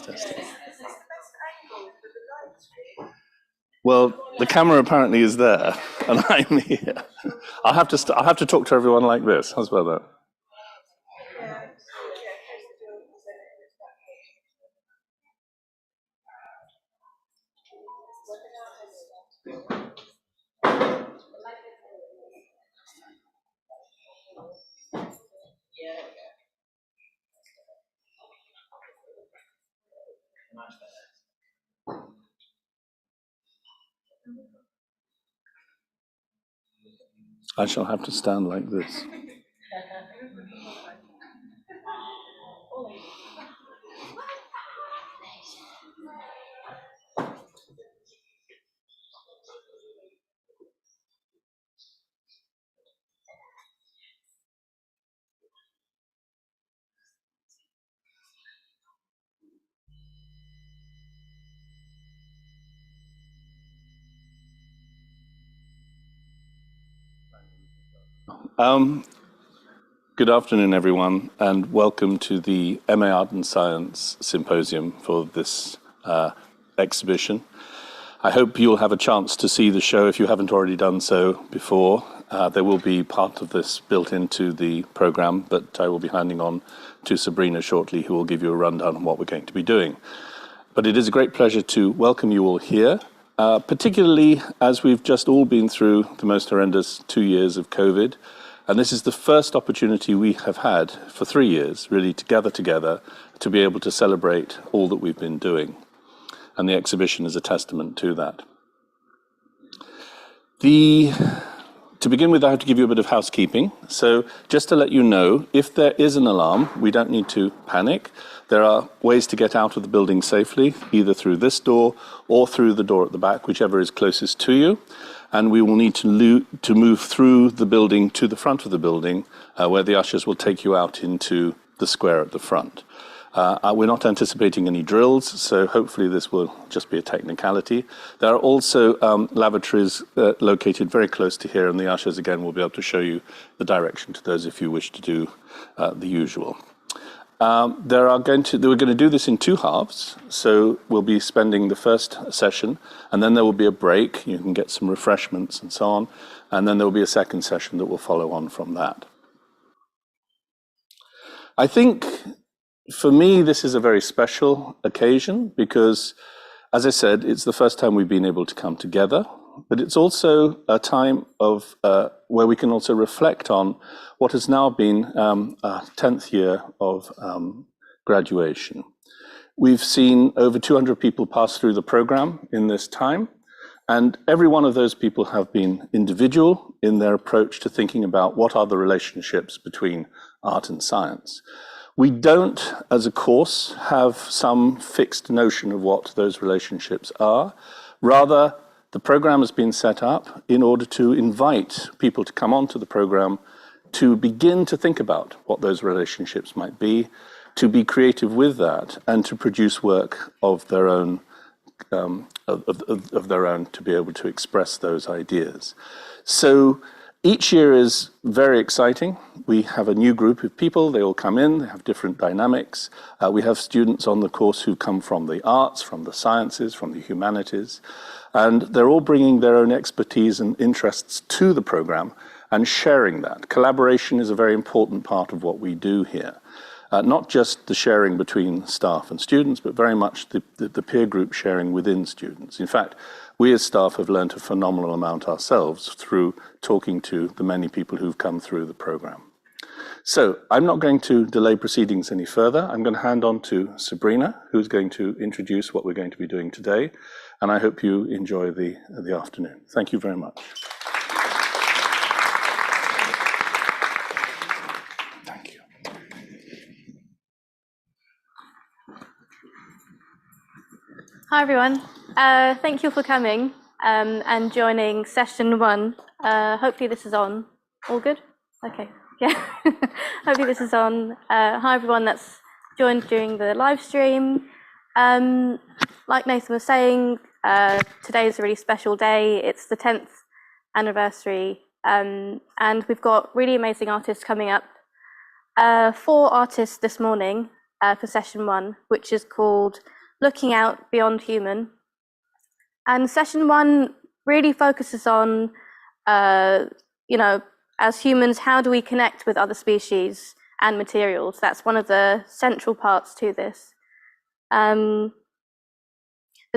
testing. Well, the camera apparently is there, and I'm here. I'll have to talk to everyone like this. How's about that? I shall have to stand like this. Good afternoon, everyone, and welcome to the MA Art and Science Symposium for this exhibition. I hope you'll have a chance to see the show if you haven't already done so before. There will be part of this built into the program, but I will be handing on to Sabrina shortly, who will give you a rundown on what we're going to be doing. But it is a great pleasure to welcome you all here, particularly as we've just all been through the most horrendous 2 years of COVID. And this is the first opportunity we have had for 3 years, really, to gather together to be able to celebrate all that we've been doing. And the exhibition is a testament to that. To begin with, I have to give you a bit of housekeeping. So just to let you know, if there is an alarm, we don't need to panic. There are ways to get out of the building safely, either through this door or through the door at the back, whichever is closest to you. And we will need to move through the building to the front of the building, where the ushers will take you out into the square at the front. We're not anticipating any drills, so hopefully this will just be a technicality. There are also lavatories located very close to here, and the ushers, again, will be able to show you the direction to those if you wish to do the usual. We're going to do this in 2 halves, so we'll be spending the first session, and then there will be a break. You can get some refreshments and so on, and then there will be a second session that will follow on from that. I think, for me, this is a very special occasion because, as I said, it's the first time we've been able to come together, but it's also a time of where we can also reflect on what has now been our 10th year of graduation. We've seen over 200 people pass through the program in this time, and every one of those people have been individual in their approach to thinking about what are the relationships between art and science. We don't, as a course, have some fixed notion of what those relationships are. Rather, the program has been set up in order to invite people to come onto the program to begin to think about what those relationships might be, to be creative with that, and to produce work of their own, to be able to express those ideas. So each year is very exciting. We have a new group of people. They all come in. They have different dynamics. We have students on the course who come from the arts, from the sciences, from the humanities. And they're all bringing their own expertise and interests to the program and sharing that. Collaboration is a very important part of what we do here. Not just the sharing between staff and students, but very much the peer group sharing within students. In fact, we as staff have learned a phenomenal amount ourselves through talking to the many people who've come through the program. So I'm not going to delay proceedings any further. I'm going to hand on to Sabrina, who's going to introduce what we're going to be doing today. And I hope you enjoy the afternoon. Thank you very much. Thank you. Hi, everyone. Thank you for coming and joining session 1. Hopefully this is on. All good? Okay. Yeah. Hopefully this is on. Hi, everyone that's joined during the live stream. Like Nathan was saying, today is a really special day. It's the 10th anniversary, and we've got really amazing artists coming up. 4 artists this morning, for session 1, which is called Looking Out Beyond Human. And session 1 really focuses on, you know, as humans, how do we connect with other species and materials? That's one of the central parts to this. The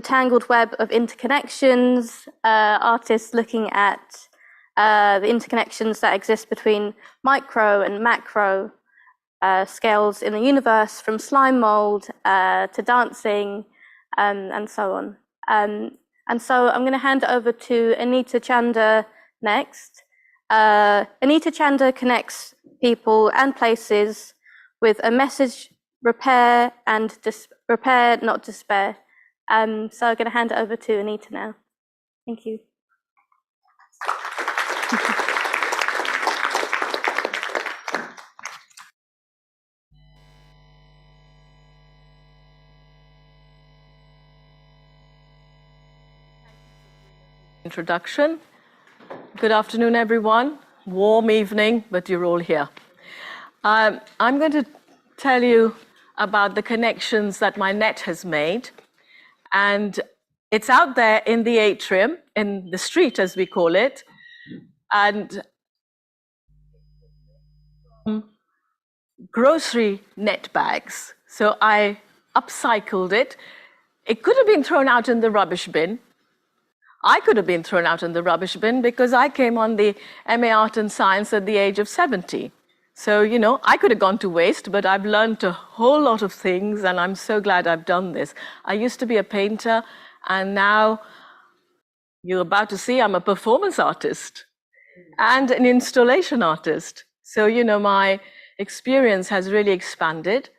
tangled web of interconnections, artists looking at the interconnections that exist between micro and macro scales in the universe, from slime mold to dancing, and so on. And so I'm going to hand it over to Anita Chanda next. Anita Chanda connects people and places with a message: repair and repair, not despair. So I'm going to hand it over to Anita now. Thank you. Introduction. Good afternoon, everyone. Warm evening, but you're all here. I'm going to tell you about the connections that my net has made. And it's out there in the atrium, in the street, as we call it. And grocery net bags. So I upcycled it. It could have been thrown out in the rubbish bin. I could have been thrown out in the rubbish bin because I came on the MA Art and Science at the age of 70. So, you know, I could have gone to waste, but I've learned a whole lot of things, and I'm so glad I've done this. I used to be a painter, and now you're about to see I'm a performance artist and an installation artist. So, you know, my experience has really expanded,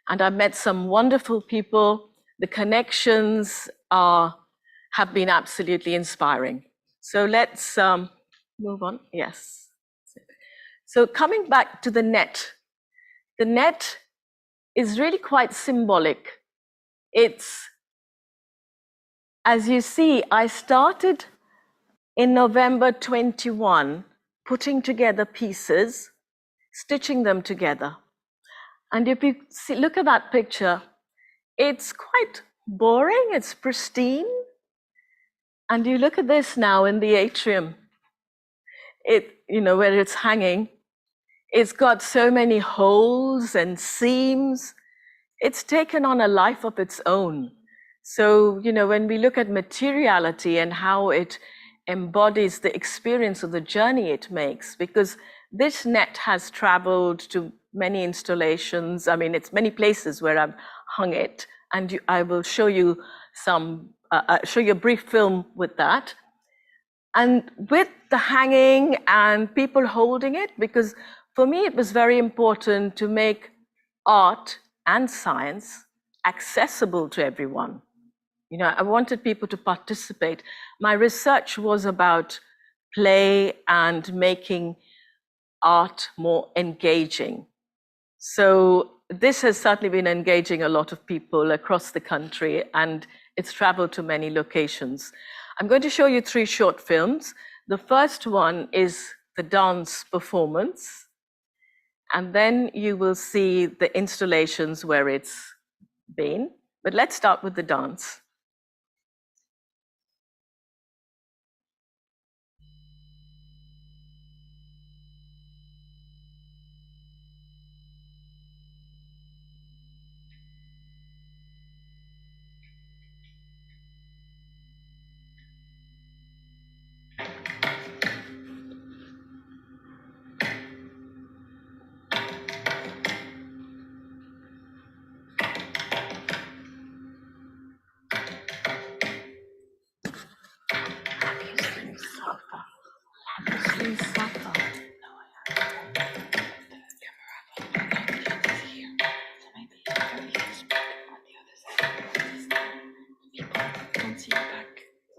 and I've met some wonderful people. The connections have been absolutely inspiring. So let's move on. Yes. So coming back to the net is really quite symbolic. It's, as you see, I started in November 21, putting together pieces, stitching them together. And if you look at that picture, it's quite boring, it's pristine. And you look at this now in the atrium, you know, where it's hanging, it's got so many holes and seams. It's taken on a life of its own. So, you know, when we look at materiality and how it embodies the experience of the journey it makes, because this net has traveled to many installations. I mean, it's many places where I've hung it, and I will show you show you a brief film with that. And with the hanging and people holding it, because for me it was very important to make art and science accessible to everyone. You know, I wanted people to participate. My research was about play and making art more engaging. So this has certainly been engaging a lot of people across the country, and it's traveled to many locations. I'm going to show you 3 short films. The first one is the dance performance, and then you will see the installations where it's been. But let's start with the dance.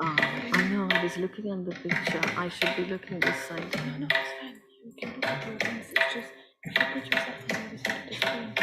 I know, I was looking at the picture. I should be looking this side. No, it's fine. You can look at your things. It's just, you should put yourself on the other side of the screen.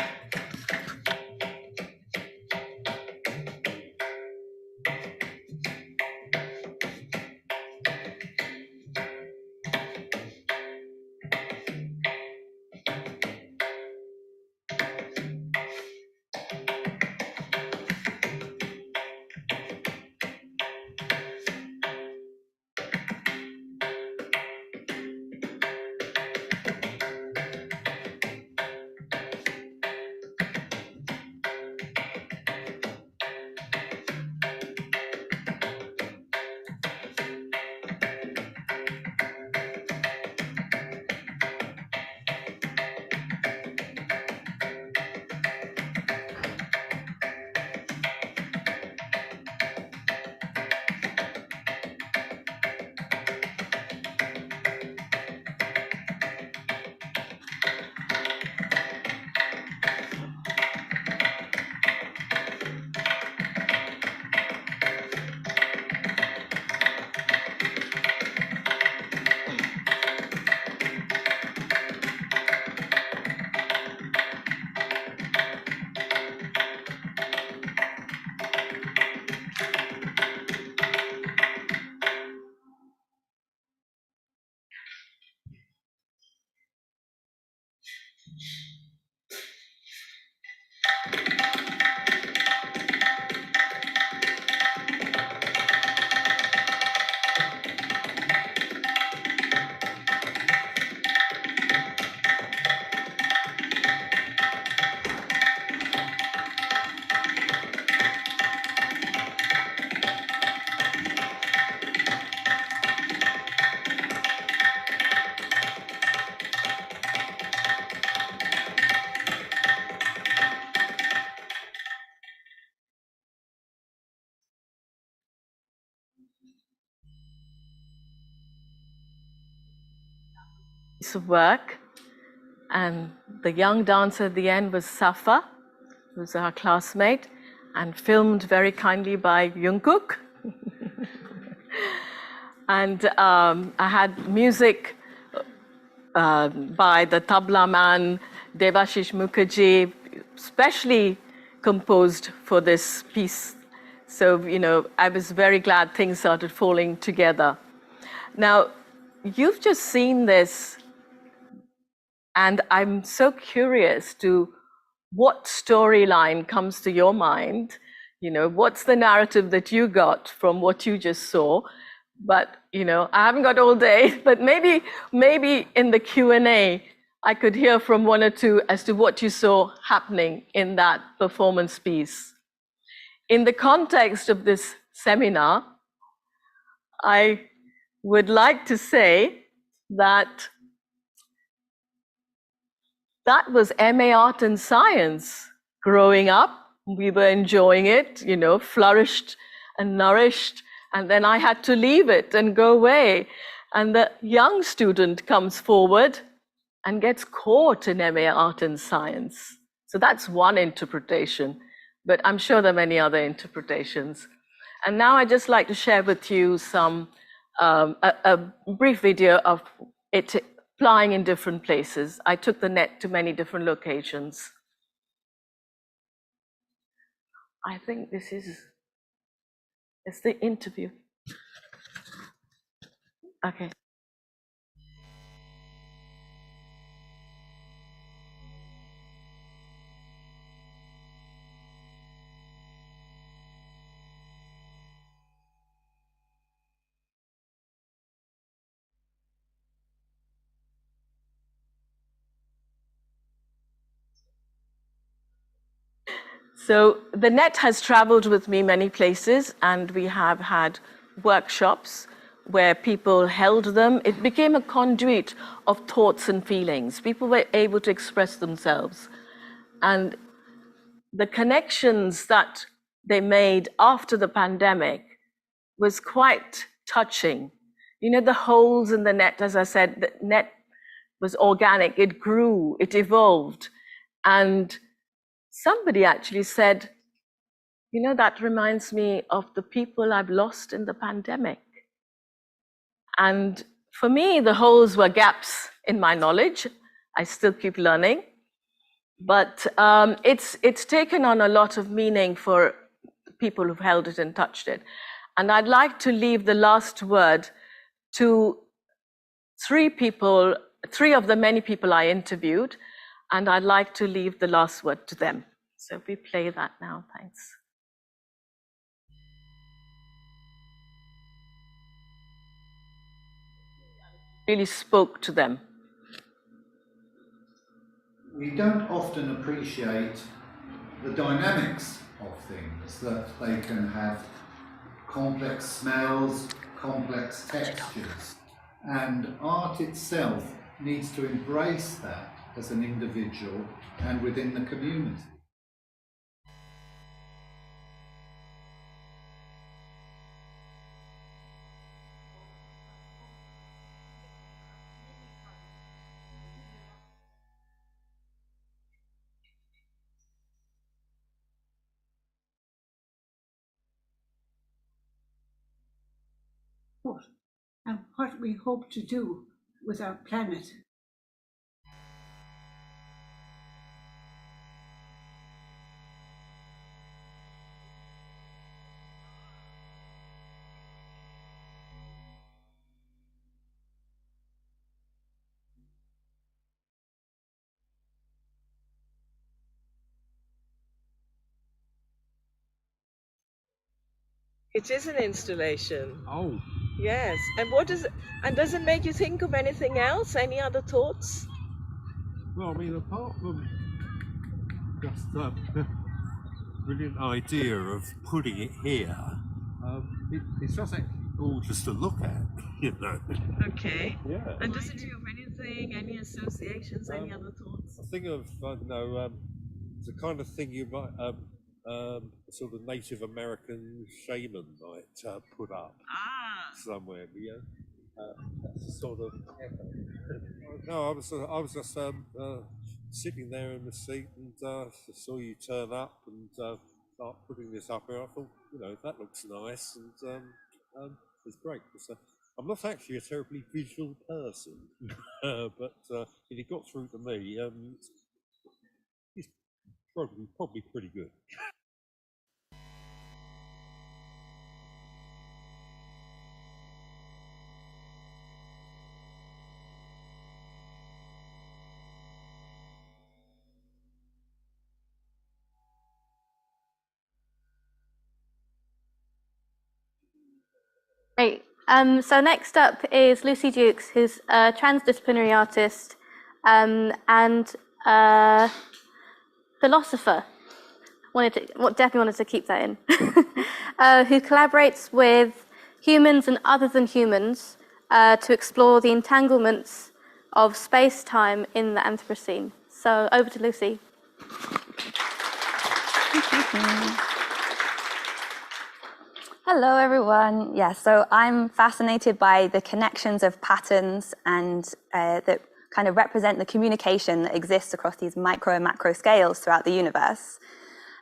Piece of work, and the young dancer at the end was Safa, who's our classmate, and filmed very kindly by Jungkook. And I had music by the tabla man Devashish Mukherjee, specially composed for this piece. So, you know, I was very glad things started falling together. Now, you've just seen this, and I'm so curious to what storyline comes to your mind. You know, what's the narrative that you got from what you just saw? But, you know, I haven't got all day, but maybe in the Q&A, I could hear from one or two as to what you saw happening in that performance piece. In the context of this seminar, I would like to say that that was MA Art and Science. Growing up, we were enjoying it, you know, flourished and nourished, and then I had to leave it and go away. And the young student comes forward and gets caught in MA Art and Science. So that's one interpretation, but I'm sure there are many other interpretations. And now I'd just like to share with you some, a brief video of it flying in different places. I took the net to many different locations. I think it's the interview. Okay. So the net has traveled with me many places, and we have had workshops where people held them. It became a conduit of thoughts and feelings. People were able to express themselves. And the connections that they made after the pandemic was quite touching. You know, the holes in the net, as I said, the net was organic, it grew, it evolved. And somebody actually said, you know, that reminds me of the people I've lost in the pandemic. And for me, the holes were gaps in my knowledge. I still keep learning. But it's taken on a lot of meaning for people who've held it and touched it. And I'd like to leave the last word to three of the many people I interviewed, and I'd like to leave the last word to them. So if we play that now, thanks. Really spoke to them. We don't often appreciate the dynamics of things, that they can have complex smells, complex textures, and art itself needs to embrace that as an individual and within the community. And what we hope to do with our planet. It is an installation. Oh. Yes. And does it make you think of anything else? Any other thoughts? Well, I mean, apart from just the brilliant idea of putting it here, it's just actually gorgeous to look at, you know. Okay. Yeah. And does it do you have anything, any associations, any other thoughts? I think of, I don't know, it's the kind of thing you might, sort of Native American shaman might put up somewhere. That's the sort of. No, I was just sitting there in the seat and saw you turn up and start putting this up here. I thought, that looks nice, and it's great. I'm not actually a terribly visual person, but if it got through to me, it's probably pretty good. Great. So next up is Lucy Dukes, who's a transdisciplinary artist and philosopher. Definitely wanted to keep that in. Who collaborates with humans and other than humans to explore the entanglements of space-time in the Anthropocene. So over to Lucy. Hello, everyone. Yeah, so I'm fascinated by the connections of patterns and that kind of represent the communication that exists across these micro and macro scales throughout the universe.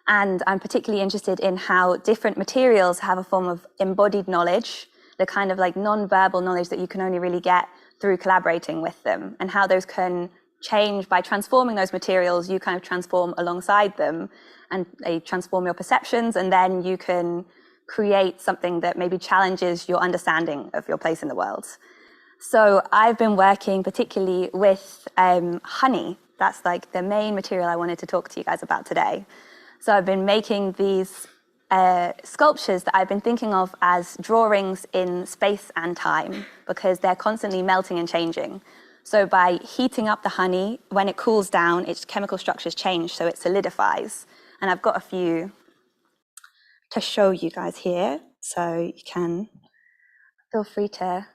And I'm particularly interested in how different materials have a form of embodied knowledge, the kind of like non-verbal knowledge that you can only really get through collaborating with them, and how those can change by transforming those materials. You kind of transform alongside them, and they transform your perceptions, and then you can create something that maybe challenges your understanding of your place in the world. So I've been working particularly with honey. That's like the main material I wanted to talk to you guys about today. So I've been making these sculptures that I've been thinking of as drawings in space and time, because they're constantly melting and changing. So by heating up the honey, when it cools down, its chemical structures change, so it solidifies. And I've got a few to show you guys here, so you can feel free to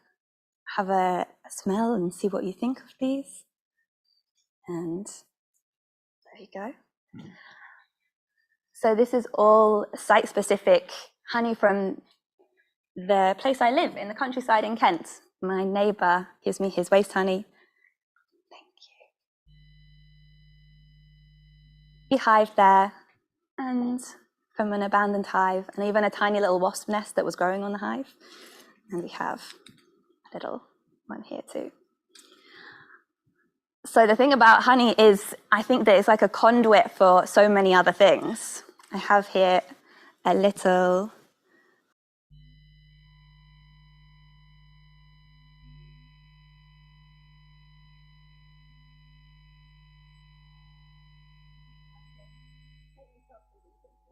have a smell and see what you think of these. And there you go. So this is all site-specific honey from the place I live in the countryside in Kent. My neighbour gives me his waste honey. Thank you. Beehive there, and from an abandoned hive, and even a tiny little wasp nest that was growing on the hive. And we have a little one here too. So the thing about honey is, I think that it's like a conduit for so many other things. I have here a little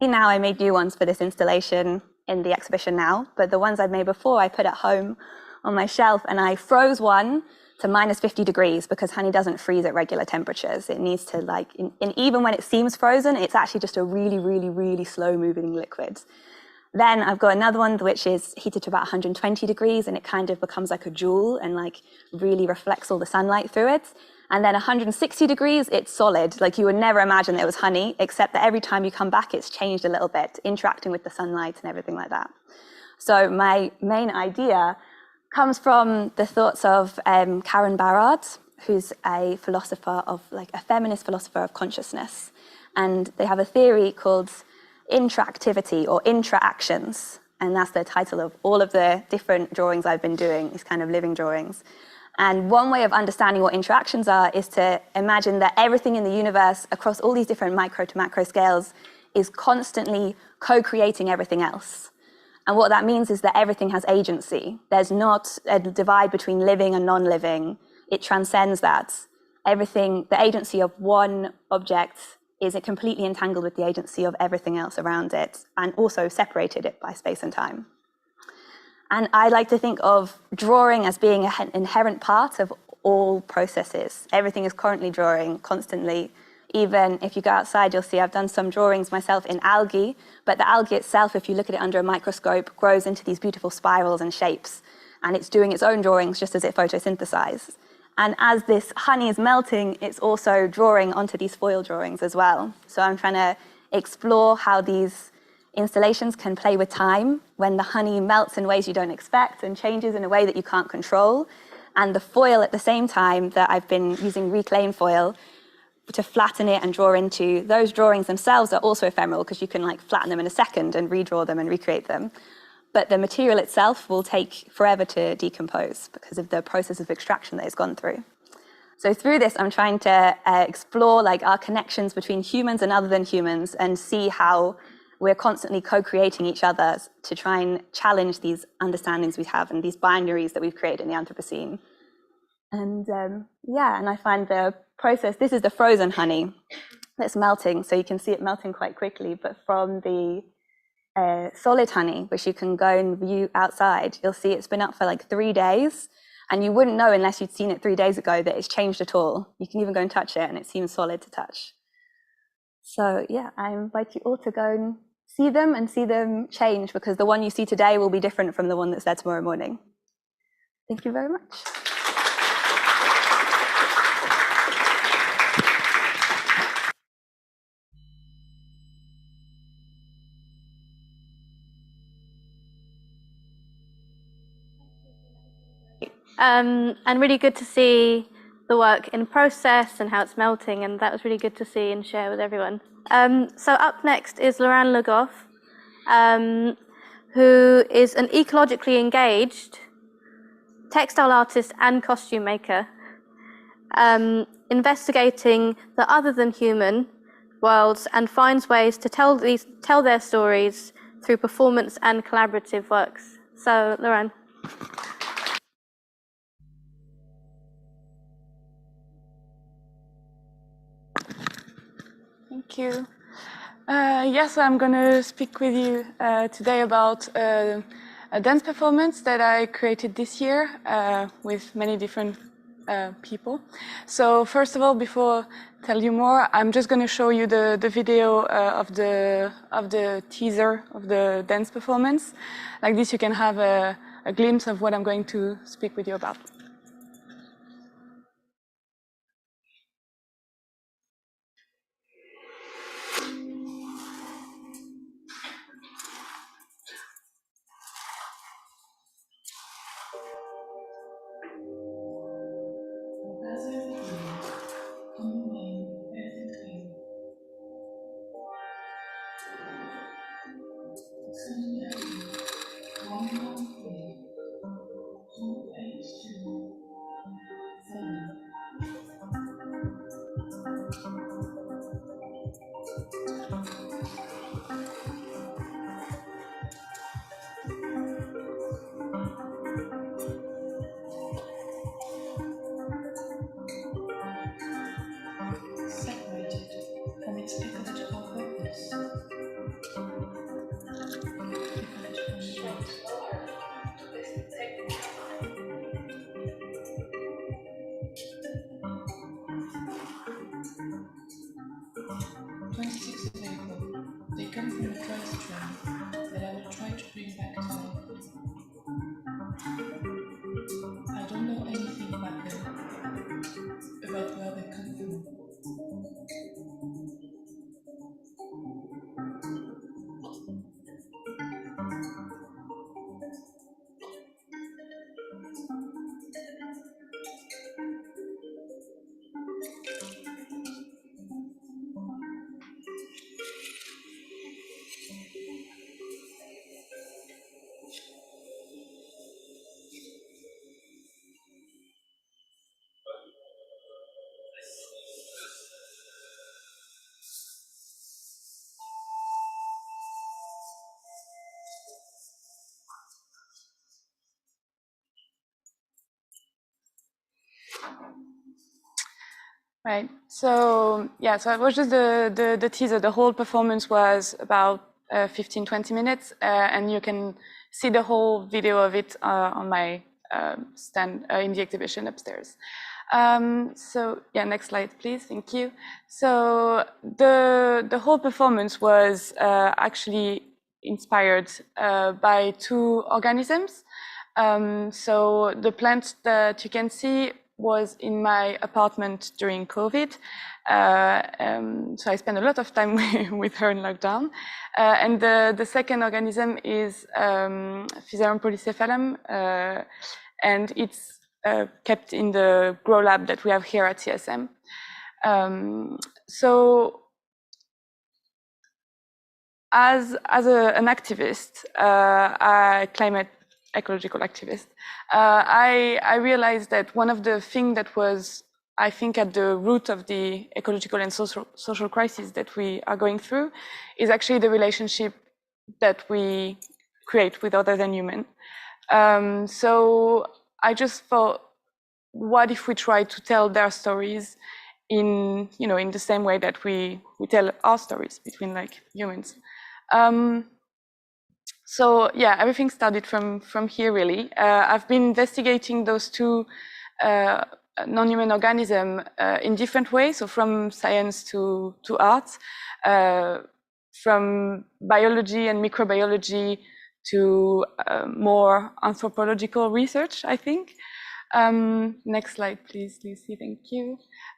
now I made new ones for this installation in the exhibition now, but the ones I've made before I put at home on my shelf, and I froze one to -50 degrees because honey doesn't freeze at regular temperatures. It needs to and even when it seems frozen, it's actually just a really, really, really slow moving liquid. Then I've got another one which is heated to about 120 degrees, and it kind of becomes like a jewel and like really reflects all the sunlight through it. And then 160 degrees, it's solid. Like you would never imagine it was honey, except that every time you come back, it's changed a little bit, interacting with the sunlight and everything like that. So my main idea comes from the thoughts of Karen Barad, who's a philosopher of, like a feminist philosopher of consciousness. And they have a theory called interactivity or interactions. And that's the title of all of the different drawings I've been doing, these kind of living drawings. And one way of understanding what interactions are is to imagine that everything in the universe across all these different micro to macro scales is constantly co-creating everything else. And what that means is that everything has agency. There's not a divide between living and non-living. It transcends that. Everything, the agency of one object is completely entangled with the agency of everything else around it, and also separated it by space and time. And I like to think of drawing as being an inherent part of all processes. Everything is currently drawing constantly. Even if you go outside, you'll see I've done some drawings myself in algae, but the algae itself, if you look at it under a microscope, grows into these beautiful spirals and shapes, and it's doing its own drawings just as it photosynthesizes. And as this honey is melting, it's also drawing onto these foil drawings as well. So I'm trying to explore how these installations can play with time when the honey melts in ways you don't expect and changes in a way that you can't control. And the foil at the same time that I've been using reclaimed foil to flatten it and draw into, those drawings themselves are also ephemeral because you can like flatten them in a second and redraw them and recreate them. But the material itself will take forever to decompose because of the process of extraction that it's gone through. So through this, I'm trying to explore like our connections between humans and other than humans and see how we're constantly co-creating each other to try and challenge these understandings we have and these binaries that we've created in the Anthropocene. And yeah, and I find the process, this is the frozen honey that's melting, so you can see it melting quite quickly, but from the solid honey, which you can go and view outside, you'll see it's been up for like 3 days, and you wouldn't know unless you'd seen it 3 days ago that it's changed at all. You can even go and touch it and it seems solid to touch. So yeah, I invite you all to go and see them change, because the one you see today will be different from the one that's there tomorrow morning. Thank you very much. And really good to see the work in process and how it's melting, and that was really good to see and share with everyone. So up next is Laurent Le Goff, who is an ecologically engaged textile artist and costume maker, investigating the other than human worlds and finds ways to tell their stories through performance and collaborative works. So Laurent. Thank you. Yes, I'm going to speak with you today about a dance performance that I created this year with many different people. So first of all, before I tell you more, I'm just going to show you the video of the teaser of the dance performance. Like this, you can have a glimpse of what I'm going to speak with you about. They come from a dry strain that I will try to bring back to life. I don't know anything about them, about where they come from. Right. So yeah, so it was just the teaser. The whole performance was about 15-20 minutes, and you can see the whole video of it on my stand in the exhibition upstairs. So yeah, next slide, please. Thank you. So the whole performance was actually inspired by two organisms. So the plant that you can see was in my apartment during COVID. So I spent a lot of time with her in lockdown. And the second organism is Physarum polycephalum, and it's kept in the grow lab that we have here at CSM. So as an activist, a climate ecological activist, I realized that one of the things that was, I think, at the root of the ecological and social crisis that we are going through is actually the relationship that we create with other than human. So I just thought, what if we try to tell their stories in the same way that we tell our stories between like humans? So yeah, everything started from here really. I've been investigating those two non-human organisms in different ways, so from science to art, from biology and microbiology to more anthropological research, I think. Next slide, please, Lucy, thank you.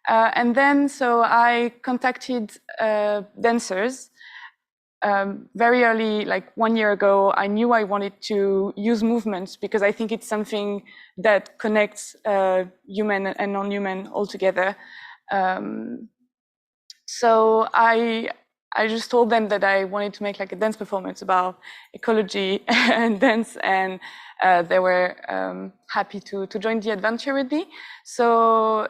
And then, so I contacted dancers. Very early, like 1 year ago, I knew I wanted to use movements because I think it's something that connects human and non-human all together. So I just told them that I wanted to make like a dance performance about ecology and dance, and they were happy to join the adventure with me. So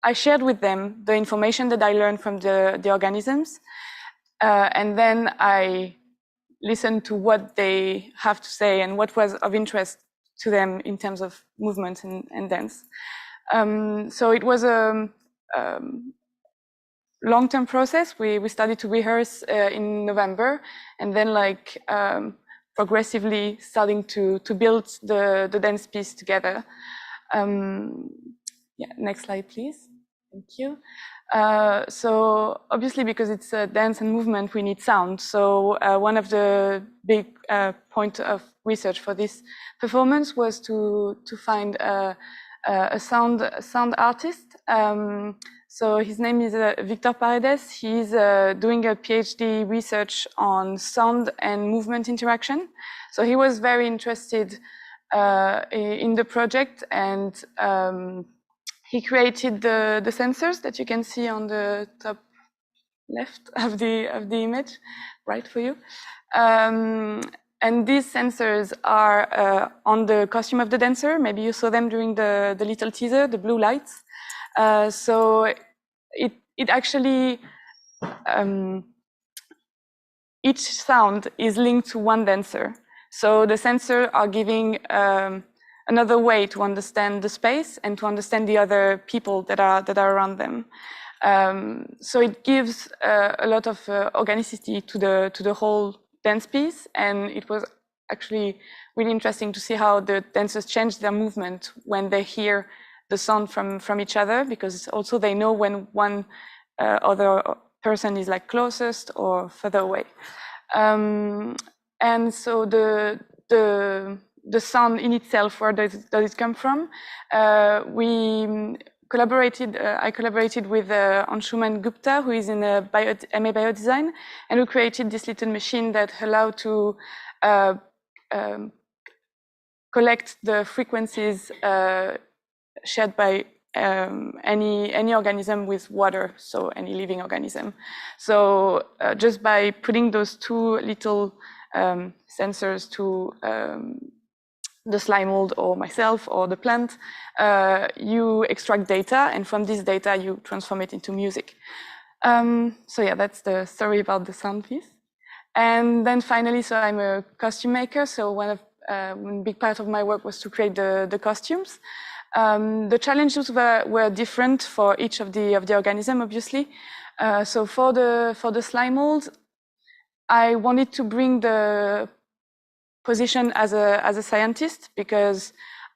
I shared with them the information that I learned from the organisms, and then I listened to what they have to say and what was of interest to them in terms of movement and dance. So it was a long-term process. We started to rehearse in November, and then like progressively starting to build the dance piece together. Yeah, next slide, please. Thank you. So obviously, because it's a dance and movement, we need sound. So one of the big points of research for this performance was to find a sound artist. So his name is Victor Paredes. He's doing a PhD research on sound and movement interaction. So he was very interested in the project, and he created the sensors that you can see on the top left of the image, right for you. And these sensors are on the costume of the dancer. Maybe you saw them during the little teaser, the blue lights. So it actually, each sound is linked to one dancer. So the sensors are giving another way to understand the space and to understand the other people that are around them. So it gives a lot of organicity to the whole dance piece, and it was actually really interesting to see how the dancers change their movement when they hear the sound from each other, because also they know when one other person is like closest or further away. And so the sound in itself, where does it come from? I collaborated with Anshuman Gupta, who is in a MA Biodesign, and we created this little machine that allowed to collect the frequencies shared by any organism with water, so any living organism. So just by putting those two little sensors to the slime mold or myself or the plant, you extract data, and from this data you transform it into music. So yeah, that's the story about the sound piece. And then finally, so I'm a costume maker, so one big part of my work was to create the costumes. The challenges were different for each of the organism, obviously. So for the slime mold, I wanted to bring the position as a scientist, because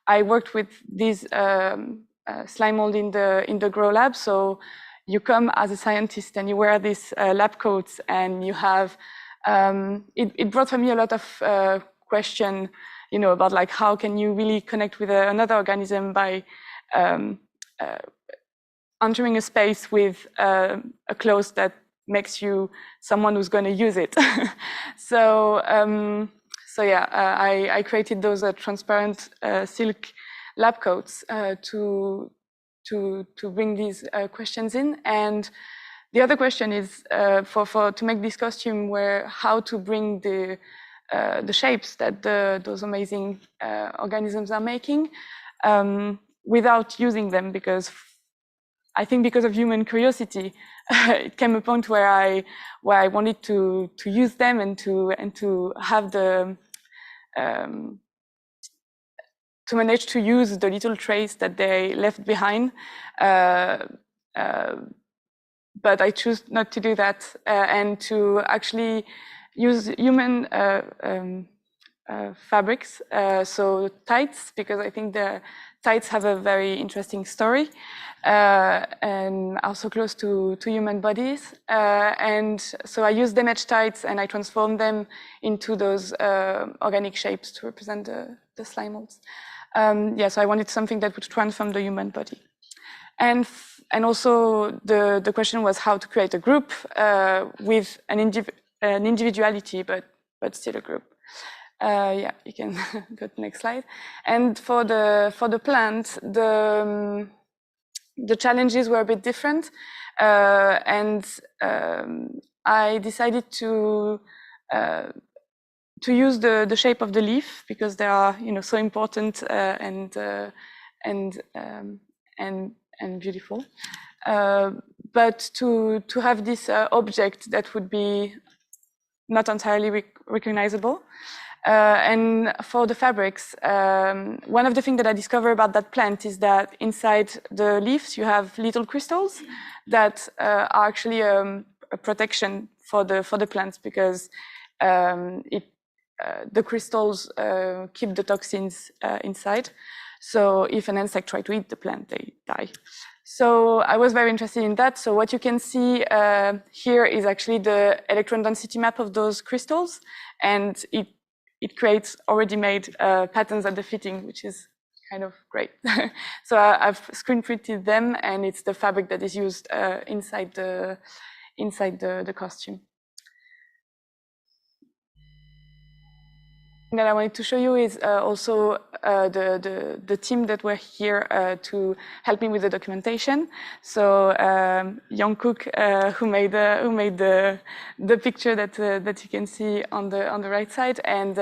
I worked with these slime mold in the grow lab. So you come as a scientist and you wear these lab coats, and you have it brought for me a lot of question. about like how can you really connect with another organism by entering a space with a clothes that makes you someone who's going to use it. So yeah, I created those transparent silk lab coats to bring these questions in. And the other question is to make this costume where how to bring the shapes that those amazing organisms are making without using them, because I think because of human curiosity, it came a point where I wanted to use them and to have the to manage to use the little trace that they left behind. But I choose not to do that and to actually use human fabrics, so tights, because I think the tights have a very interesting story and are so close to human bodies. And so I use them edge tights and I transform them into those organic shapes to represent the slime molds. Yeah, so I wanted something that would transform the human body. And also the question was how to create a group with an individuality, but still a group. Yeah, you can go to the next slide. And for the plant, the challenges were a bit different, and I decided to use the shape of the leaf, because they are so important and beautiful, but to have this object that would be not entirely recognizable. And for the fabrics, one of the things that I discovered about that plant is that inside the leaves you have little crystals that are actually a protection for the plants, because the crystals keep the toxins inside. So if an insect tries to eat the plant, they die. So I was very interested in that. So what you can see here is actually the electron density map of those crystals, and it creates already made patterns at the fitting, which is kind of great. So I've screen printed them, and it's the fabric that is used inside the costume. That I wanted to show you is also the team that were here to help me with the documentation. So Young Cook, who made the picture that you can see on the right side, and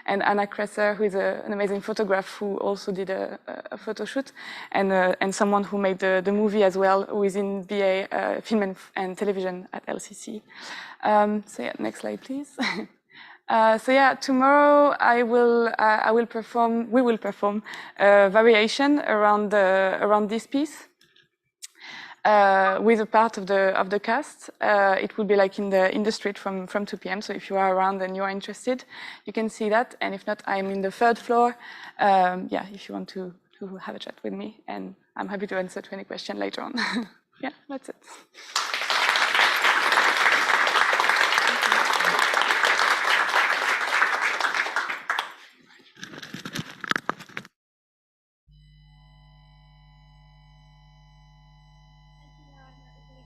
Anna Kresser, who is an amazing photographer who also did a photo shoot, and someone who made the movie as well, who is in BA Film and Television at LCC. So yeah, next slide, please. So yeah, tomorrow we will perform a variation around this piece with a part of the cast. It will be like in the street from 2 p.m. So if you are around and you are interested, you can see that. And if not, I'm in the 3rd floor. Yeah, if you want to have a chat with me, and I'm happy to answer to any question later on. Yeah, that's it.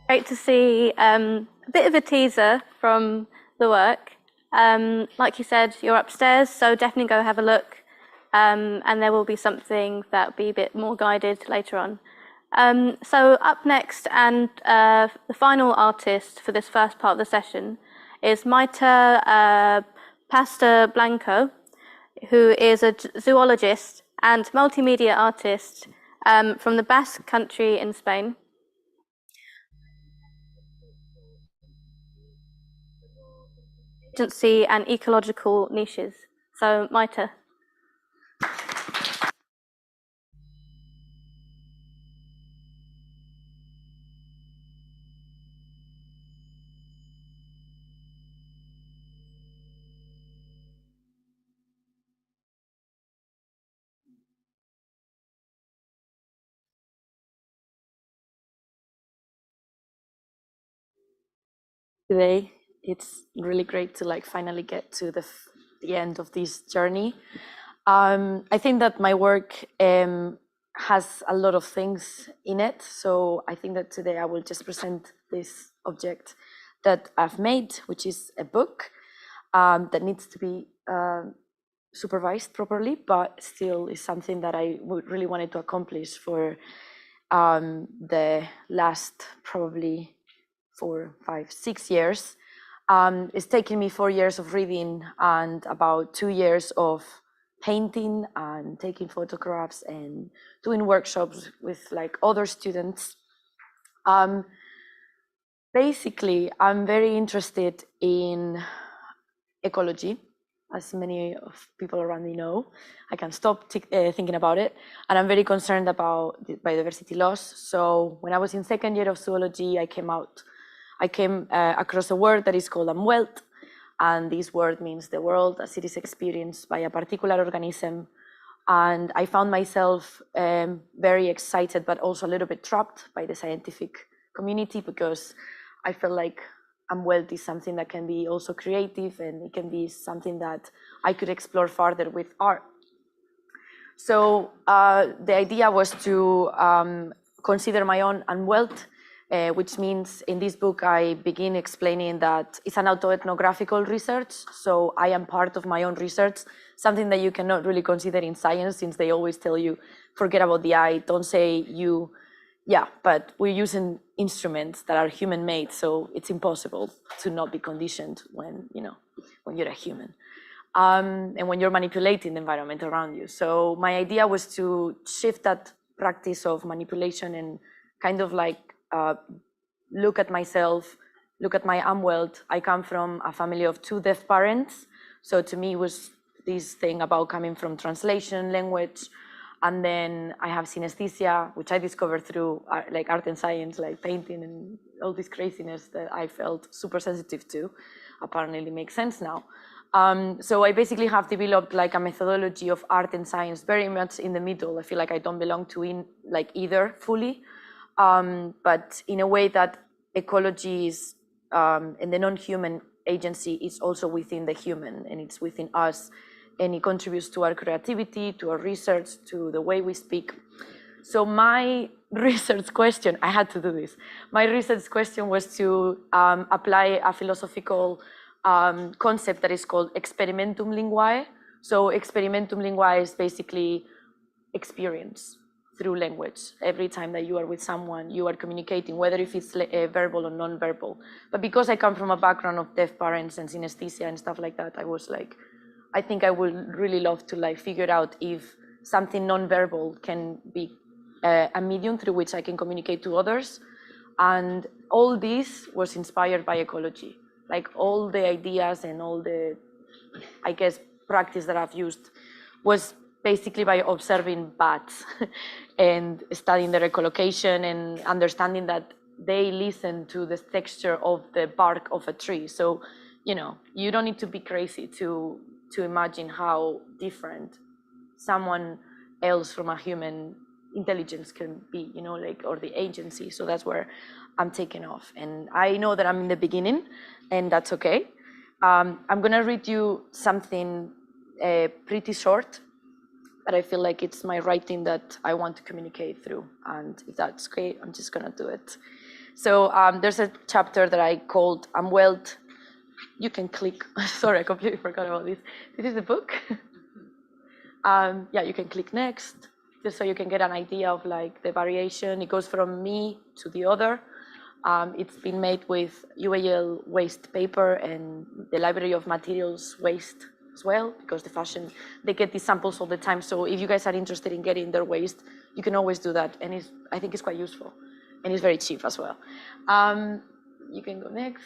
Great to see a bit of a teaser from the work. Like you said, you're upstairs, so definitely go have a look. And there will be something that will be a bit more guided later on. So up next, and the final artist for this first part of the session is Maite Pastor Blanco, who is a zoologist and multimedia artist from the Basque Country in Spain. Agency and ecological niches. So Maite. Today, it's really great to finally get to the end of this journey. I think that my work has a lot of things in it. So I think that today I will just present this object that I've made, which is a book that needs to be supervised properly, but still is something that I really wanted to accomplish for the last probably 4, 5, 6 years. It's taken me 4 years of reading and about 2 years of painting and taking photographs and doing workshops with like other students. Basically, I'm very interested in ecology, as many of people around me know. I can't stop thinking about it. And I'm very concerned about biodiversity loss. So when I was in second year of zoology, I came across a word that is called Umwelt. And this word means the world as it is experienced by a particular organism. And I found myself very excited, but also a little bit trapped by the scientific community, because I feel like Umwelt is something that can be also creative, and it can be something that I could explore further with art. So the idea was to consider my own Umwelt, which means in this book I begin explaining that it's an autoethnographical research. So I am part of my own research, something that you cannot really consider in science, since they always tell you, forget about the I, don't say you. Yeah, but we're using instruments that are human-made, so it's impossible to not be conditioned when you're a human. And when you're manipulating the environment around you. So my idea was to shift that practice of manipulation and kind of like look at myself, look at my Umwelt. I come from a family of 2 deaf parents. So to me, it was this thing about coming from translation, language, and then I have synesthesia, which I discovered through like art and science, like painting and all this craziness that I felt super sensitive to. Apparently it makes sense now. So I basically have developed like a methodology of art and science very much in the middle. I feel like I don't belong to either fully, but in a way that ecology is, and the non-human agency is also within the human, and it's within us, and it contributes to our creativity, to our research, to the way we speak. So my research question, I had to do this. My research question was to apply a philosophical concept that is called experimentum linguae. So experimentum linguae is basically experience through language. Every time that you are with someone, you are communicating, whether if it's verbal or non-verbal. But because I come from a background of deaf parents and synesthesia and stuff like that, I was like, I think I would really love to like figure out if something non-verbal can be a medium through which I can communicate to others. And all this was inspired by ecology. Like all the ideas and all the, I guess, practice that I've used was basically by observing bats and studying their echolocation and understanding that they listen to the texture of the bark of a tree. So, you don't need to be crazy to imagine how different someone else from a human intelligence can be, or the agency. So that's where I'm taking off. And I know that I'm in the beginning, and that's okay. I'm gonna read you something pretty short, but I feel like it's my writing that I want to communicate through. And if that's okay, I'm just gonna do it. So there's a chapter that I called Umwelt. You can click, sorry, I completely forgot about this. This is the book. Yeah, you can click next, just so you can get an idea of like the variation. It goes from me to the other. It's been made with UAL waste paper and the Library of Materials waste as well, because they get these samples all the time. So if you guys are interested in getting their waste, you can always do that. And I think it's quite useful, and it's very cheap as well. You can go next.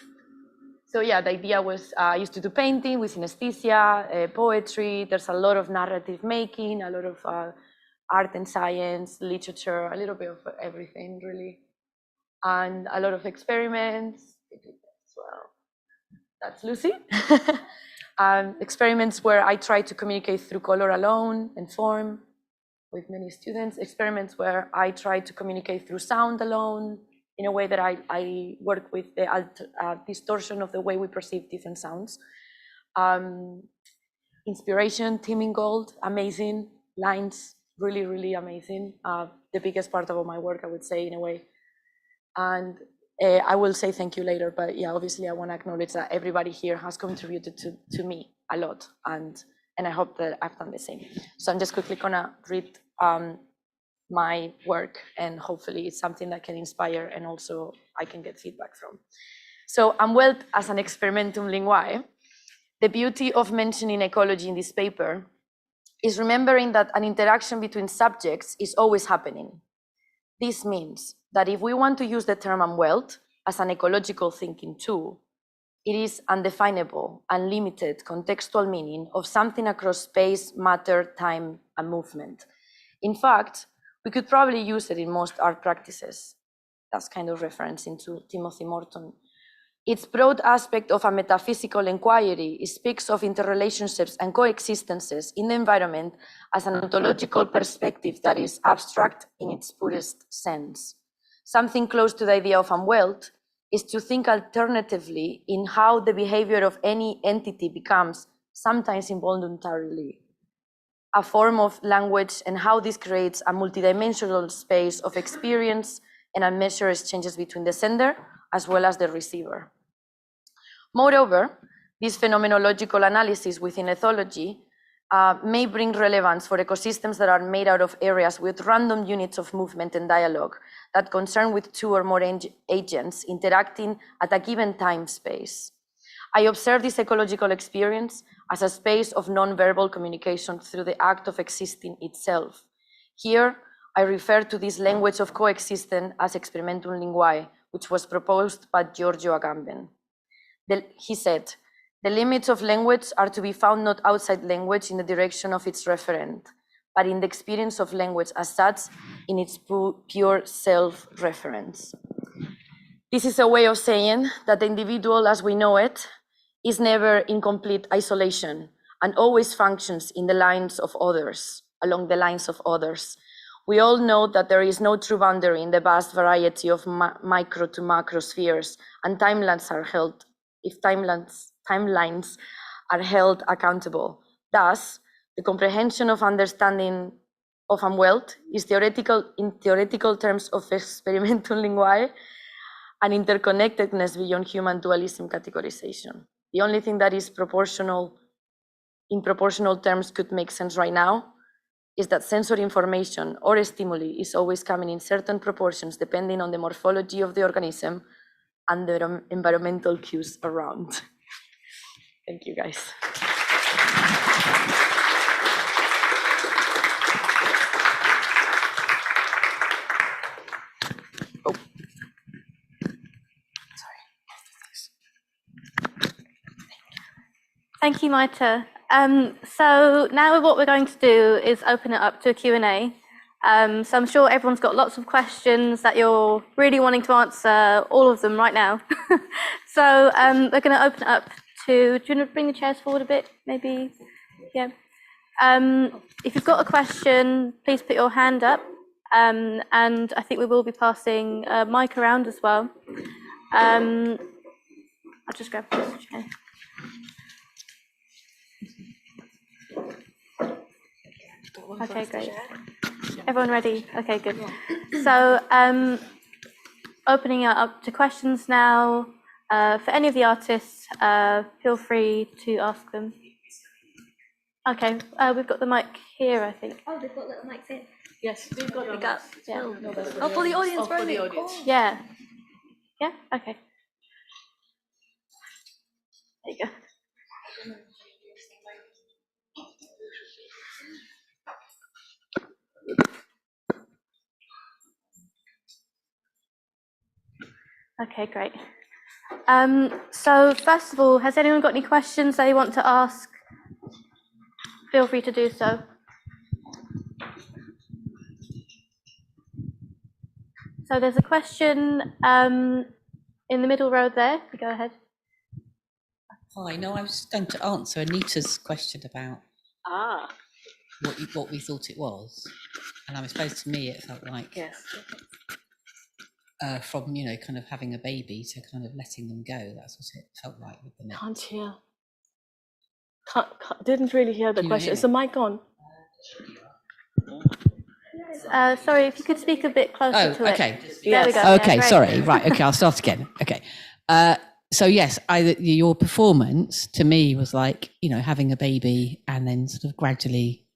So yeah, the idea was I used to do painting with synesthesia, poetry. There's a lot of narrative making, a lot of art and science, literature, a little bit of everything really, and a lot of experiments as well. That's Lucy. Experiments where I try to communicate through color alone and form with many students. Experiments where I try to communicate through sound alone, in a way that I work with the distortion of the way we perceive different sounds. inspiration, theme in gold, amazing, lines, really, really amazing. The biggest part of all my work, I would say, in a way. And I will say thank you later, but yeah, obviously I want to acknowledge that everybody here has contributed to me a lot, and I hope that I've done the same. So I'm just quickly gonna read my work, and hopefully it's something that can inspire and also I can get feedback from. So Unwelt as an experimentum linguae. The beauty of mentioning ecology in this paper is remembering that an interaction between subjects is always happening. This means that if we want to use the term unwelt as an ecological thinking tool, it is undefinable, unlimited contextual meaning of something across space, matter, time, and movement. In fact, we could probably use it in most art practices. That's kind of reference into Timothy Morton. Its broad aspect of a metaphysical inquiry speaks of interrelationships and coexistences in the environment as an ontological perspective that is abstract in its purest sense. Something close to the idea of unwelt is to think alternatively in how the behavior of any entity becomes, sometimes involuntarily, a form of language, and how this creates a multidimensional space of experience and unmeasured exchanges between the sender as well as the receiver. Moreover, this phenomenological analysis within ethology may bring relevance for ecosystems that are made out of areas with random units of movement and dialogue that concern with two or more agents interacting at a given time space. I observe this ecological experience as a space of non-verbal communication through the act of existing itself. Here, I refer to this language of coexistence as experimentum linguae, which was proposed by Giorgio Agamben. He said, the limits of language are to be found not outside language in the direction of its referent, but in the experience of language as such in its pure self-reference. This is a way of saying that the individual as we know it is never in complete isolation and always functions in the lines of others, along the lines of others. We all know that there is no true boundary in the vast variety of micro to macro spheres, and timelines are held, if timelines are held accountable. Thus, the comprehension of understanding of unwelt is in theoretical terms of experimental linguae, and interconnectedness beyond human dualism categorization. The only thing that is proportional, in proportional terms, could make sense right now is that sensory information or stimuli is always coming in certain proportions depending on the morphology of the organism and the environmental cues around. Thank you, guys. Oh. Thank you, Maita. So now what we're going to do is open it up to a Q&A. So I'm sure everyone's got lots of questions that you're really wanting to answer, all of them right now. So we're going to open it up to, do you want to bring the chairs forward a bit, maybe? Yeah. If you've got a question, please put your hand up. And I think we will be passing a mic around as well. I'll just grab this chair. Okay, great. Everyone ready? Okay, good. So opening it up to questions now. For any of the artists, feel free to ask them. Okay, we've got the mic here, I think. Oh, they've got little mics in. Yes, we've got Yeah. Oh, for the audience, for the audience. Yeah. Yeah, okay. There you go. Okay, great. So first of all, has anyone got any questions they want to ask? Feel free to do so. So there's a question in the middle row there. Go ahead. Hi, no, I was going to answer Anita's question about what we thought it was, and I suppose to me it felt like from kind of having a baby to kind of letting them go. That's what it felt like with the net. Can't hear. Didn't really hear the Can you question. hear Is the mic on? Sorry, if you could speak a bit closer to okay. it. There we go. Okay, Yeah, great. sorry. Right, okay, I'll start again. Okay. So yes, your performance to me was like, having a baby and then sort of gradually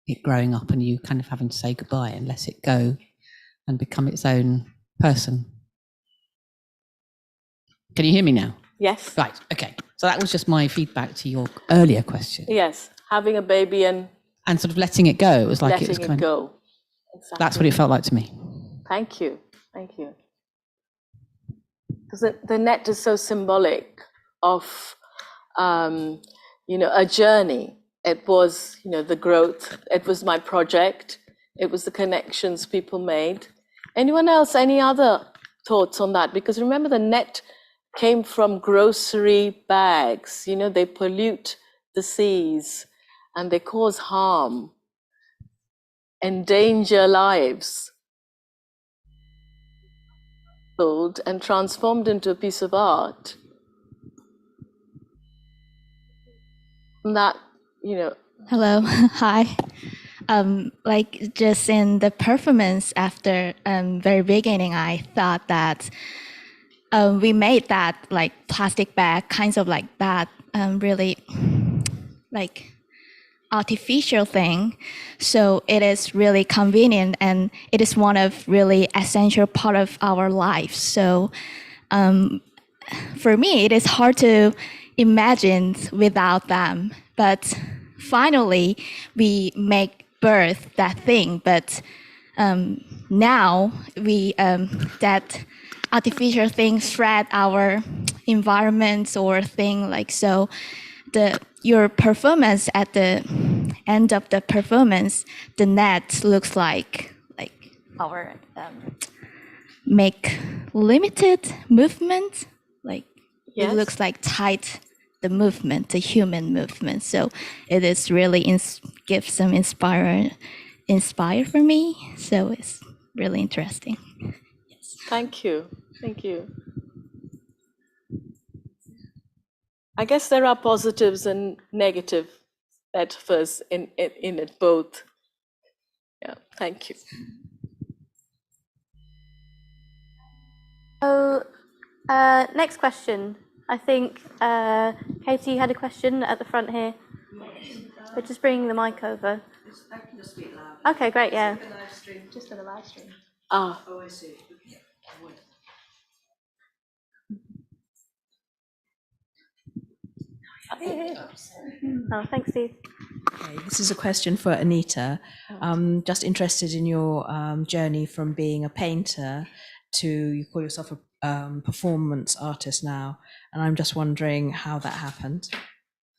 it growing up and you kind of having to say goodbye and let it go and become its own person. Can you hear me now? Yes. Right, okay. So that was just my feedback to your earlier question. Yes, having a baby and sort of letting it go. It was like letting it was kind go. Exactly. That's what it felt like to me. Thank you. Thank you. Because the net is so symbolic of, a journey. It was, the growth. It was my project. It was the connections people made. Anyone else, any other thoughts on that? Because remember, the net came from grocery bags. They pollute the seas and they cause harm, endanger lives. And transformed into a piece of art. And that, Hello, hi. Like just in the performance after very beginning, I thought that we made that like plastic bag, kinds of like that, really like artificial thing. So it is really convenient and it is one of really essential part of our life. So for me, it is hard to imagine without them. But finally, we make birth that thing. But now we that artificial thing threat our environments or thing like so. Your performance at the end of the performance, the net looks like our make limited movement, like yes. It looks like tight the movement, the human movement. So it is really gives some inspire for me. So it's really interesting. Yes. Thank you. Thank you. I guess there are positives and negative metaphors in it both. Yeah, thank you. So, next question. I think Katie, you had a question at the front here. We're just bringing the mic over. I can just speak loud. Okay, great, yeah. Just for the live stream. Ah. Oh, I see. Oh, thanks, Steve. Okay, this is a question for Anita. Just interested in your journey from being a painter to, you call yourself a performance artist now, and I'm just wondering how that happened,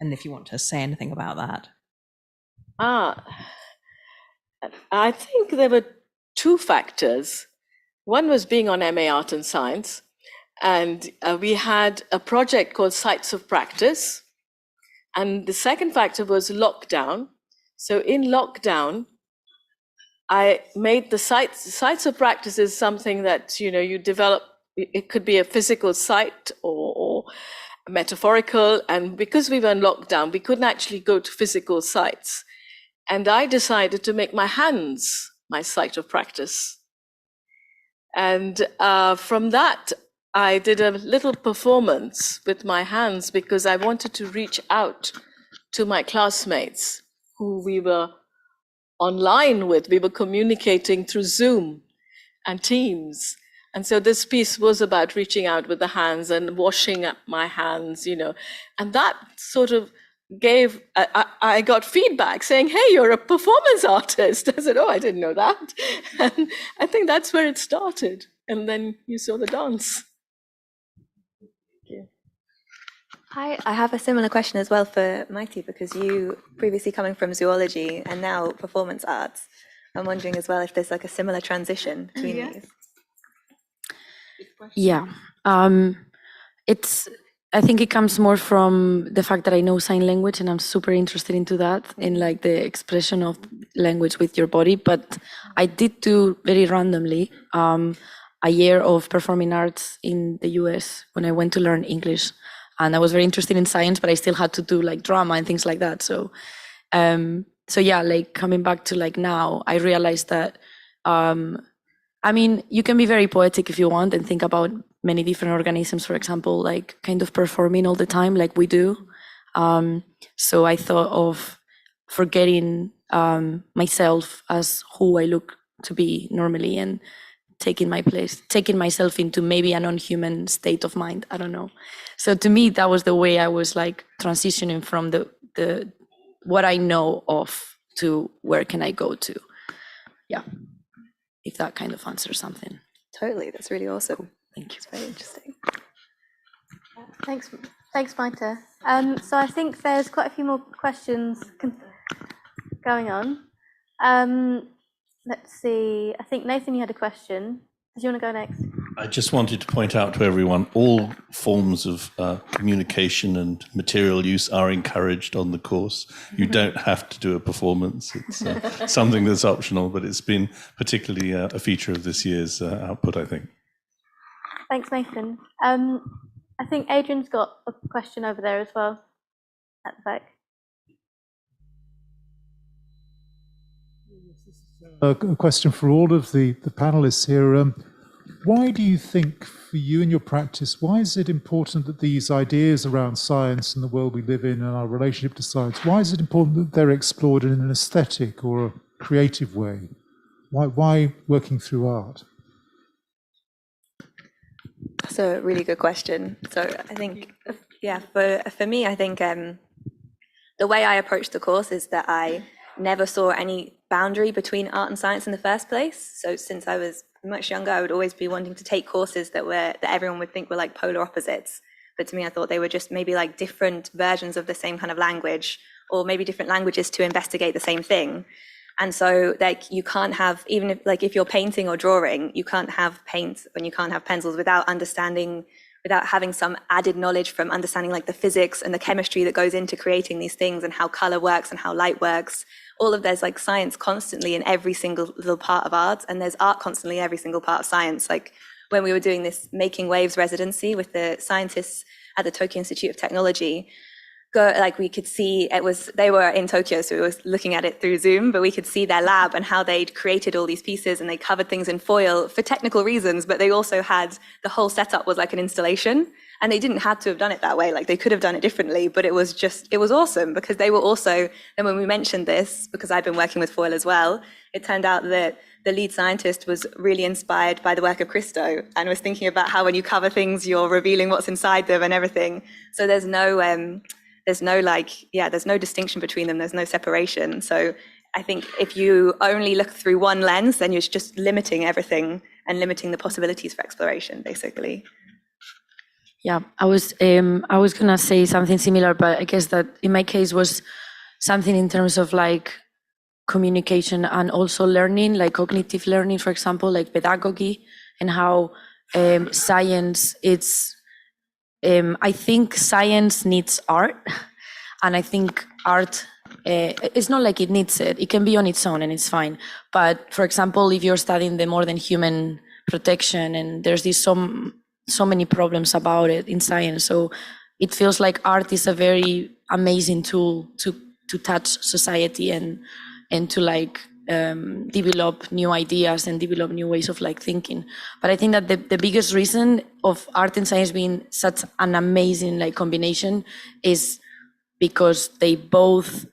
and if you want to say anything about that. I think there were two factors. One was being on MA Art and Science, and we had a project called Sites of Practice. And the second factor was lockdown. So in lockdown, I made the sites of practice is something that, you develop. It could be a physical site or metaphorical. And because we were in lockdown, we couldn't actually go to physical sites. And I decided to make my hands my site of practice. And from that, I did a little performance with my hands because I wanted to reach out to my classmates who we were online with. We were communicating through Zoom and Teams. And so this piece was about reaching out with the hands and washing up my hands, and that sort of gave, I got feedback saying, hey, you're a performance artist. I said, oh, I didn't know that. And I think that's where it started. And then you saw the dance. Hi, I have a similar question as well for Mighty, because you previously coming from zoology and now performance arts. I'm wondering as well if there's like a similar transition between these. Yeah, I think it comes more from the fact that I know sign language and I'm super interested into that, in like the expression of language with your body. But I did do very randomly a year of performing arts in the US when I went to learn English. and I was very interested in science, but I still had to do like drama and things like that. So yeah, like coming back to like now, I realized that I mean, you can be very poetic if you want and think about many different organisms, for example, like kind of performing all the time like we do. So I thought of forgetting myself as who I look to be normally and taking my place, taking myself into maybe a non-human state of mind. I don't know. So to me, that was the way I was like transitioning from the what I know of to where can I go to. Yeah, if that kind of answers something. Totally, that's really awesome. Cool. Thank you. It's very interesting. Thanks, Maite. So I think there's quite a few more questions going on. Let's see. I think Nathan, you had a question. Did you want to go next? I just wanted to point out to everyone, all forms of communication and material use are encouraged on the course. You don't have to do a performance. It's something that's optional, but it's been particularly a feature of this year's output, I think. Thanks, Nathan. I think Adrian's got a question over there as well, at the back. A question for all of the panelists here. Why do you think, for you and your practice, why is it important that these ideas around science and the world we live in and our relationship to science, why is it important that they're explored in an aesthetic or a creative way? Why working through art? That's a really good question. So I think, yeah, for me, I think the way I approach the course is that I never saw any boundary between art and science in the first place. So since I was much younger, I would always be wanting to take courses that everyone would think were like polar opposites. But to me, I thought they were just maybe like different versions of the same kind of language, or maybe different languages to investigate the same thing. And so like you can't have, even if you're painting or drawing, you can't have paint and you can't have pencils without having some added knowledge from understanding like the physics and the chemistry that goes into creating these things and how color works and how light works. There's like science constantly in every single little part of art, and there's art constantly in every single part of science. Like when we were doing this Making Waves residency with the scientists at the Tokyo Institute of Technology, we could see they were in Tokyo, so we were looking at it through Zoom, but we could see their lab and how they'd created all these pieces, and they covered things in foil for technical reasons, but they also had the whole setup was like an installation, and they didn't have to have done it that way. Like they could have done it differently, but it was awesome because they were also, and when we mentioned this, because I've been working with foil as well, it turned out that the lead scientist was really inspired by the work of Christo and was thinking about how when you cover things, you're revealing what's inside them and everything. So there's no distinction between them. There's no separation. So I think if you only look through one lens, then you're just limiting everything and limiting the possibilities for exploration, basically. Yeah, I was gonna say something similar, but I guess that in my case was something in terms of like communication and also learning, like cognitive learning, for example, like pedagogy, and how science, I think science needs art, and I think art, it's not like it needs it. It can be on its own and it's fine. But for example, if you're studying the more than human protection, and there's so many problems about it in science, so it feels like art is a very amazing tool to touch society and to like develop new ideas and develop new ways of like thinking. But I think that the biggest reason of art and science being such an amazing like combination is because they both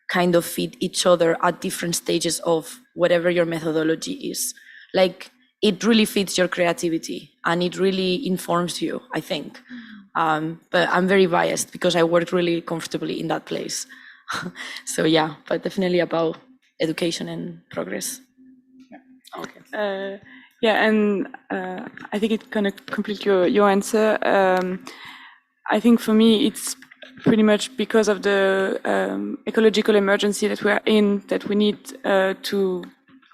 kind of fit each other at different stages of whatever your methodology is. Like it really fits your creativity and it really informs you, I think. But I'm very biased because I worked really comfortably in that place. So yeah, but definitely about education and progress. Okay. Yeah, and I think it kind of complete your answer. I think for me, it's pretty much because of the ecological emergency that we are in, that we need to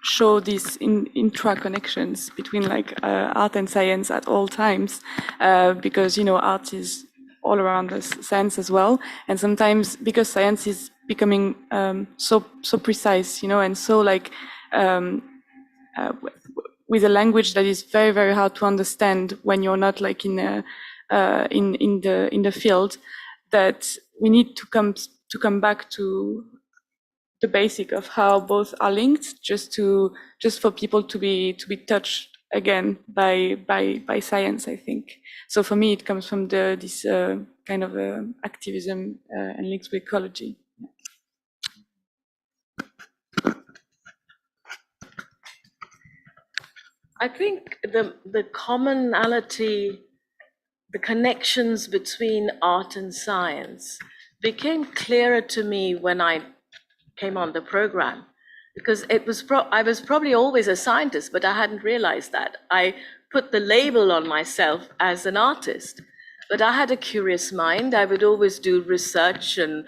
show these intra-connections between like art and science at all times, because, you know, art is all around us, science as well. And sometimes because science is becoming so precise, you know, and so like with a language that is very, very hard to understand when you're not like in in the field, that we need to come back to the basic of how both are linked, just for people to be touched again by science, I think. So for me, it comes from this kind of activism and links with ecology. I think the commonality, the connections between art and science became clearer to me when I came on the program, because I was probably always a scientist, but I hadn't realized that. I put the label on myself as an artist, but I had a curious mind. I would always do research and,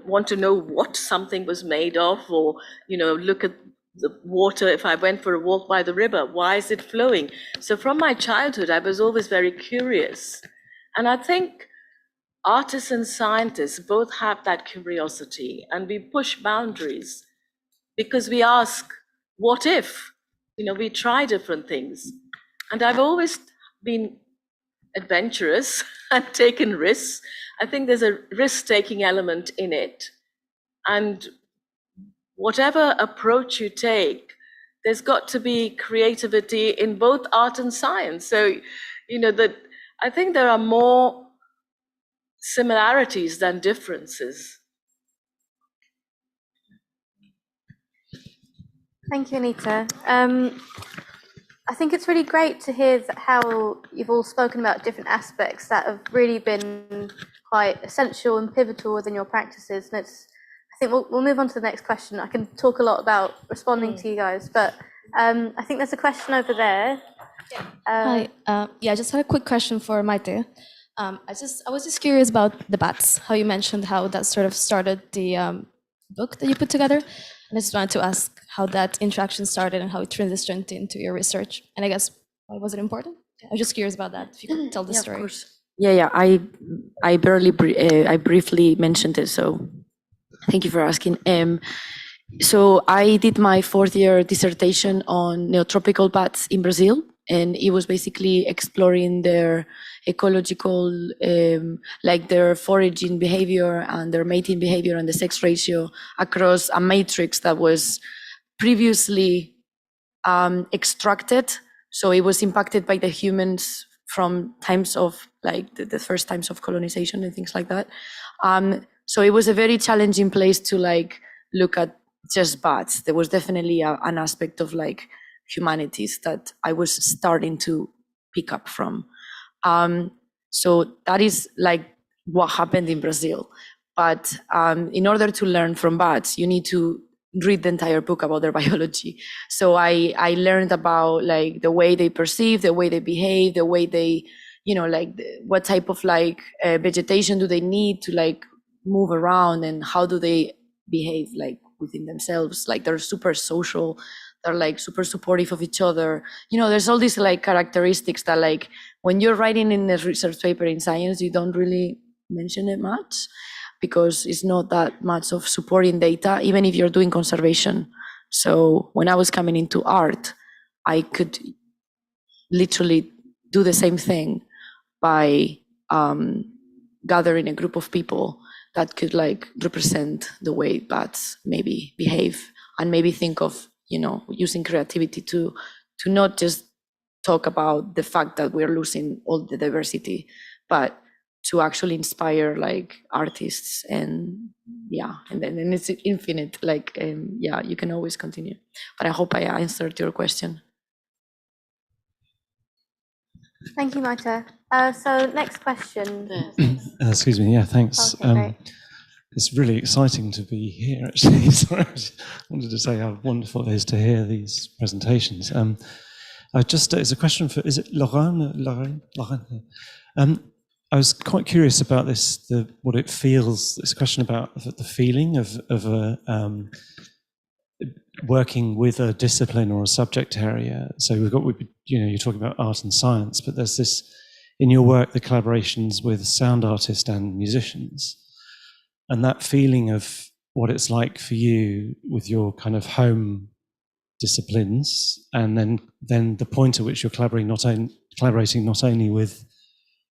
want to know what something was made of, or, look at the water. If I went for a walk by the river, why is it flowing? So from my childhood, I was always very curious. And I think artists and scientists both have that curiosity, and we push boundaries because we ask, what if? We try different things. And I've always been adventurous and taken risks. I think there's a risk-taking element in it. And whatever approach you take, there's got to be creativity in both art and science. So, I think there are more similarities than differences. Thank you, Anita. I think it's really great to hear how you've all spoken about different aspects that have really been quite essential and pivotal within your practices. And I think we'll move on to the next question. I can talk a lot about responding to you guys, but I think there's a question over there. Hi. Yeah, I just had a quick question for Maite. I was just curious about the bats, how you mentioned how that sort of started the book that you put together. And I just wanted to ask how that interaction started and how it transitioned into your research. And I guess, why was it important? I was just curious about that, if you could tell the story. Of course. Yeah. I briefly mentioned it, so thank you for asking. So I did my 4th year dissertation on neotropical bats in Brazil, and it was basically exploring their ecological, like their foraging behavior and their mating behavior and the sex ratio across a matrix that was previously extracted. So it was impacted by the humans from times of like the first times of colonization and things like that. So it was a very challenging place to like look at just bats. There was definitely an aspect of like humanities that I was starting to pick up from. So that is like what happened in Brazil. But in order to learn from bats, you need to read the entire book about their biology. So I learned about like the way they perceive, the way they behave, the way they, what type of like vegetation do they need to like move around, and how do they behave like within themselves. Like they're super social, they're like super supportive of each other. There's all these like characteristics that like when you're writing in a research paper in science, you don't really mention it much because it's not that much of supporting data, even if you're doing conservation. So when I was coming into art, I could literally do the same thing by gathering a group of people that could like represent the way bats maybe behave, and maybe think of, using creativity to not just talk about the fact that we're losing all the diversity, but to actually inspire like artists. And then it's infinite, like, you can always continue. But I hope I answered your question. Thank you, Maite. So next question. Excuse me. Yeah, thanks. Okay, great. It's really exciting to be here, actually. Sorry, I just wanted to say how wonderful it is to hear these presentations. It's a question for, is it Lorraine? I was quite curious about this, what it feels, this question about the feeling of working with a discipline or a subject area. So you're talking about art and science, but there's this, in your work, the collaborations with sound artists and musicians. And that feeling of what it's like for you with your kind of home disciplines, and then the point at which you're collaborating not only with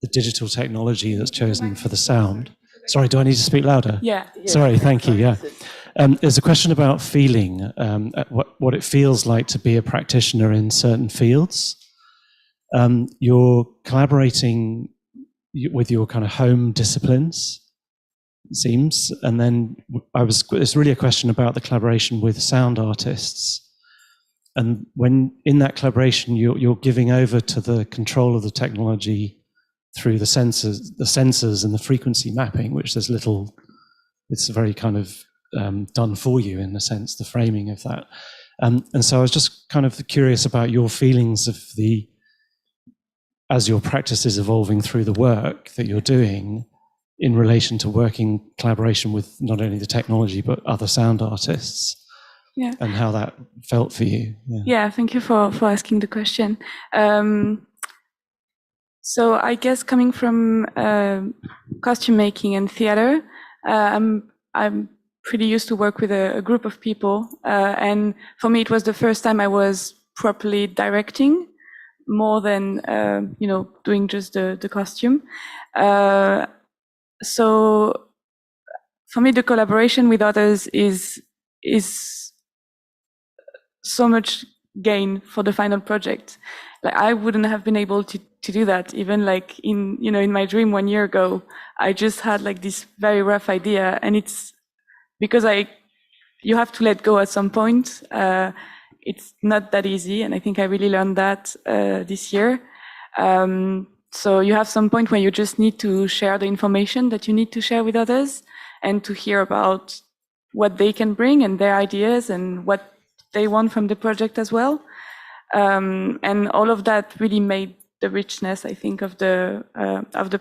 the digital technology that's chosen for the sound. Sorry, do I need to speak louder? Yeah. Sorry, thank you. Yeah. There's a question about feeling, what it feels like to be a practitioner in certain fields. You're collaborating with your kind of home disciplines, it seems. And then it's really a question about the collaboration with sound artists. And when in that collaboration, you're giving over to the control of the technology through the sensors and the frequency mapping, which there's little, it's very kind of done for you in a sense, the framing of that. And so I was just kind of curious about your feelings of as your practice is evolving through the work that you're doing in relation to working collaboration with not only the technology, but other sound artists. Yeah. And how that felt for you. Yeah, thank you for asking the question. So I guess coming from costume making and theater, I'm pretty used to work with a group of people. And for me, it was the first time I was properly directing more than, doing just the costume. So for me, the collaboration with others is so much gain for the final project. Like I wouldn't have been able to do that even like in my dream 1 year ago. I just had like this very rough idea, and it's because you have to let go at some point. It's not that easy, and I think I really learned that this year. So you have some point where you just need to share the information that you need to share with others, and to hear about what they can bring and their ideas and what they want from the project as well. And all of that really made the richness, I think, of the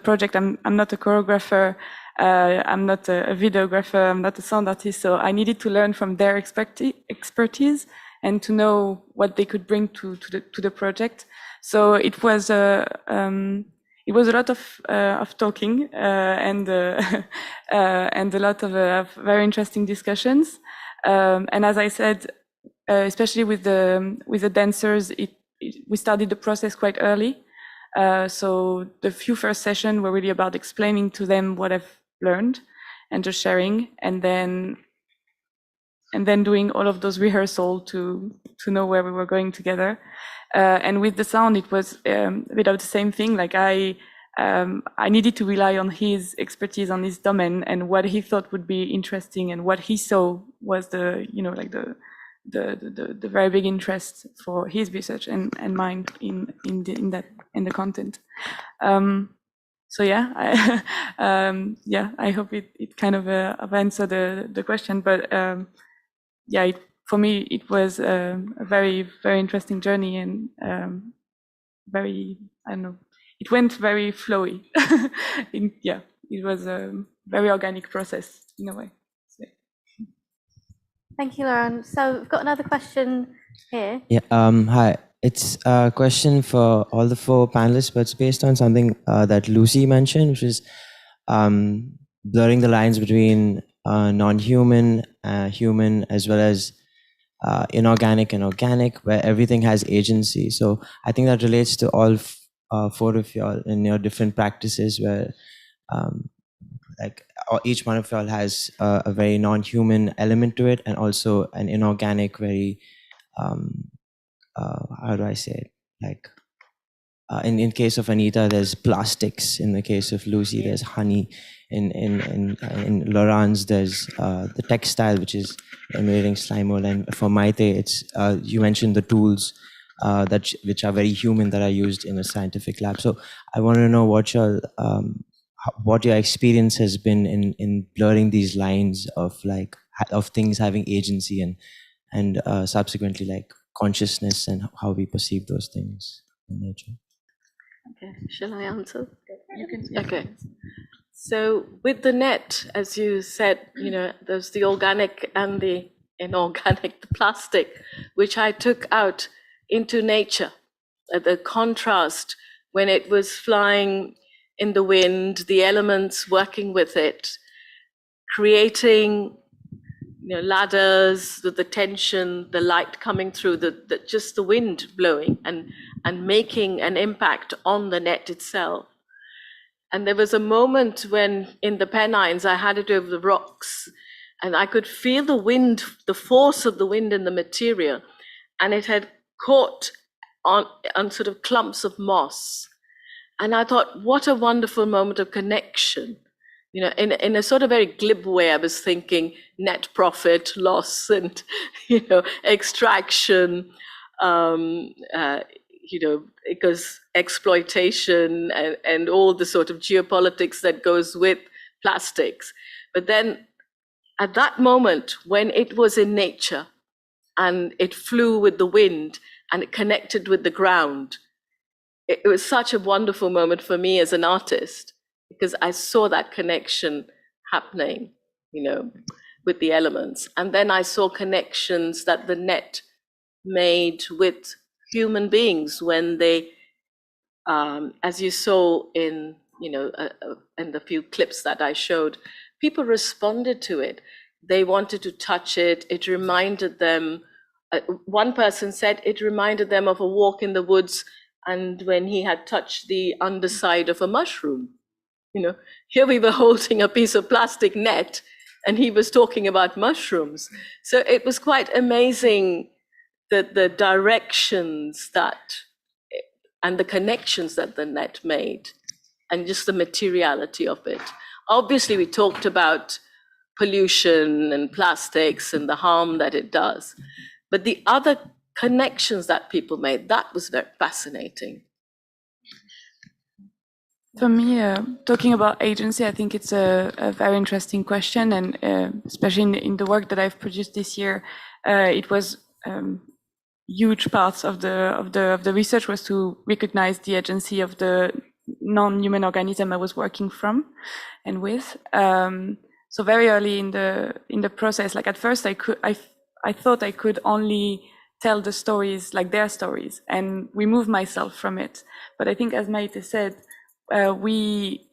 project. I'm not a choreographer, I'm not a videographer, I'm not a sound artist, so I needed to learn from their expertise and to know what they could bring to the project. So it was a lot of talking and a lot of very interesting discussions. And as I said, especially with the dancers, we started the process quite early. So the few first sessions were really about explaining to them what I've learned and just sharing, and then doing all of those rehearsals to know where we were going together. And with the sound, it was a bit of the same thing. Like I needed to rely on his expertise on his domain and what he thought would be interesting, and what he saw was the very big interest for his research and mine in the content. So yeah, I hope it kind of answered the question, but for me it was a very, very interesting journey, and very, I don't know, it went very flowy. It was a very organic process in a way. Thank you, Lauren. So we've got another question here. Yeah. Hi. It's a question for all the 4 panelists, but it's based on something that Lucy mentioned, which is blurring the lines between non-human, human, as well as inorganic and organic, where everything has agency. So I think that relates to all 4 of y'all in your different practices, where each one of y'all has a very non-human element to it, and also an inorganic, very how do I say it? Like in case of Anita, there's plastics. In the case of Lucy, there's honey. In Laurent's, there's the textile, which is emulating slime mold. And for Maite, it's you mentioned the tools which are very human, that are used in a scientific lab. So I want to know what your experience has been in blurring these lines of things having agency and subsequently like consciousness, and how we perceive those things in nature. Okay, shall I answer? You can. Okay. So with the net, as you said, there's the organic and the inorganic, the plastic, which I took out into nature. The contrast when it was flying in the wind, the elements working with it, creating ladders, the tension, the light coming through, just the wind blowing and making an impact on the net itself. And there was a moment when in the Pennines, I had it over the rocks and I could feel the wind, the force of the wind in the material. And it had caught on sort of clumps of moss. And I thought, what a wonderful moment of connection. You know, in a sort of very glib way, I was thinking net profit, loss, and, you know, extraction, you know, because exploitation and all the sort of geopolitics that goes with plastics. But then at that moment, when it was in nature and it flew with the wind and it connected with the ground, it was such a wonderful moment for me as an artist, because I saw that connection happening, you know, with the elements. And then I saw connections that the net made with human beings when they, as you saw in, you know, in the few clips that I showed, people responded to it. They wanted to touch it. It reminded them, one person said it reminded them of a walk in the woods and when he had touched the underside of a mushroom. You know, here we were holding a piece of plastic net and he was talking about mushrooms. So it was quite amazing that the directions that, and the connections that the net made, and just the materiality of it. Obviously, we talked about pollution and plastics and the harm that it does, but the other connections that people made, that was very fascinating. For me, talking about agency, I think it's a very interesting question, and especially in the work that I've produced this year, it was huge parts of the research was to recognize the agency of the non-human organism I was working from and with. So very early in the process, like at first I thought I could only tell the stories like their stories and remove myself from it. But I think, as Maite said, we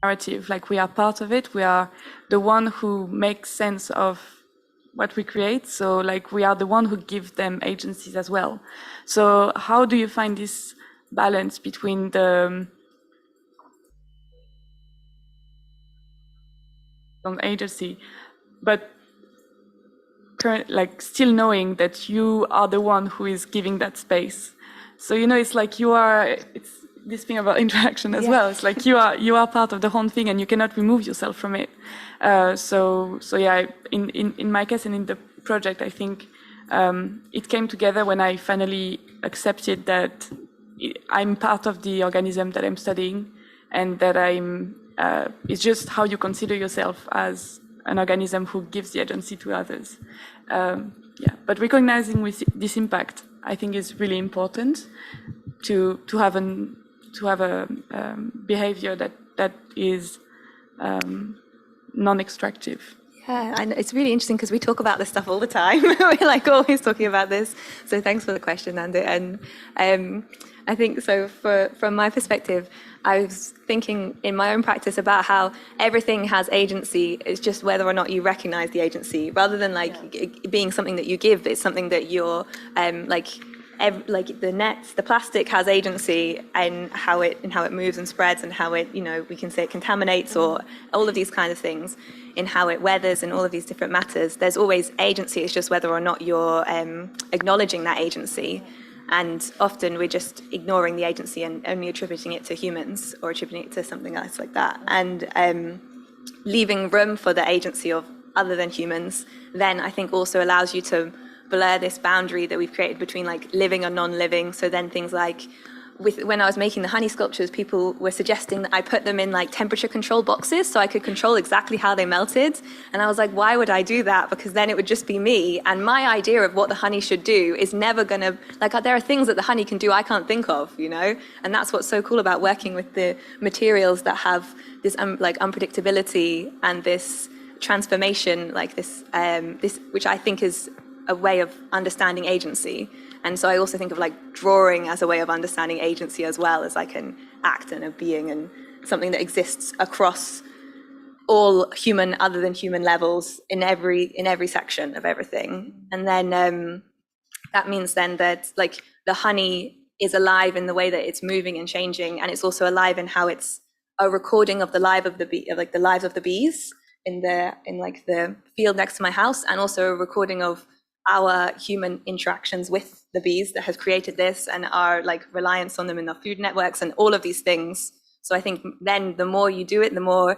narrative, like we are part of it. We are the one who makes sense of what we create. So like we are the one who give them agencies as well. So how do you find this balance between the agency, but like still knowing that you are the one who is giving that space? So, you know, it's like you are, it's this thing about interaction as well. It's like you are part of the whole thing and you cannot remove yourself from it. So yeah, in my case and in the project, I think it came together when I finally accepted that I'm part of the organism that I'm studying, and that it's just how you consider yourself as an organism who gives the agency to others. Yeah, but recognizing this impact, I think, is really important to have a behavior that is non-extractive. Yeah, and it's really interesting because we talk about this stuff all the time. We're like always talking about this. So thanks for the question, Nanda. And I think so from my perspective, I was thinking in my own practice about how everything has agency. It's just whether or not you recognize the agency, rather than like being something that you give. It's something that you're like the nets, the plastic has agency and how it moves and spreads, and how it, you know, we can say it contaminates, or all of these kind of things, in how it weathers and all of these different matters. There's always agency. It's just whether or not you're acknowledging that agency. And often we're just ignoring the agency and only attributing it to humans or attributing it to something else like that. And leaving room for the agency of other than humans then I think also allows you to blur this boundary that we've created between like living and non-living. So then things like when I was making the honey sculptures, people were suggesting that I put them in like temperature control boxes so I could control exactly how they melted. And I was like, why would I do that? Because then it would just be me. And my idea of what the honey should do is never gonna, like, there are things that the honey can do I can't think of, you know? And that's what's so cool about working with the materials that have this like unpredictability and this transformation, like this, which I think is a way of understanding agency. And so I also think of like drawing as a way of understanding agency as well, as like an act and a being and something that exists across all human, other than human levels in every section of everything. And then that means then that like the honey is alive in the way that it's moving and changing, and it's also alive in how it's a recording of the life of the bee, like the lives of the bees in like the field next to my house, and also a recording of our human interactions with the bees that has created this, and our like reliance on them in our food networks and all of these things. So I think then the more you do it, the more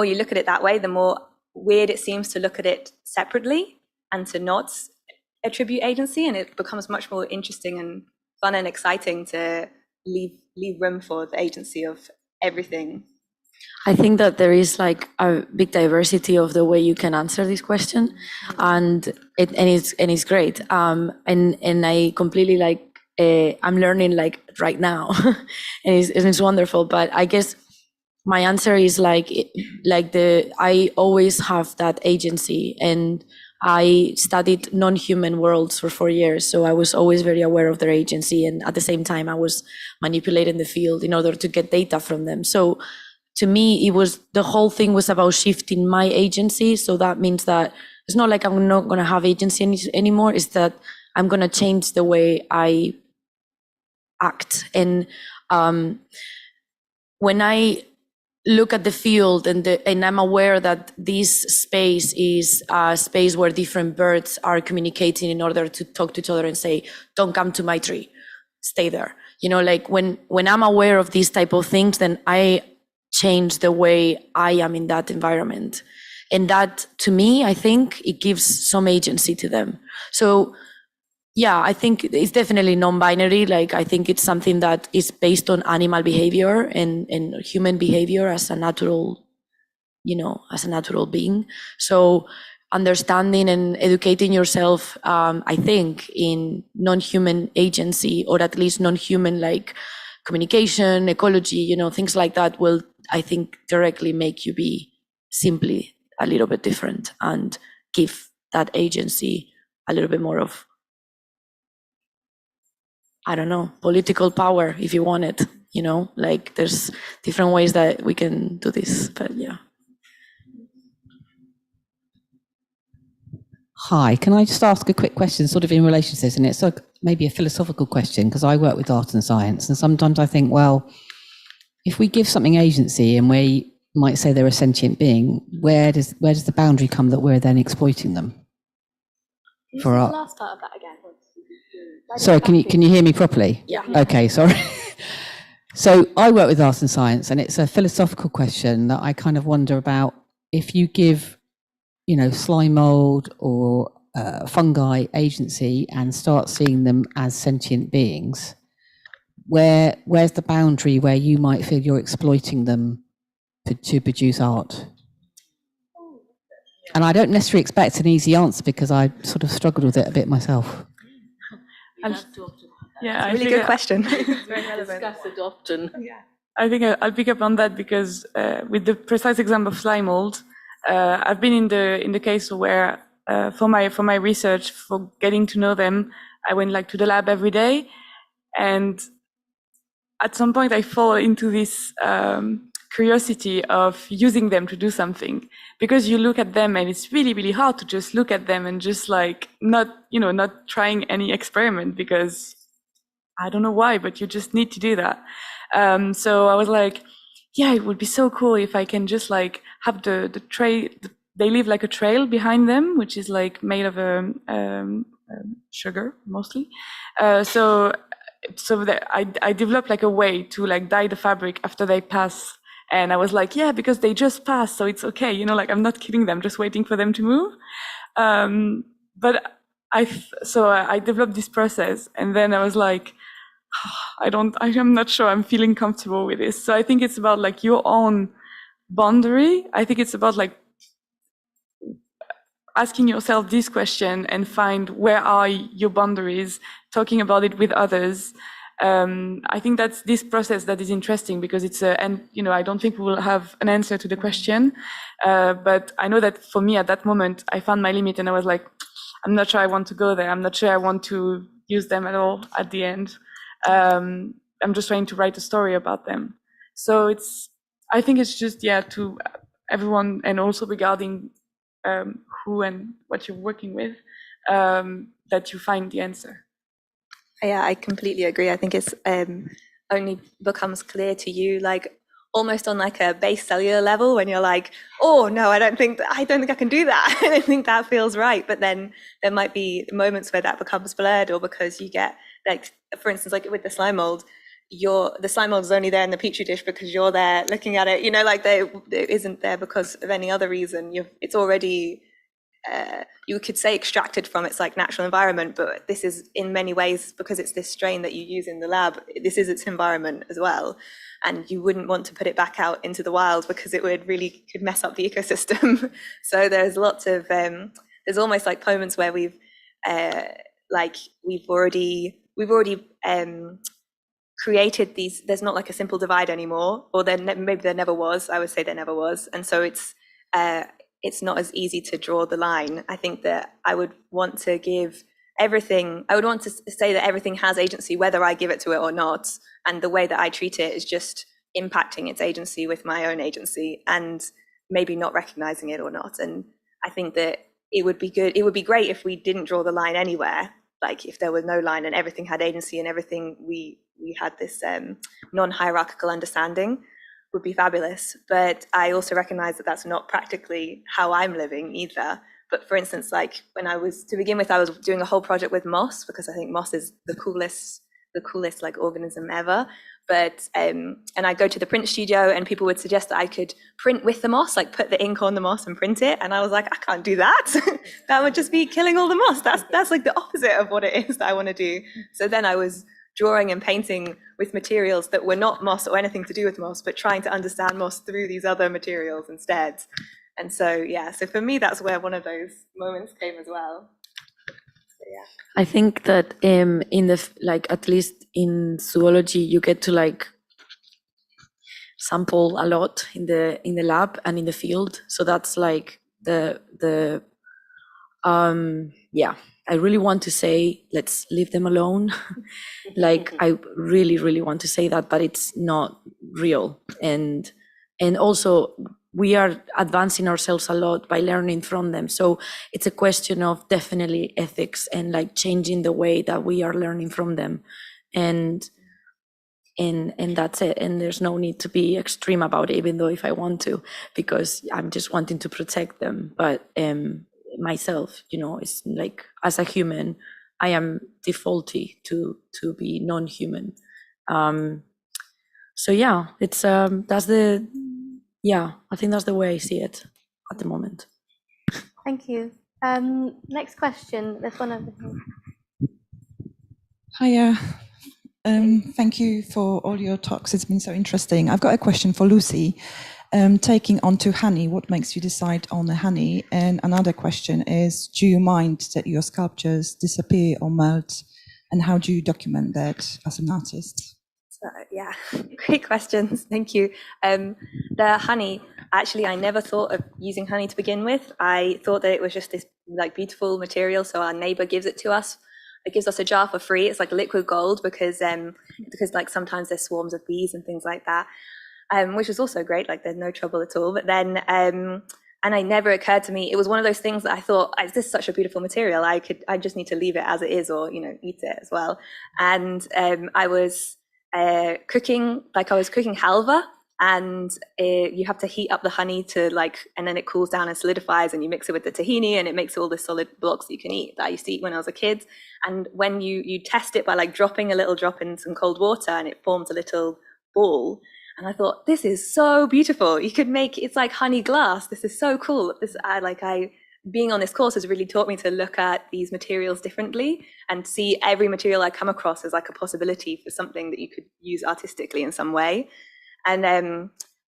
you look at it that way, the more weird it seems to look at it separately and to not attribute agency, and it becomes much more interesting and fun and exciting to leave room for the agency of everything. I think that there is like a big diversity of the way you can answer this question, and it's great. And I completely like I'm learning like right now, and it's wonderful. But I guess my answer is I always have that agency, and I studied non-human worlds for 4 years, so I was always very aware of their agency, and at the same time I was manipulating the field in order to get data from them. So to me, the whole thing was about shifting my agency. So that means that it's not like I'm not going to have agency anymore. It's that I'm going to change the way I act. And when I look at the field and I'm aware that this space is a space where different birds are communicating in order to talk to each other and say, don't come to my tree, stay there. You know, like when I'm aware of these type of things, then I change the way I am in that environment. And that, to me, I think it gives some agency to them. So yeah, I think it's definitely non-binary. Like, I think it's something that is based on animal behavior and human behavior as a natural, as a natural being. So understanding and educating yourself, I think, in non-human agency, or at least non-human like communication, ecology, things like that will, I think, directly make you be simply a little bit different and give that agency a little bit more of, I don't know, political power if you want it, like there's different ways that we can do this, but yeah. Hi, can I just ask a quick question sort of in relation to this? And it's maybe a philosophical question, because I work with art and science, and sometimes I think, well, if we give something agency and we might say they're a sentient being, where does the boundary come that we're then exploiting them? Can you For say art? the last part of that again? Sorry, can you hear me properly? Yeah. Okay, sorry. So I work with art and science, and it's a philosophical question that I kind of wonder about. If you give, slime mold or fungi agency and start seeing them as sentient beings, where's the boundary where you might feel you're exploiting them to produce art? And I don't necessarily expect an easy answer, because I sort of struggled with it a bit myself. Yeah, It's a really good question. Very relevant. Discuss it often. Yeah. I think I'll pick up on that, because with the precise example of slime mold, I've been in the case where for my research, for getting to know them, I went like to the lab every day, and at some point I fall into this curiosity of using them to do something, because you look at them and it's really, really hard to just look at them and just like not trying any experiment, because I don't know why, but you just need to do that. So I was like, yeah, it would be so cool if I can just like have the trail. They leave like a trail behind them, which is like made of sugar mostly. So that I developed like a way to like dye the fabric after they pass. And I was like, yeah, because they just passed, so it's okay. Like I'm not killing them, just waiting for them to move. But I developed this process, and then I was like, I'm not sure I'm feeling comfortable with this. So I think it's about like your own boundary. I think it's about like asking yourself this question and find where are your boundaries, talking about it with others. I think that's this process that is interesting, because I don't think we will have an answer to the question. But I know that for me at that moment, I found my limit, and I was like, I'm not sure I want to go there. I'm not sure I want to use them at all at the end. I'm just trying to write a story about them. So I think it's just, to everyone, and also regarding who and what you're working with, that you find the answer. Yeah, I completely agree. I think it's only becomes clear to you, like almost on like a base cellular level, when you're like, oh no, I don't think I can do that. I don't think that feels right. But then there might be moments where that becomes blurred, or because you get, like, for instance, like with the slime mold, the slime mold is only there in the petri dish because you're there looking at it. You know, like it isn't there because of any other reason. It's already you could say extracted from its like natural environment, but this is in many ways, because it's this strain that you use in the lab, this is its environment as well, and you wouldn't want to put it back out into the wild because it would really could mess up the ecosystem. So there's lots of there's almost like moments where we've already created these. There's not like a simple divide anymore, or maybe there never was. I would say there never was, and so it's not as easy to draw the line. I think that I would want to give everything, I would want to say that everything has agency, whether I give it to it or not. And the way that I treat it is just impacting its agency with my own agency, and maybe not recognizing it or not. And I think that it would be great if we didn't draw the line anywhere. Like if there was no line and everything had agency and everything, we had this non-hierarchical understanding, would be fabulous. But I also recognize that that's not practically how I'm living either. But for instance, like when I was doing a whole project with moss, because I think moss is the coolest like organism ever. But and I go to the print studio and people would suggest that I could print with the moss, like put the ink on the moss and print it. And I was like, I can't do that. That would just be killing all the moss. That's like the opposite of what it is that I want to do. So then I was drawing and painting with materials that were not moss or anything to do with moss, but trying to understand moss through these other materials instead. And so, yeah, so for me, that's where one of those moments came as well. So, yeah. I think that in the, like, at least in zoology, you get to like sample a lot in the lab and in the field. So that's like yeah, I really want to say, let's leave them alone. Like, I really, really want to say that, but it's not real. And also we are advancing ourselves a lot by learning from them. So it's a question of definitely ethics and like changing the way that we are learning from them. And that's it. And there's no need to be extreme about it, even though if I want to, because I'm just wanting to protect them. But myself, you know, it's like, as a human, I am defaulty to be non-human. So yeah, it's I think that's the way I see it at the moment. Thank you. Next question. There's one over here. Hiya. Thank you for all your talks. It's been so interesting. I've got a question for Lucy. Taking on to honey, what makes you decide on the honey? And another question is, do you mind that your sculptures disappear or melt? And how do you document that as an artist? Yeah, great questions. Thank you. The honey, actually, I never thought of using honey to begin with. I thought that it was just this like beautiful material. So our neighbor gives it to us. It gives us a jar for free. It's like liquid gold because like sometimes there's swarms of bees and things like that, which is also great. Like there's no trouble at all. But then, and it never occurred to me. It was one of those things that I thought, this is such a beautiful material. I just need to leave it as it is, or eat it as well. And I was cooking halva, and you have to heat up the honey to and then it cools down and solidifies, and you mix it with the tahini, and it makes all the solid blocks that you can eat, that I used to eat when I was a kid. And when you test it by dropping a little drop in some cold water, and it forms a little ball. And I thought, this is so beautiful. You could make, it's like honey glass. This is so cool. Being on this course has really taught me to look at these materials differently and see every material I come across as like a possibility for something that you could use artistically in some way. And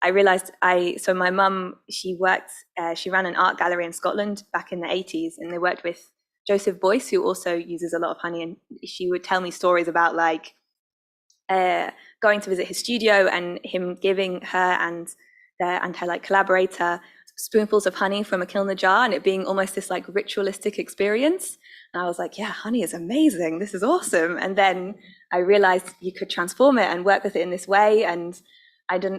I realized so my mum, she ran an art gallery in Scotland back in the 80s, and they worked with Joseph Boyce, who also uses a lot of honey. And she would tell me stories about going to visit his studio and him giving her and her collaborator spoonfuls of honey from a kiln jar, and it being almost this ritualistic experience. And I was like, yeah, honey is amazing. This is awesome. And then I realized you could transform it and work with it in this way. And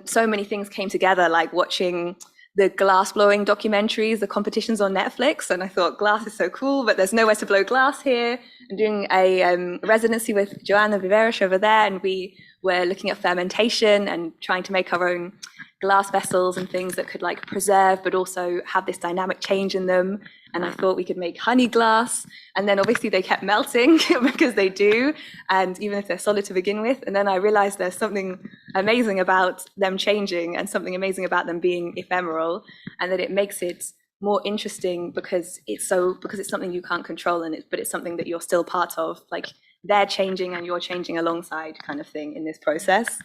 so many things came together, like watching the glass blowing documentaries, the competitions on Netflix. And I thought, glass is so cool, but there's nowhere to blow glass here. I'm doing a residency with Joanna Viverish over there, and we were looking at fermentation and trying to make our own glass vessels and things that could like preserve, but also have this dynamic change in them. And I thought we could make honey glass. And then obviously they kept melting because they do. And even if they're solid to begin with. And then I realized there's something amazing about them changing and something amazing about them being ephemeral, and that it makes it more interesting because it's something you can't control, but it's something that you're still part of. Like they're changing and you're changing alongside kind of thing in this process.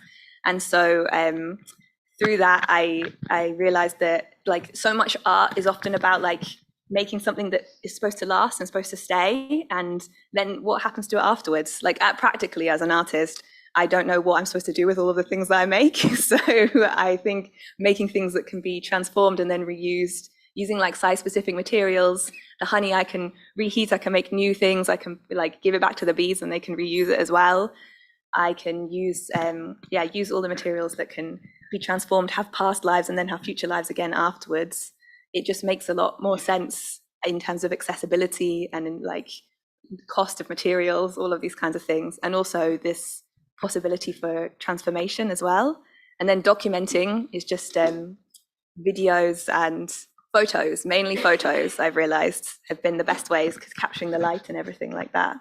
And so through that, I realized that like so much art is often about like making something that is supposed to last and supposed to stay, and then what happens to it afterwards. Like practically as an artist, I don't know what I'm supposed to do with all of the things that I make. So I think making things that can be transformed and then reused, using like size specific materials, the honey I can reheat, I can make new things, I can like give it back to the bees and they can reuse it as well. I can use use all the materials that can be transformed, have past lives and then have future lives again afterwards. It just makes a lot more sense in terms of accessibility and in like cost of materials, all of these kinds of things. And also this possibility for transformation as well. And then documenting is just videos and photos, mainly photos, I've realized have been the best ways, because capturing the light and everything like that.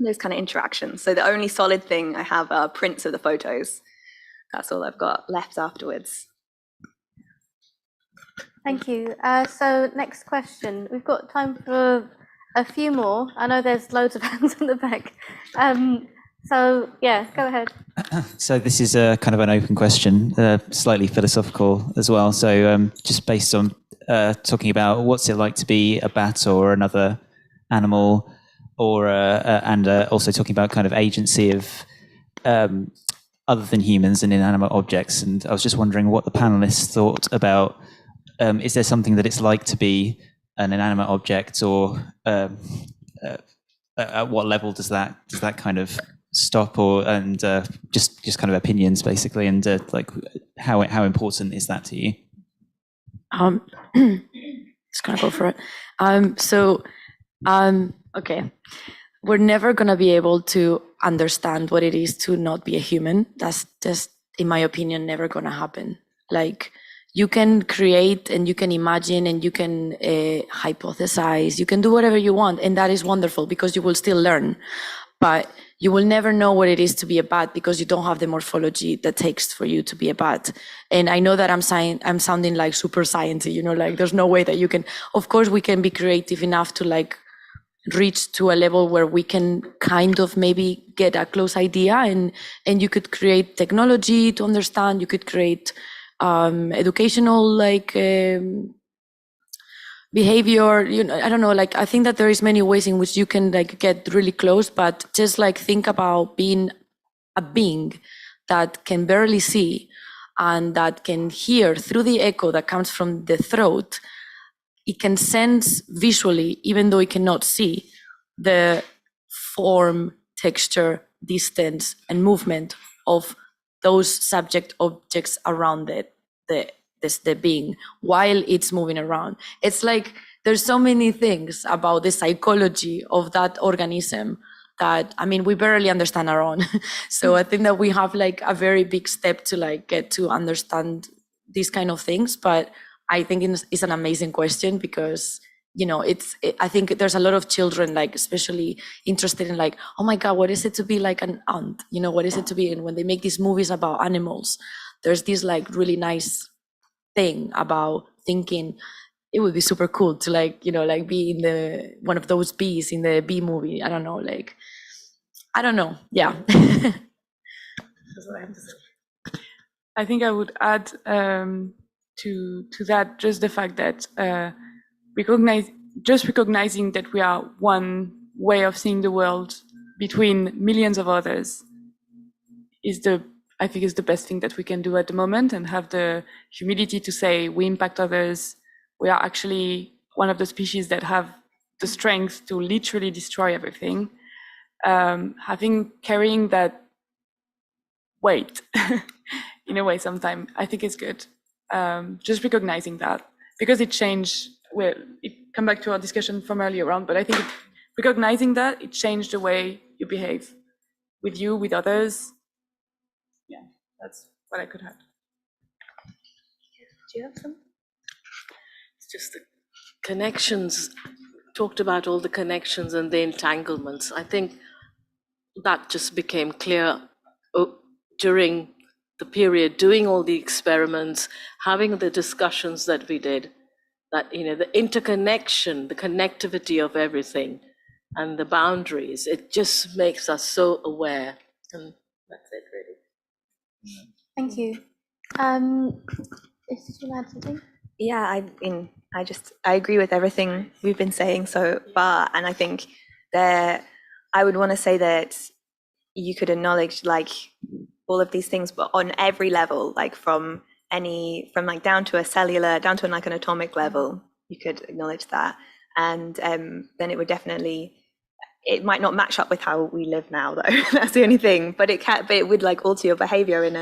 Those kind of interactions. So the only solid thing I have are prints of the photos. That's all I've got left afterwards. Thank you. So next question. We've got time for a few more. I know there's loads of hands in the back. So yeah, go ahead. So this is a kind of an open question, slightly philosophical as well. So just based on talking about what's it like to be a bat or another animal, or and also talking about kind of agency of other than humans and inanimate objects. And I was just wondering what the panelists thought about, is there something that it's like to be an inanimate object, or at what level does that kind of stop, or and just kind of opinions basically, and like how important is that to you? Just gonna go for it. Okay, we're never gonna be able to understand what it is to not be a human. That's just, in my opinion, never gonna happen. Like, you can create and you can imagine and you can hypothesize, you can do whatever you want, and that is wonderful because you will still learn. But you will never know what it is to be a bat because you don't have the morphology that takes for you to be a bat. And I know that I'm sounding like super sciencey, you know, like there's no way that you can. Of course, we can be creative enough to like reach to a level where we can kind of maybe get a close idea, and you could create technology to understand. You could create educational like behavior, you know, I don't know, like I think that there is many ways in which you can like get really close, but just like think about being a being that can barely see and that can hear through the echo that comes from the throat. It can sense visually, even though it cannot see, the form, texture, distance, and movement of those subject objects around it, the being, while it's moving around. It's like there's so many things about the psychology of that organism that, I mean, we barely understand our own. So I think that we have like a very big step to like get to understand these kind of things. But I think it's an amazing question because, you know, I think there's a lot of children, like especially interested in like, oh my God, what is it to be like an ant? You know, what is it to be? And when they make these movies about animals, there's this like really nice thing about thinking it would be super cool to like, you know, like be in one of those bees in the bee movie. I don't know, like, I don't know. Yeah. That's what I have to say. I think I would add to that just the fact that recognizing that we are one way of seeing the world between millions of others I think is the best thing that we can do at the moment, and have the humility to say we impact others. We are actually one of the species that have the strength to literally destroy everything. Carrying that weight in a way sometimes, I think it's good. Just recognizing that, because it changed. Well, it come back to our discussion from earlier on, but I think recognizing that, it changed the way you behave with you, with others. Yeah, that's what I could add. Do you have some? It's just the connections, talked about all the connections and the entanglements. I think that just became clear during the period, doing all the experiments, having the discussions that we did, that, you know, the interconnection, the connectivity of everything and the boundaries, it just makes us so aware. And that's it, really. Thank you. Did you add something? Yeah, I agree with everything we've been saying so far, and I think that I would want to say that you could acknowledge like all of these things, but on every level, like from like down to a cellular, down to like an atomic level, you could acknowledge that, and then it would definitely. It might not match up with how we live now, though. That's the only thing. But it would like alter your behavior in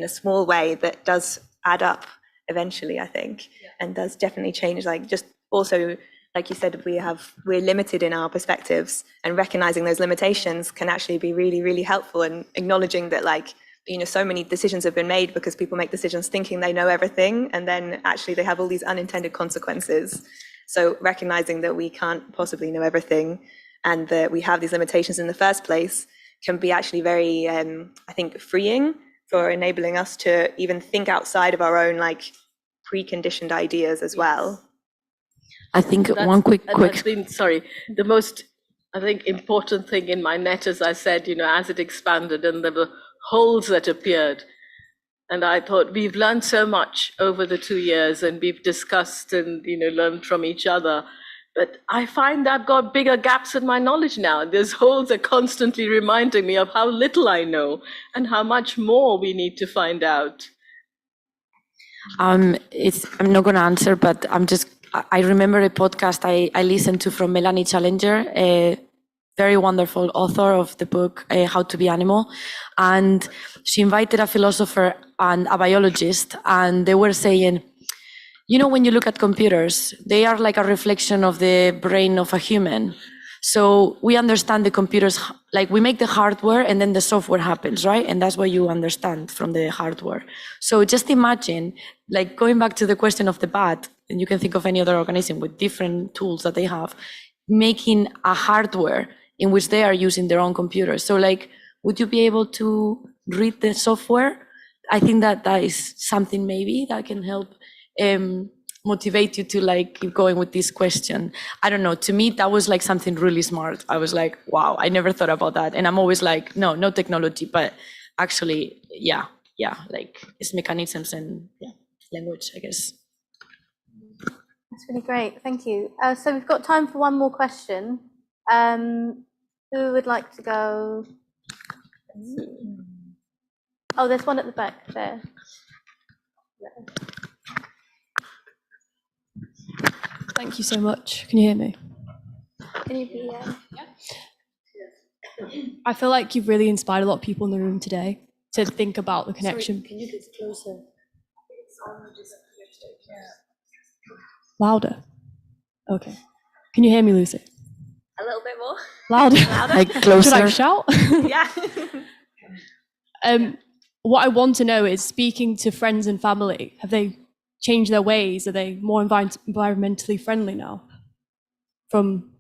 a small way that does add up eventually, I think, and does definitely change. Like just also, like you said, we're limited in our perspectives, and recognizing those limitations can actually be really, really helpful. And acknowledging that, like, you know, so many decisions have been made because people make decisions thinking they know everything, and then actually they have all these unintended consequences. So recognizing that we can't possibly know everything, and that we have these limitations in the first place, can be actually very, I think, freeing for enabling us to even think outside of our own like preconditioned ideas as well. I think one quick. That's been, sorry, the most, I think, important thing in my net, as I said, you know, as it expanded and there were holes that appeared. And I thought we've learned so much over the 2 years, and we've discussed and, you know, learned from each other. But I find I've got bigger gaps in my knowledge now. Those holes are constantly reminding me of how little I know and how much more we need to find out. I'm not going to answer, but I remember a podcast I listened to from Melanie Challenger, a very wonderful author of the book, How to Be Animal. And she invited a philosopher and a biologist, and they were saying, you know, when you look at computers, they are like a reflection of the brain of a human. So we understand the computers, like we make the hardware and then the software happens, right? And that's what you understand from the hardware. So just imagine, like going back to the question of the bat, and you can think of any other organism with different tools that they have, making a hardware in which they are using their own computers. So like, would you be able to read the software? I think that is something maybe that can help motivate you to like keep going with this question. I don't know, to me that was like something really smart. I was like, wow, I never thought about that. And I'm always like, no technology, but actually, yeah, like it's mechanisms and language, I guess. That's really great, thank you. So we've got time for one more question. Who would like to go? Oh, there's one at the back there. Thank you so much. Can you hear me? Can you be, I feel like you've really inspired a lot of people in the room today to think about the connection. Sorry, can you get closer? Louder. Okay. Can you hear me, Lucy? A little bit more. Louder. Like closer. Should I shout? Yeah. What I want to know is, speaking to friends and family, have they changed their ways? Are they more environmentally friendly now from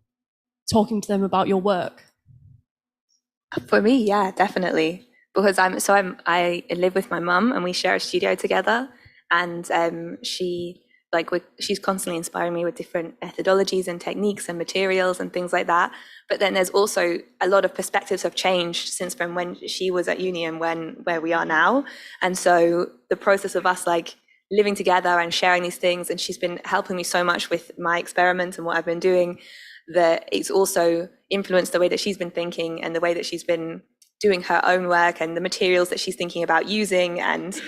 talking to them about your work? For me, yeah, definitely. Because I live with my mum and we share a studio together, and she's constantly inspiring me with different methodologies and techniques and materials and things like that. But then there's also a lot of perspectives have changed since from when she was at uni and where we are now. And so the process of us like living together and sharing these things, and she's been helping me so much with my experiments and what I've been doing, that it's also influenced the way that she's been thinking and the way that she's been doing her own work and the materials that she's thinking about using. And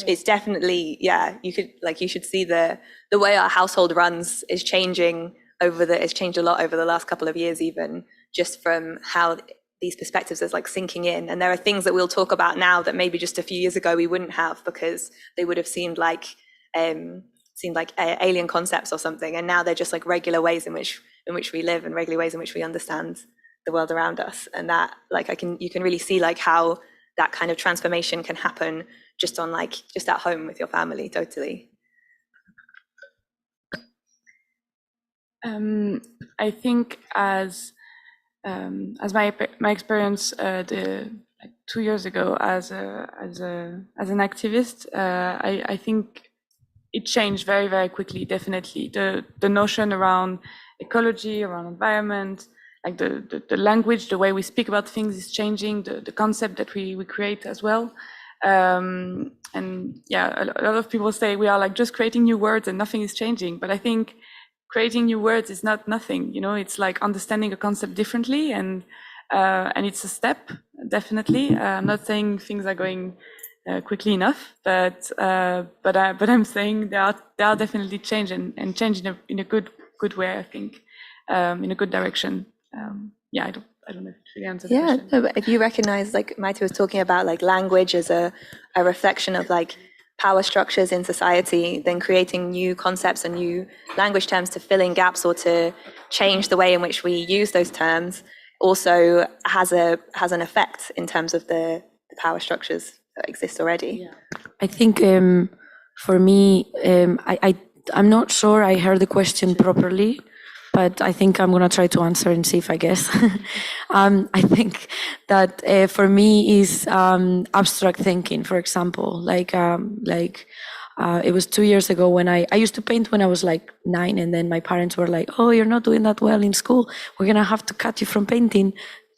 it's definitely, you should see the way our household runs is changing it's changed a lot over the last couple of years, even just from how these perspectives is like sinking in. And there are things that we'll talk about now that maybe just a few years ago we wouldn't have, because they would have seemed like seemed like alien concepts or something, and now they're just like regular ways in which we live and regular ways in which we understand the world around us. And that, like, you can really see like how that kind of transformation can happen just at home with your family. Totally. I think as my experience like 2 years ago as an activist, I think it changed very, very quickly. Definitely, the notion around ecology, around environment, like the language, the way we speak about things is changing. The concept that we create as well. And yeah, a lot of people say we are like just creating new words and nothing is changing. But I think creating new words is not nothing. You know, it's like understanding a concept differently, and it's a step, definitely. I'm not saying things are going quickly enough, but I'm saying they are definitely changing and changing in a good way. I think in a good direction. Yeah, I don't know if it really answered the question. No, but if you recognize, like Maite was talking about, like language as a reflection of like power structures in society, then creating new concepts and new language terms to fill in gaps or to change the way in which we use those terms also has an effect in terms of the power structures that exist already. I think for me, I'm not sure I heard the question properly, but I think I'm going to try to answer and see if I guess. I think that for me is abstract thinking, for example, like it was 2 years ago when I used to paint when I was like 9, and then my parents were like, oh, you're not doing that well in school. We're going to have to cut you from painting.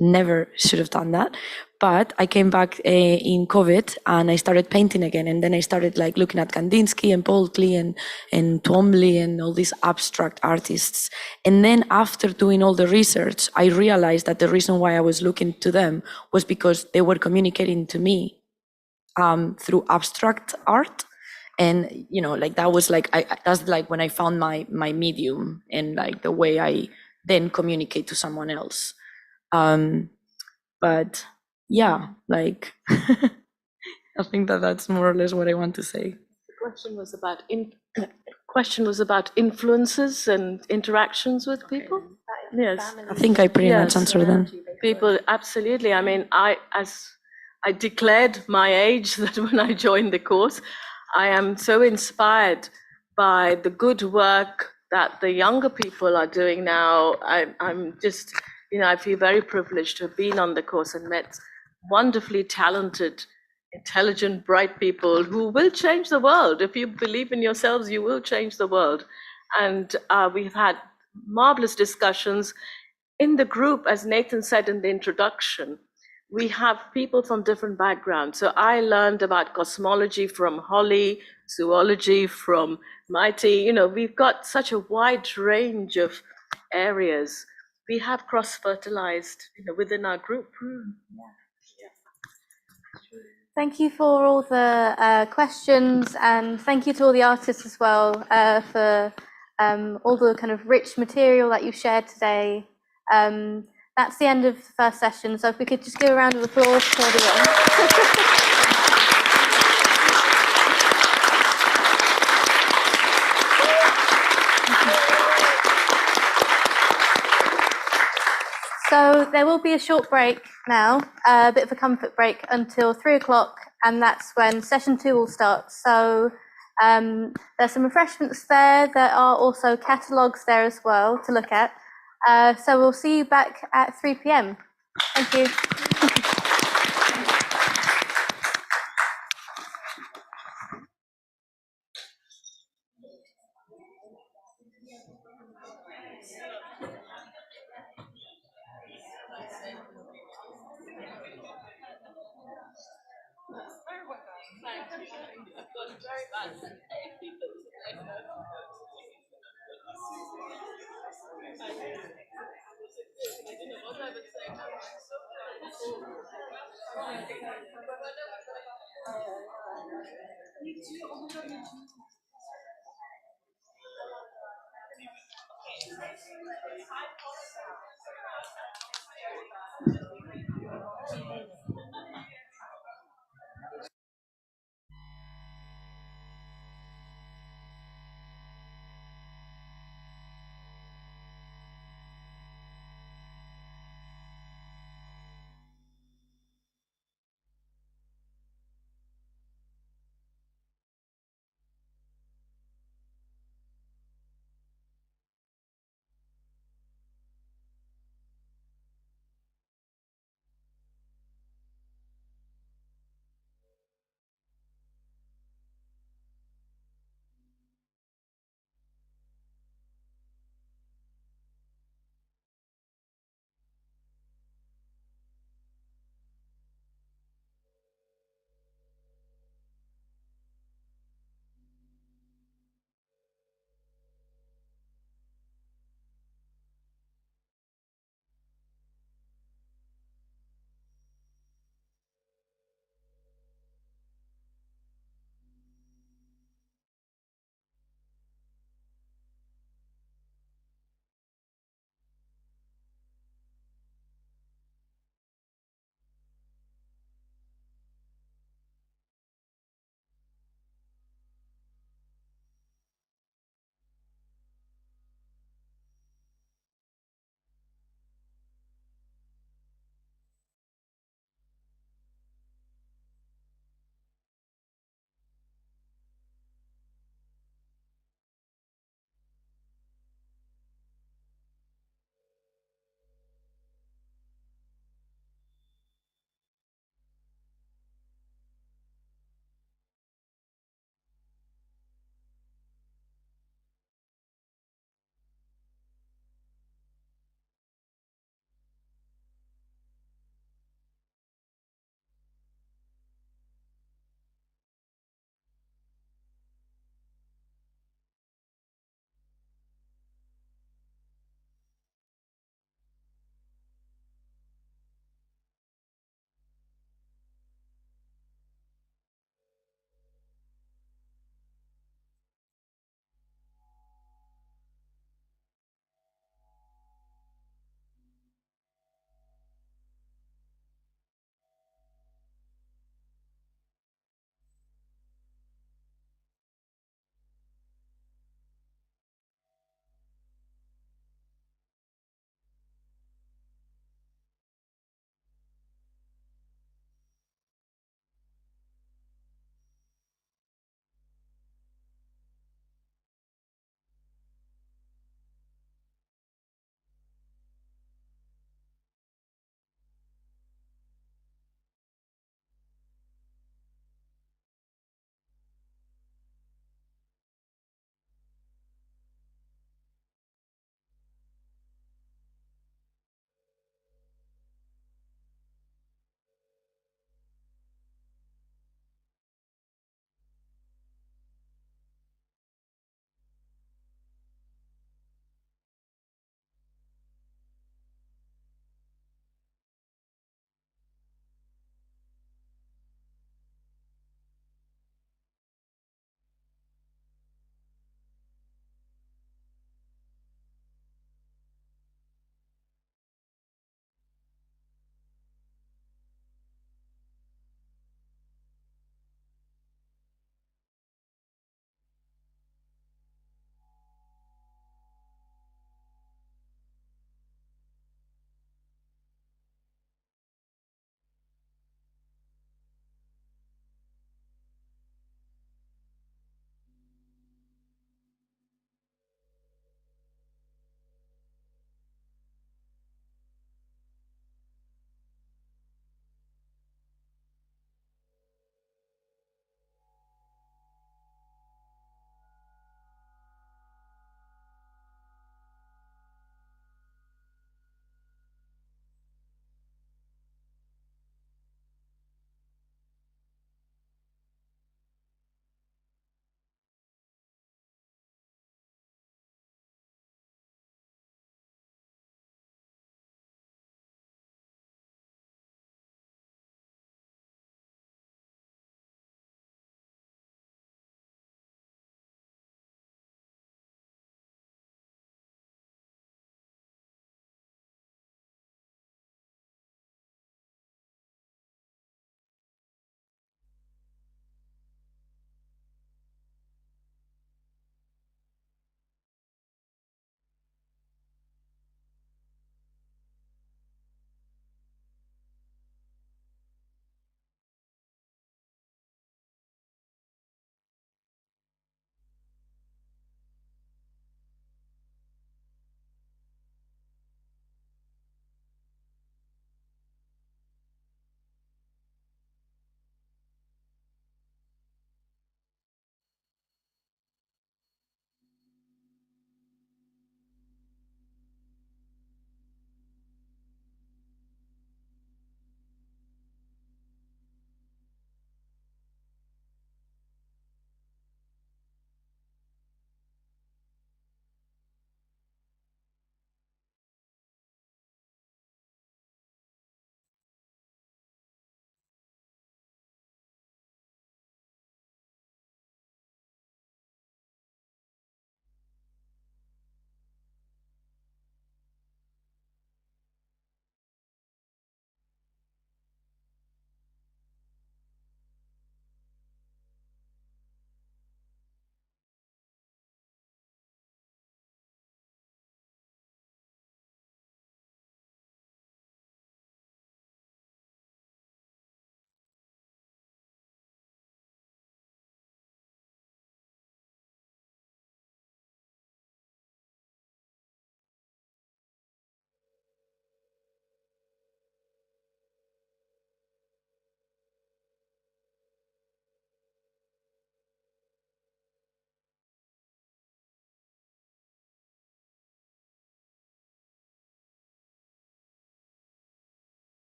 Never should have done that. But I came back in COVID and I started painting again. And then I started like looking at Kandinsky and Paul Klee and Twombly and all these abstract artists. And then after doing all the research, I realized that the reason why I was looking to them was because they were communicating to me through abstract art. And, you know, like that was like, that's like when I found my medium and like the way I then communicate to someone else. But yeah, like I think that's more or less what I want to say. The question was about influences and interactions with people. Yes, I think I pretty much answered them. People, absolutely. I mean, as I declared my age that when I joined the course, I am so inspired by the good work that the younger people are doing now. I'm just, you know, I feel very privileged to have been on the course and met wonderfully talented, intelligent, bright people who will change the world. If you believe in yourselves, you will change the world. And we've had marvelous discussions in the group, as Nathan said in the introduction. We have people from different backgrounds. So I learned about cosmology from Holly, zoology from Maite. You know, we've got such a wide range of areas. We have cross-fertilized, you know, within our group. Thank you for all the questions, and thank you to all the artists as well for all the kind of rich material that you shared today. That's the end of the first session, so if we could just give a round of applause for everyone. So there will be a short break now, a bit of a comfort break until 3 o'clock, and that's when session 2 will start. So there's some refreshments there. There are also catalogues there as well to look at. So we'll see you back at 3 p.m. Thank you.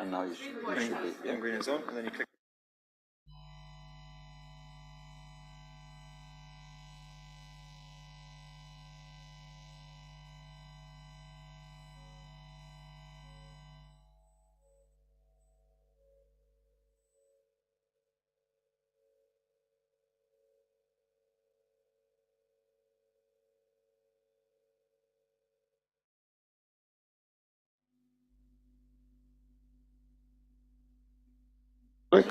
And now you should be, yeah. Green is on, and then you click. Click.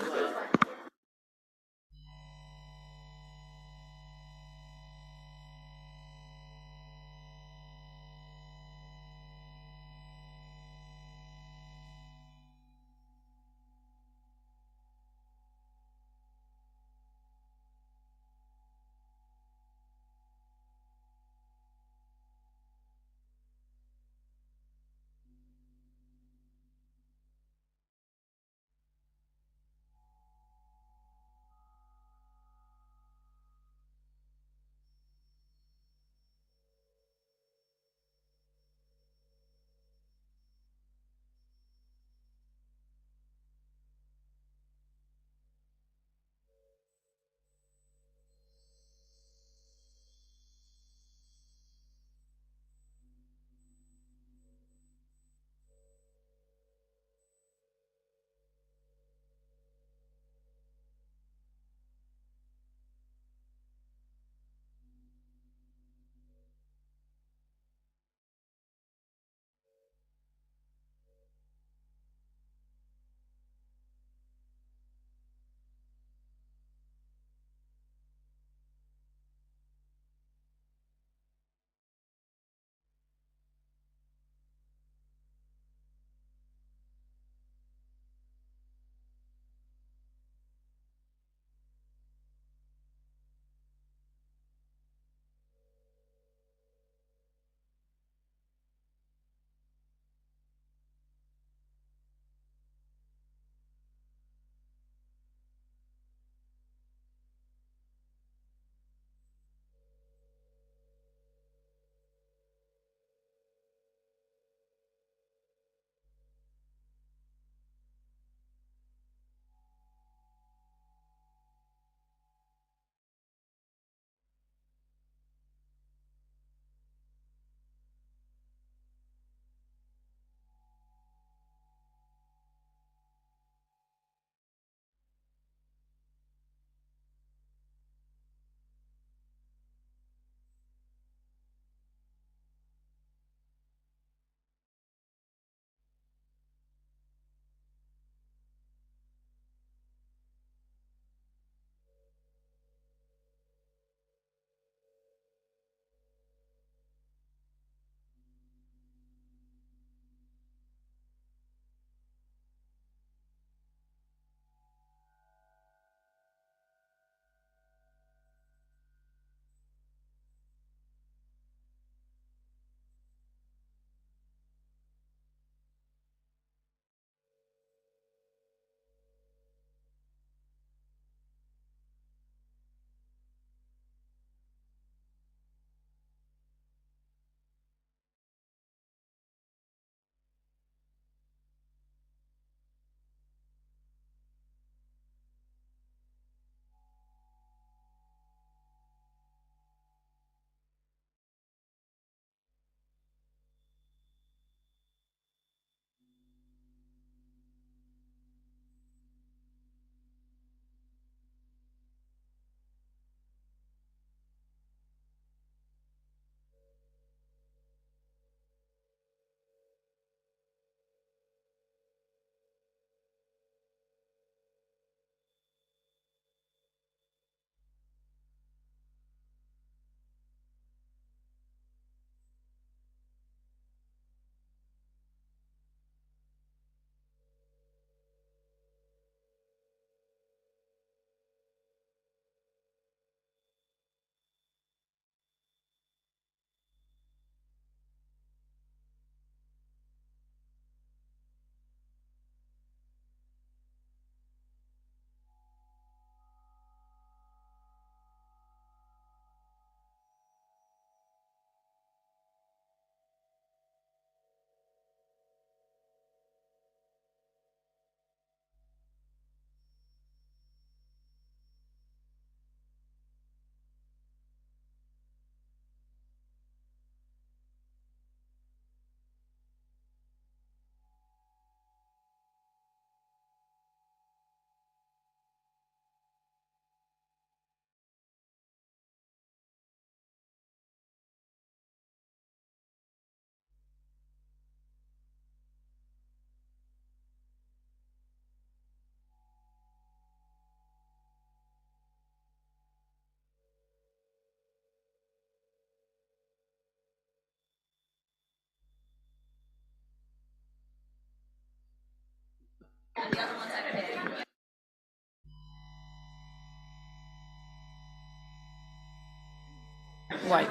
White.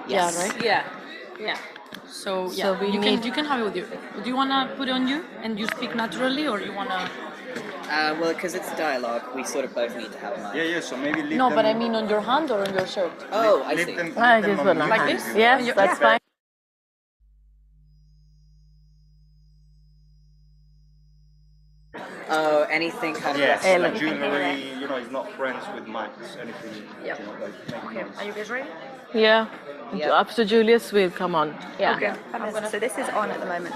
Yeah, right? Yeah. Yeah. So So we you need. can have it with you. Do you wanna put it on you and you speak naturally, or you wanna? Well, because it's a dialogue, we sort of both need to have a mic. Yeah, so maybe leave No, them. but I mean on your hand or on your shirt. Oh, I leave see. Them, leave I them just on put my mute. Like hand. this? Yes, Yeah. that's fine. Oh, anything kind of Yes, Western. like jewelry, he's not friends with Max, anything, Yep. like make Okay. noise. Are you guys ready? Yeah. Yep. Up to Julius will come on. Yeah. Okay. So this is on at the moment.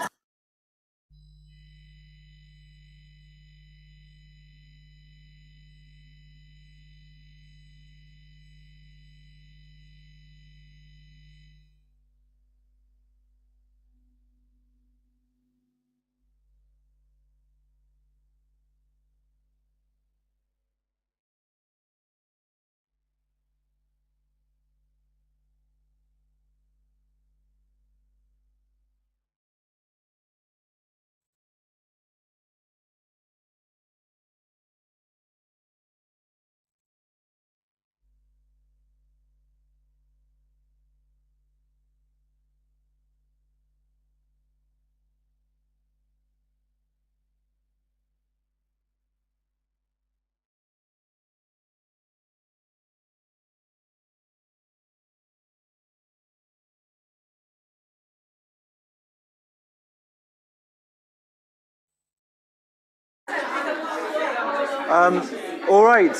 All right.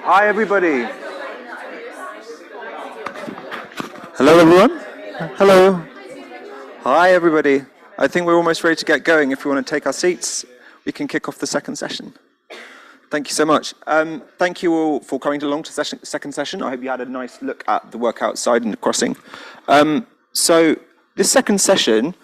Hi, everybody. Hello, everyone. Hello. Hi, everybody. I think we're almost ready to get going. If we want to take our seats, we can kick off the second session. Thank you so much. Thank you all for coming along to second session. I hope you had a nice look at the work outside and the crossing. So this second session,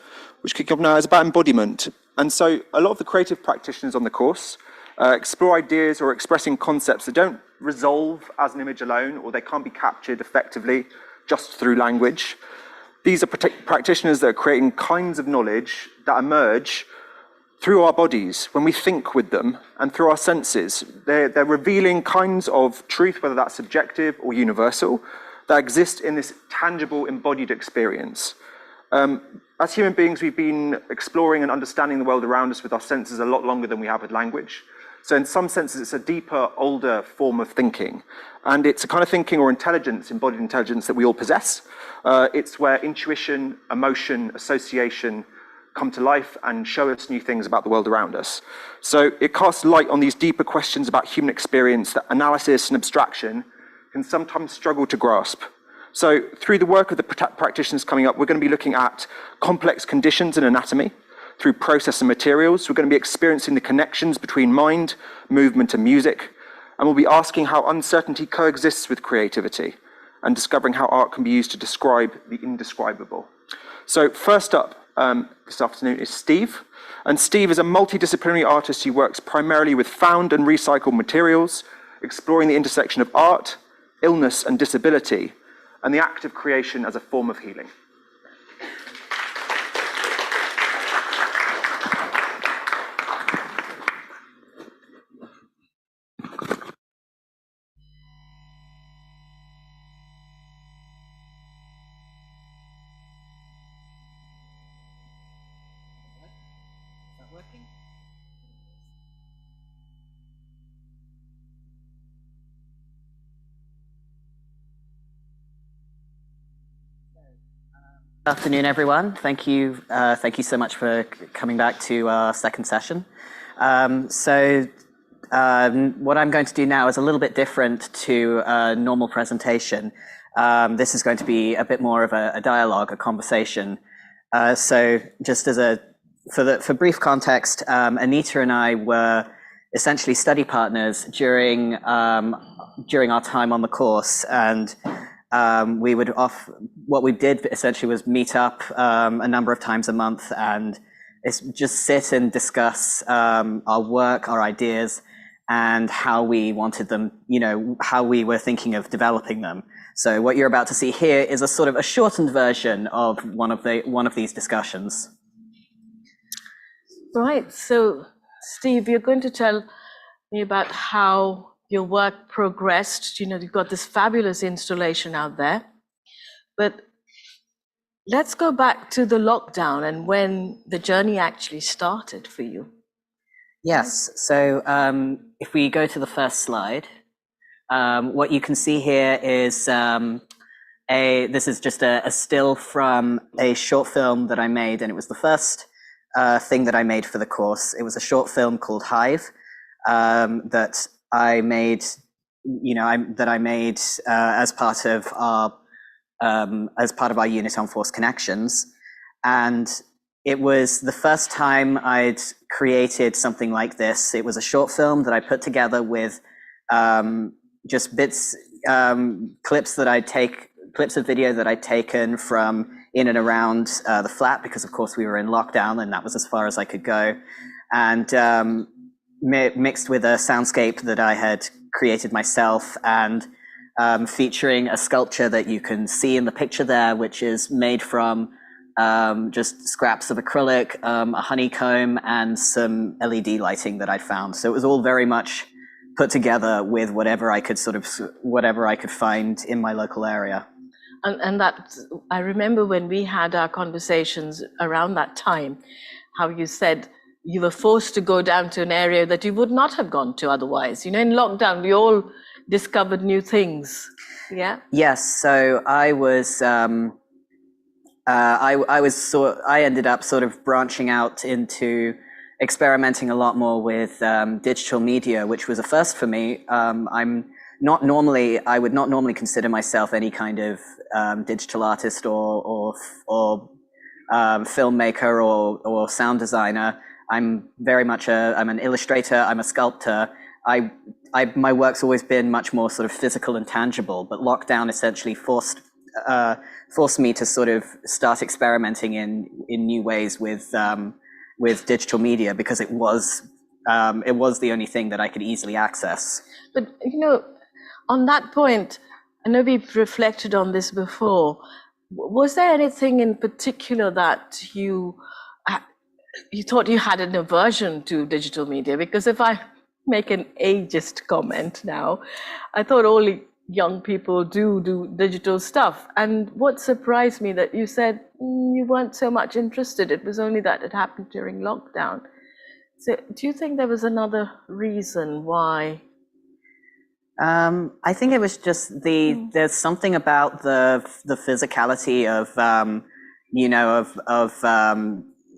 which kicks off now, is about embodiment. And so a lot of the creative practitioners on the course explore ideas or expressing concepts that don't resolve as an image alone, or they can't be captured effectively just through language. These are practitioners that are creating kinds of knowledge that emerge through our bodies, when we think with them, and through our senses. They're revealing kinds of truth, whether that's subjective or universal, that exist in this tangible, embodied experience. As human beings, we've been exploring and understanding the world around us with our senses a lot longer than we have with language. So in some senses, it's a deeper, older form of thinking. And it's a kind of thinking or intelligence, embodied intelligence, that we all possess. It's where intuition, emotion, association come to life and show us new things about the world around us. So it casts light on these deeper questions about human experience that analysis and abstraction can sometimes struggle to grasp. So through the work of the practitioners coming up, we're going to be looking at complex conditions in anatomy. Through process and materials, we're going to be experiencing the connections between mind, movement, and music. And we'll be asking how uncertainty coexists with creativity and discovering how art can be used to describe the indescribable. So first up this afternoon is Steve. And Steve is a multidisciplinary artist who works primarily with found and recycled materials, exploring the intersection of art, illness, and disability, and the act of creation as a form of healing. Good afternoon, everyone. Thank you so much for coming back to our second session. What I'm going to do now is a little bit different to a normal presentation. This is going to be a bit more of a dialogue, a conversation. So just as for brief context, Anita and I were essentially study partners during during our time on the course, and we would what we did essentially was meet up a number of times a month and just sit and discuss our work, our ideas, and how we wanted them, how we were thinking of developing them. So what you're about to see here is a sort of a shortened version of one of these discussions. Right, so Steve, you're going to tell me about how your work progressed. You've got this fabulous installation out there, but let's go back to the lockdown and when the journey actually started for you. Yes, so if we go to the first slide, what you can see here is this is just a still from a short film that I made, and it was the first thing that I made for the course. It was a short film called Hive that I made, as part of our unit on force connections, and it was the first time I'd created something like this. It was a short film that I put together with just clips of video that I'd taken from in and around the flat, because of course we were in lockdown and that was as far as I could go, and mixed with a soundscape that I had created myself, and featuring a sculpture that you can see in the picture there, which is made from just scraps of acrylic, a honeycomb, and some LED lighting that I'd found. So it was all very much put together with whatever I could find in my local area. And that, I remember when we had our conversations around that time, how you said you were forced to go down to an area that you would not have gone to otherwise. In lockdown, we all discovered new things. Yeah. Yes. So I was. I ended up sort of branching out into experimenting a lot more with digital media, which was a first for me. I would not normally consider myself any kind of digital artist or filmmaker or sound designer. I'm very much I'm an illustrator, I'm a sculptor. My work's always been much more sort of physical and tangible, but lockdown essentially forced me to sort of start experimenting in new ways with digital media, because it was the only thing that I could easily access. But on that point, I know we've reflected on this before. Was there anything in particular that you thought you had an aversion to digital media? Because if I make an ageist comment now, I thought only young people do digital stuff. And what surprised me that you said you weren't so much interested. It was only that it happened during lockdown. So do you think there was another reason why? I think it was just there's something about the physicality of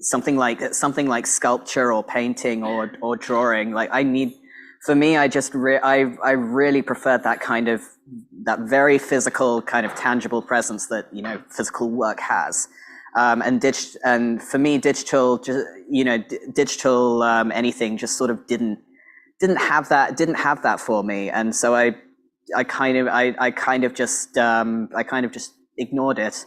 something like sculpture or painting or drawing. Like for me, I really preferred that very physical kind of tangible presence that physical work has. And for me, digital anything just sort of didn't have that for me, and so I kind of just ignored it.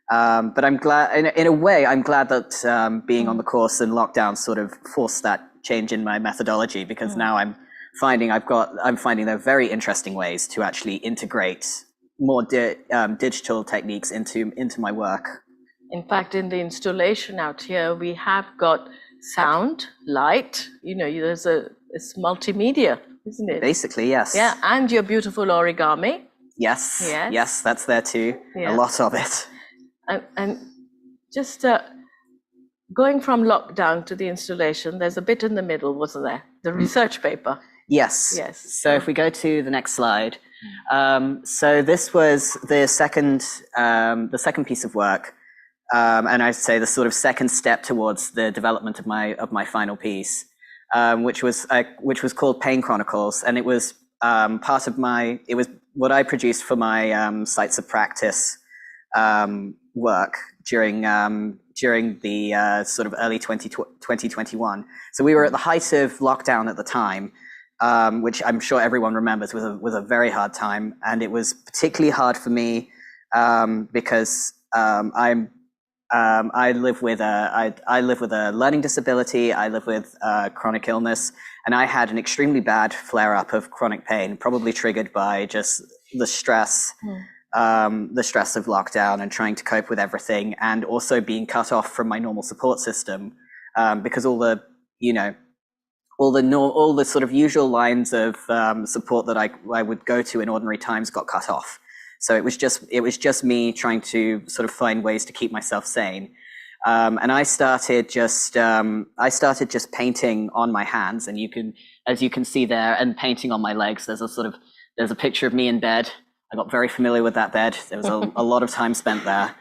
But I'm glad, in a way, I'm glad that being on the course and lockdown sort of forced that change in my methodology, because now I'm finding there are very interesting ways to actually integrate more digital techniques into my work. In fact, in the installation out here, we have got sound, light. It's multimedia, isn't it? Basically, yes. Yeah, and your beautiful origami. Yes, that's there too. Yeah. A lot of it. And just going from lockdown to the installation, there's a bit in the middle, wasn't there? The research paper. Yes. So if we go to the next slide, so this was the second piece of work, and I'd say the sort of second step towards the development of my final piece, which was called Pain Chronicles, and it was it was what I produced for my sites of practice work during the sort of early 2021. So we were at the height of lockdown at the time. which I'm sure everyone remembers was a very hard time, and it was particularly hard for me because I live with a learning disability. I live with chronic illness, and I had an extremely bad flare-up of chronic pain, probably triggered by just the stress of lockdown and trying to cope with everything, and also being cut off from my normal support system because all the sort of usual lines of support that I would go to in ordinary times got cut off. So it was just me trying to sort of find ways to keep myself sane. And I started just painting on my hands, and as you can see there, and painting on my legs. There's a picture of me in bed. I got very familiar with that bed. There was a lot of time spent there.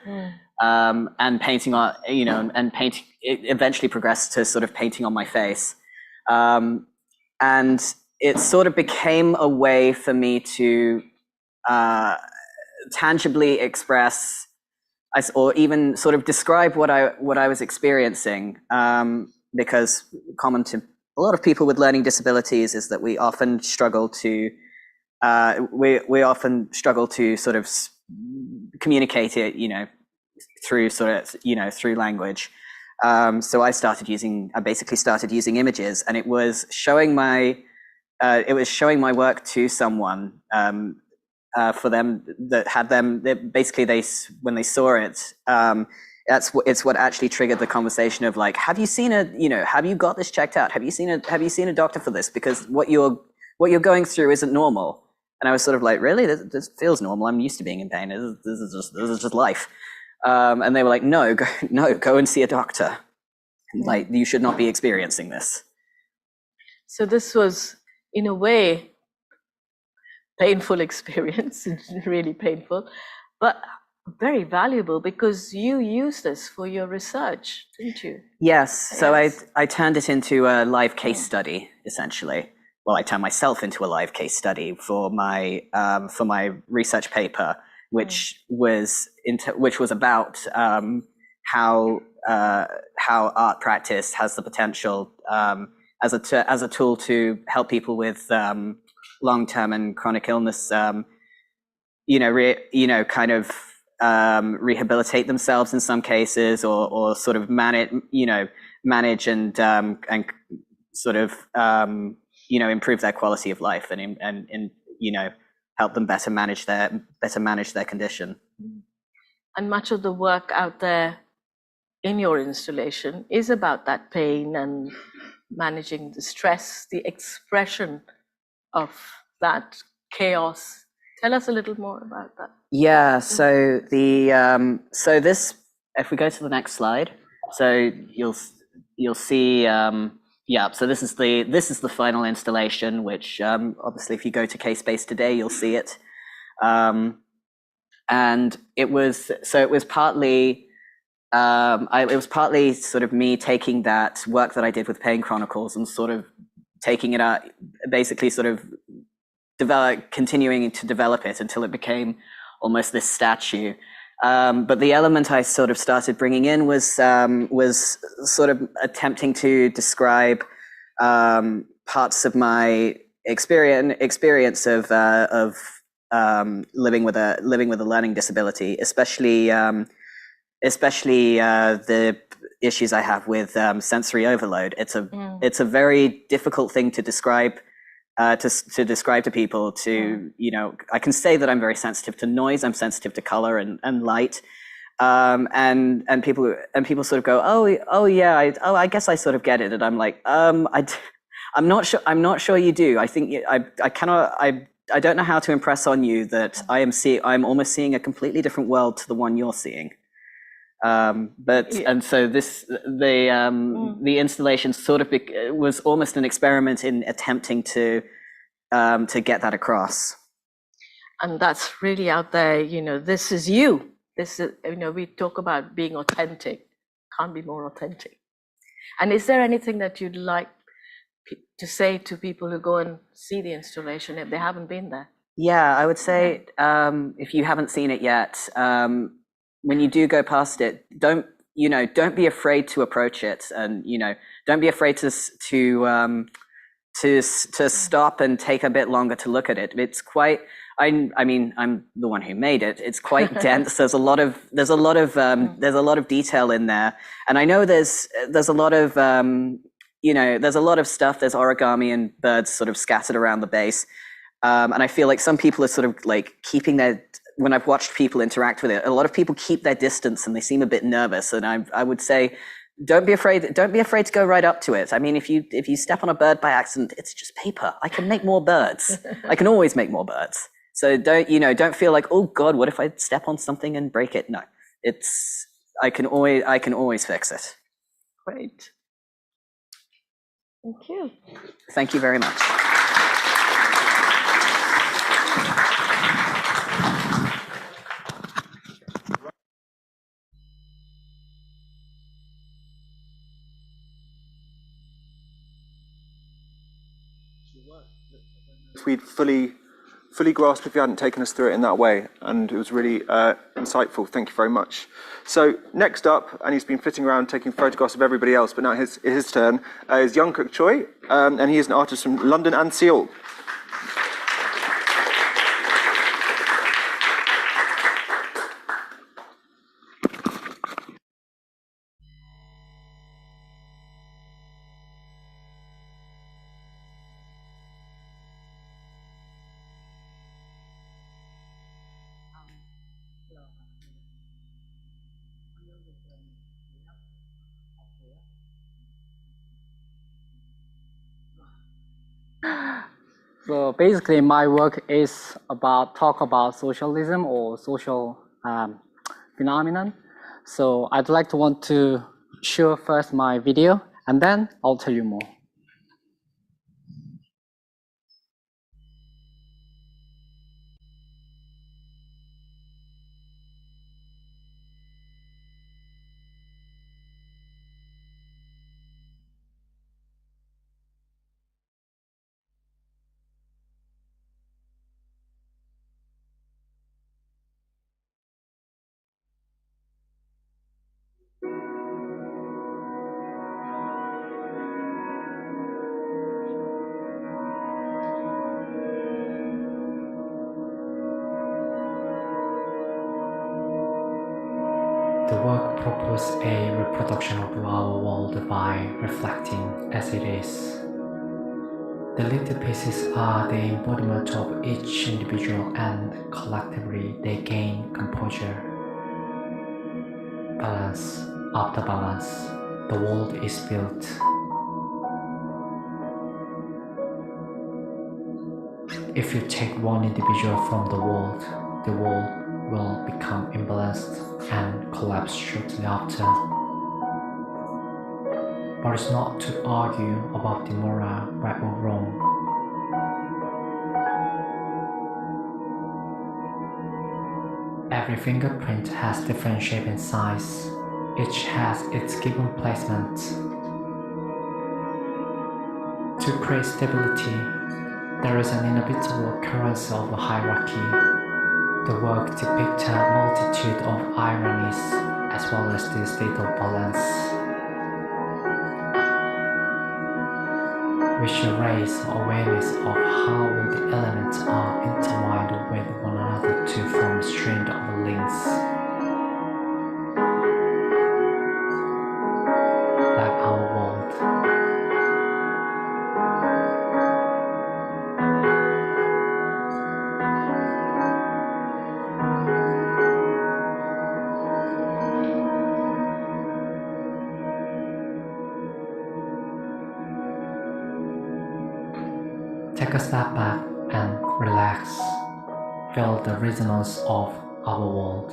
And painting on, and painting, it eventually progressed to sort of painting on my face. And it sort of became a way for me to tangibly express or even sort of describe what I was experiencing, because common to a lot of people with learning disabilities is that we often struggle to sort of communicate it, through language. So I basically started using images, and it was showing my work to someone for them that had them. When they saw it, it's what actually triggered the conversation of like, have you got this checked out? Have you seen a doctor for this? Because what you're going through isn't normal. And I was sort of like, really? This feels normal. I'm used to being in pain. This is just life. And they were like, no, go and see a doctor. Like, you should not be experiencing this. So this was, in a way, painful experience, really painful, but very valuable because you used this for your research, didn't you? Yes. So I turned it into a live case study, essentially. Well, I turned myself into a live case study for my research paper, which was about how art practice has the potential as a tool to help people with long-term and chronic illness, rehabilitate themselves in some cases, or sort of manage and sort of improve their quality of life and help them better manage their condition. And much of the work out there in your installation is about that pain and managing the stress, the expression of that chaos. Tell us a little more about that. Yeah, so this, if we go to the next slide, so you'll see, so this is the final installation, which obviously if you go to K-Space today, you'll see it. And it was partly sort of me taking that work that I did with Pain Chronicles and sort of taking it out, basically sort of continuing to develop it until it became almost this statue. But the element I sort of started bringing in was sort of attempting to describe parts of my experience of living with a learning disability, especially the issues I have with sensory overload. It's a very difficult thing to describe. To describe to people, I can say that I'm very sensitive to noise. I'm sensitive to color and light, and people sort of go, oh yeah, I guess I sort of get it, and I'm like, I'm not sure you do. I think I don't know how to impress on you that I'm almost seeing a completely different world to the one you're seeing. And so the installation sort of was almost an experiment in attempting to get that across. And that's really out there, this is you. This is, we talk about being authentic. Can't be more authentic. And is there anything that you'd like to say to people who go and see the installation if they haven't been there? Yeah, I would say if you haven't seen it yet, when you do go past it, don't be afraid to approach it, and don't be afraid to to stop and take a bit longer to look at it. It's quite. I mean, I'm the one who made it. It's quite dense. There's a lot of detail in there, and I know there's a lot of there's a lot of stuff. There's origami and birds sort of scattered around the base, and I feel like some people are sort of like keeping their. When I've watched people interact with it, a lot of people keep their distance and they seem a bit nervous. And I would say, don't be afraid to go right up to it. I mean, if you step on a bird by accident, it's just paper. I can make more birds. I can always make more birds. So don't feel like, oh God, what if I step on something and break it? No, I can always fix it. Great. Thank you. Thank you very much. If we'd fully grasped if you hadn't taken us through it in that way, and it was really insightful. Thank you very much. So next up, and he's been flitting around taking photographs of everybody else, but now his turn, is Young-Kuk Choi, and he is an artist from London and Seoul. So basically, my work is talk about socialism or social phenomenon. So I'd like to want to show first my video, and then I'll tell you more. The work proposes a reproduction of our world by reflecting as it is. The little pieces are the embodiment of each individual, and collectively they gain composure. Balance after balance, the world is built. If you take one individual from the world will become imbalanced and collapse shortly after. But it's not to argue about the moral right or wrong. Every fingerprint has different shape and size. Each has its given placement. To create stability, there is an inevitable occurrence of a hierarchy. The work depicts a multitude of ironies as well as the state of balance, which raise awareness of how all the elements are intertwined with one another to form a strand of links. Like our world. Take a step back and relax. Feel the resonance of our world.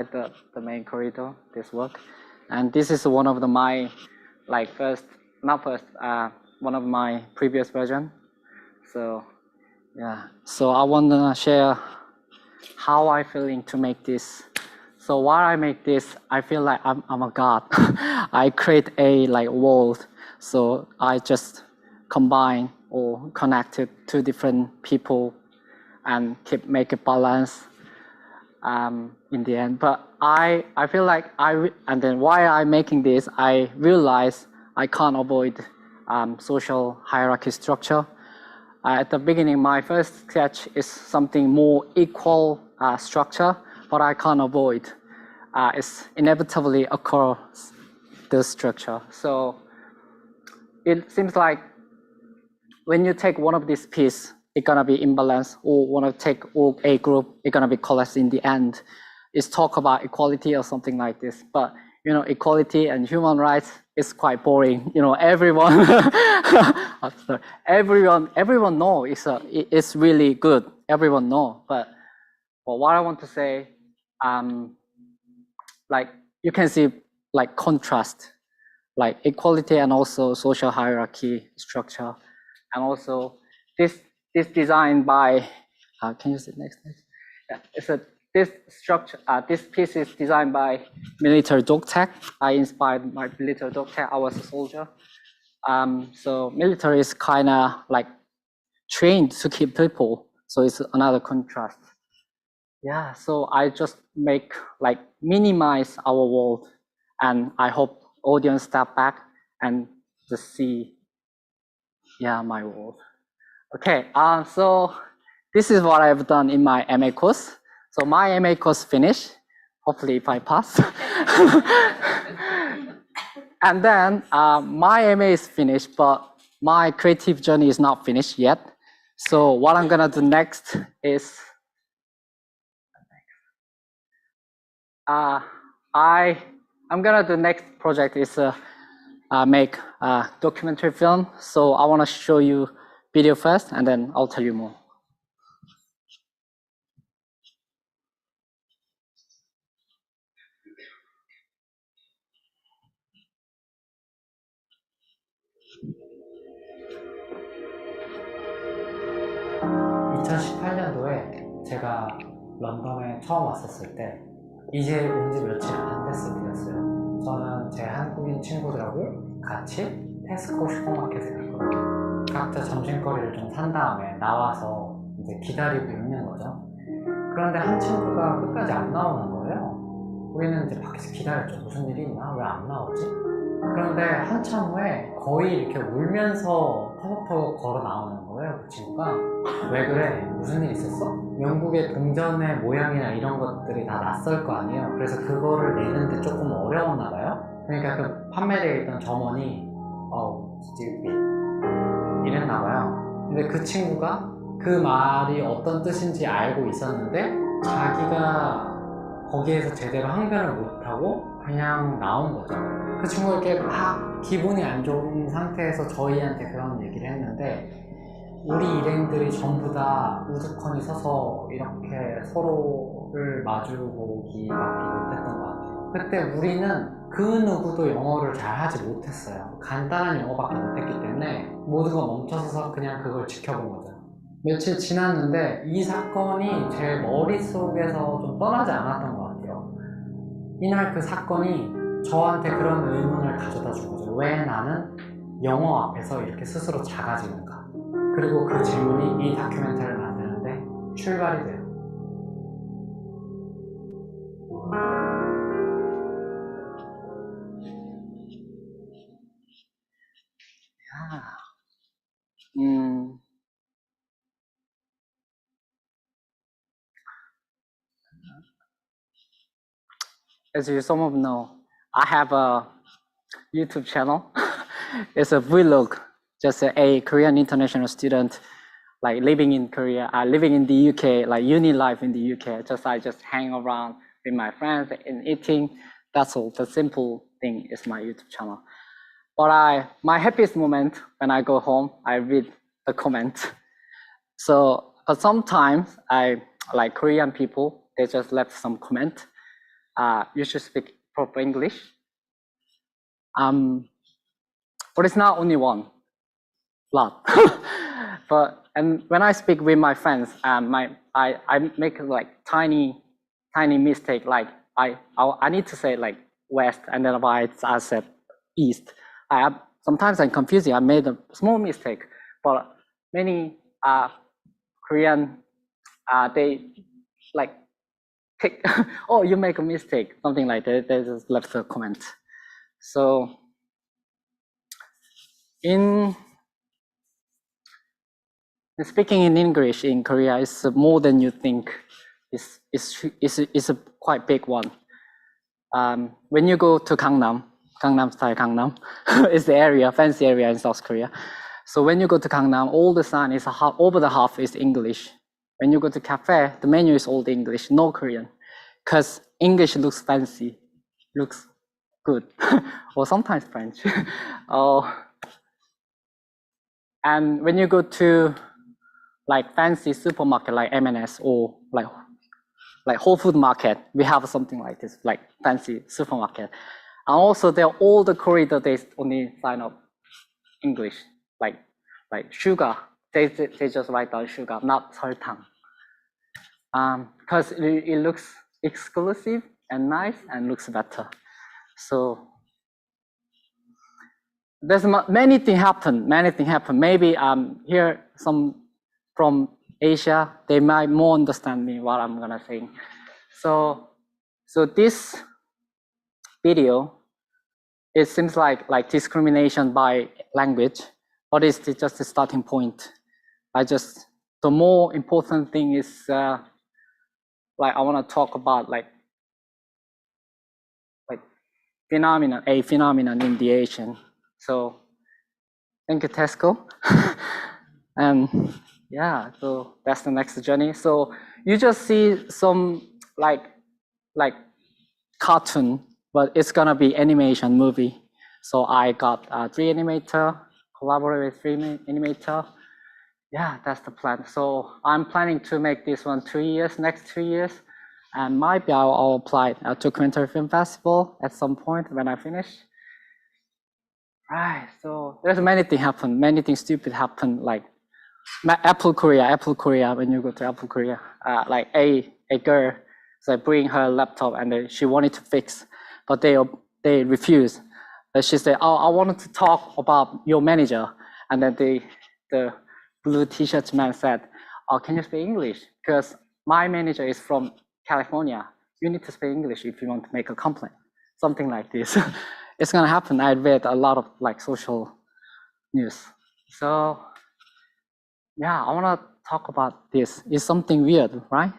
At the main corridor, this work, and this is one of my one of my previous version. So yeah, so I want to share how I feeling to make this. So while I make this, I feel like I'm a god. I create a like world. So I just combine or connect it to different people and make a balance in the end. But I feel like and then while I'm making this, I realize I can't avoid social hierarchy structure. At the beginning, my first sketch is something more equal structure, but I can't avoid. It's inevitably occurs this structure. So it seems like when you take one of these pieces, it's gonna be imbalanced, or want to take all a group, it's gonna be collapsed in the end. It's talk about equality or something like this, but you know, equality and human rights is quite boring. You know, everyone, everyone know it's really good. Everyone know, but what I want to say, like you can see like contrast, like equality and also social hierarchy structure, and also this design by, can you see next? Yeah, this structure, this piece is designed by military dog tag. I inspired my military dog tag. I was a soldier. So military is kind of like trained to keep people. So it's another contrast. Yeah, so I just make like minimize our world, and I hope audience step back and just see, yeah, my world. Okay, so this is what I've done in my MA course. So my MA course finished, hopefully if I pass. And then my MA is finished, but my creative journey is not finished yet. So what I'm gonna do next is, I'm gonna do next project is make a documentary film. So I wanna show you video first, and then I'll tell you more. 제가 런던에 처음 왔었을 때 이제 온 지 며칠 안 됐을 때였어요. 저는 제 한국인 친구들하고 같이 테스코 슈퍼마켓에 갔거든요. 각자 점심거리를 좀 산 다음에 나와서 이제 기다리고 있는 거죠. 그런데 한 친구가 끝까지 안 나오는 거예요. 우리는 이제 밖에서 기다렸죠. 무슨 일이 있나? 왜 안 나오지? 그런데 한참 후에 거의 이렇게 울면서 터벅터벅 걸어 나오는 거예요. 그 친구가. 왜 그래? 무슨 일 있었어? 영국의 동전의 모양이나 이런 것들이 다 낯설 거 아니에요. 그래서 그거를 내는데 조금 어려웠나 봐요. 그러니까 그 판매되어 있던 점원이 이랬나 봐요. 근데 그 친구가 그 말이 어떤 뜻인지 알고 있었는데 자기가 거기에서 제대로 항변을 못하고 그냥 나온 거죠. 그 친구가 이렇게 막 기분이 안 좋은 상태에서 저희한테 그런 얘기를 했는데, 우리 일행들이 전부 다 우두커니 서서 이렇게 서로를 마주보기밖에 못했던 것 같아요. 그때 우리는 그 누구도 영어를 잘 하지 못했어요. 간단한 영어밖에 못했기 때문에 모두가 멈춰서서 그냥 그걸 지켜본 거죠. 며칠 지났는데 이 사건이 제 머릿속에서 좀 떠나지 않았던 것 같아요. 이날 그 사건이 저한테 그런 의문을 가져다 준 거죠. 왜 나는 영어 앞에서 이렇게 스스로 작아지는가? 그리고 그 질문이 이 다큐멘터리를 만드는데 출발이 돼요. As you some of know, I have a YouTube channel. It's a vlog, just a Korean international student, like living in Korea, living in the UK, like uni life in the UK. I just hang around with my friends and eating. That's all. The simple thing is my YouTube channel. But my happiest moment when I go home, I read the comments. So, but sometimes I like Korean people. They just left some comment. You should speak proper English. But it's not only one. blood. And when I speak with my friends, I make like tiny mistake. Like I need to say like west, and then I said east. Sometimes I'm confusing. I made a small mistake, but many Korean they like take oh, you make a mistake, something like that. They just left a comment. So in speaking in English in Korea is more than you think. It's a quite big one. When you go to Gangnam style Gangnam, is the area, fancy area in South Korea. So when you go to Gangnam, all the sign is over the half is English. When you go to cafe, the menu is all English, no Korean, because English looks fancy, looks good, or sometimes French. And when you go to like fancy supermarket like M&S or like Whole Food Market, we have something like this, like fancy supermarket. And also there all the corridor, they only sign up English, like sugar. They just write down sugar, not 설탕. Because it looks exclusive and nice and looks better. So there's many things happen. Maybe here some from Asia, they might more understand me what I'm gonna say. So this video, it seems like discrimination by language, but it's just a starting point. The more important thing is like I want to talk about like a phenomenon in the Asian. So thank you, Tesco. And yeah, so that's the next journey. So you just see some like cartoon, but it's gonna be animation movie. So I got 3 animator, collaborate with 3 animator. Yeah, that's the plan. So I'm planning to make this one 2 years, next 2 years. And maybe I'll apply to Documentary Film Festival at some point when I finish. Right, so there's many things happen, many things stupid happen, like Apple Korea, when you go to Apple Korea, like a girl, so bring her laptop and then she wanted to fix, but they refused. She said, "Oh, I wanted to talk about your manager," and then the blue t-shirt man said, "Oh, can you speak English? Because my manager is from California. You need to speak English if you want to make a complaint." Something like this. It's gonna happen. I read a lot of like social news. So yeah, I wanna talk about this. It's something weird, right?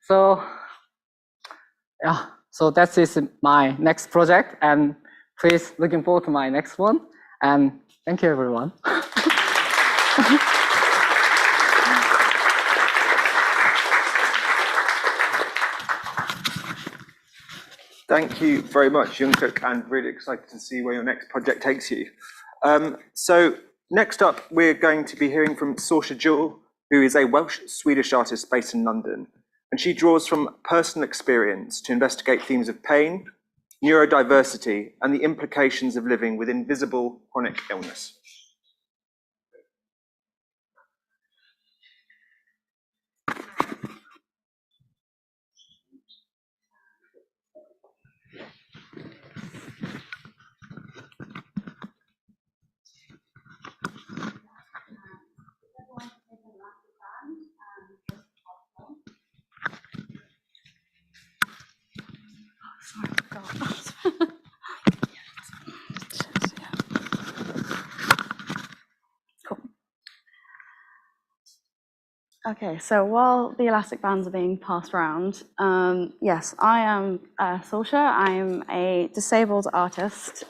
So yeah, so that is my next project, and please looking forward to my next one. And thank you, everyone. Thank you very much, Jungkook, and really excited to see where your next project takes you. So next up, we're going to be hearing from Saoirse Jewell, who is a Welsh-Swedish artist based in London. And she draws from personal experience to investigate themes of pain, neurodiversity, and the implications of living with invisible chronic illness. Okay, so while the elastic bands are being passed around, yes, I am Saoirse. I'm a disabled artist,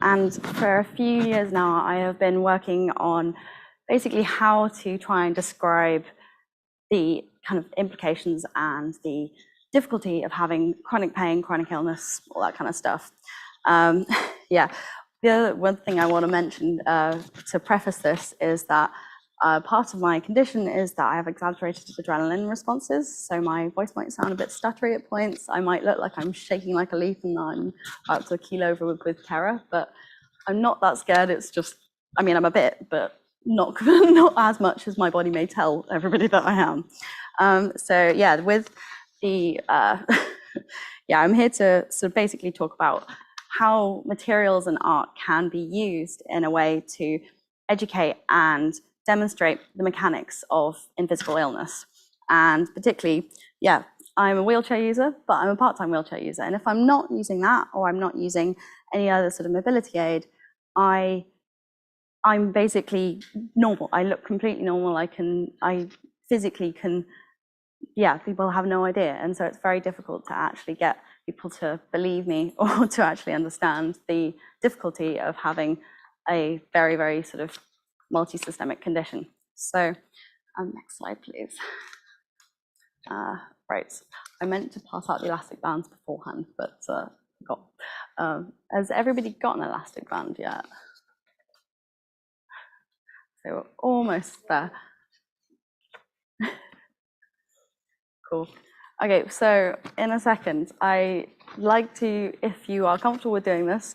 and for a few years now, I have been working on basically how to try and describe the kind of implications and the difficulty of having chronic pain, chronic illness, all that kind of stuff. Yeah, the other one thing I want to mention to preface this is that part of my condition is that I have exaggerated adrenaline responses, so my voice might sound a bit stuttery at points. I might look like I'm shaking like a leaf and I'm about to keel over with terror, but I'm not that scared. It's just, I mean, I'm a bit, but not not as much as my body may tell everybody that I am. So yeah, with the yeah, I'm here to sort of basically talk about how materials and art can be used in a way to educate and demonstrate the mechanics of invisible illness. And particularly, yeah, I'm a wheelchair user, but I'm a part-time wheelchair user. And if I'm not using that, or I'm not using any other sort of mobility aid, I'm basically normal. I look completely normal. I physically can, yeah, people have no idea. And so it's very difficult to actually get people to believe me or to actually understand the difficulty of having a very, very sort of multi-systemic condition. So next slide, please. Right, I meant to pass out the elastic bands beforehand, but forgot. Has everybody got an elastic band yet? So we're almost there. Cool. Okay, so in a second, I'd like to, if you are comfortable with doing this,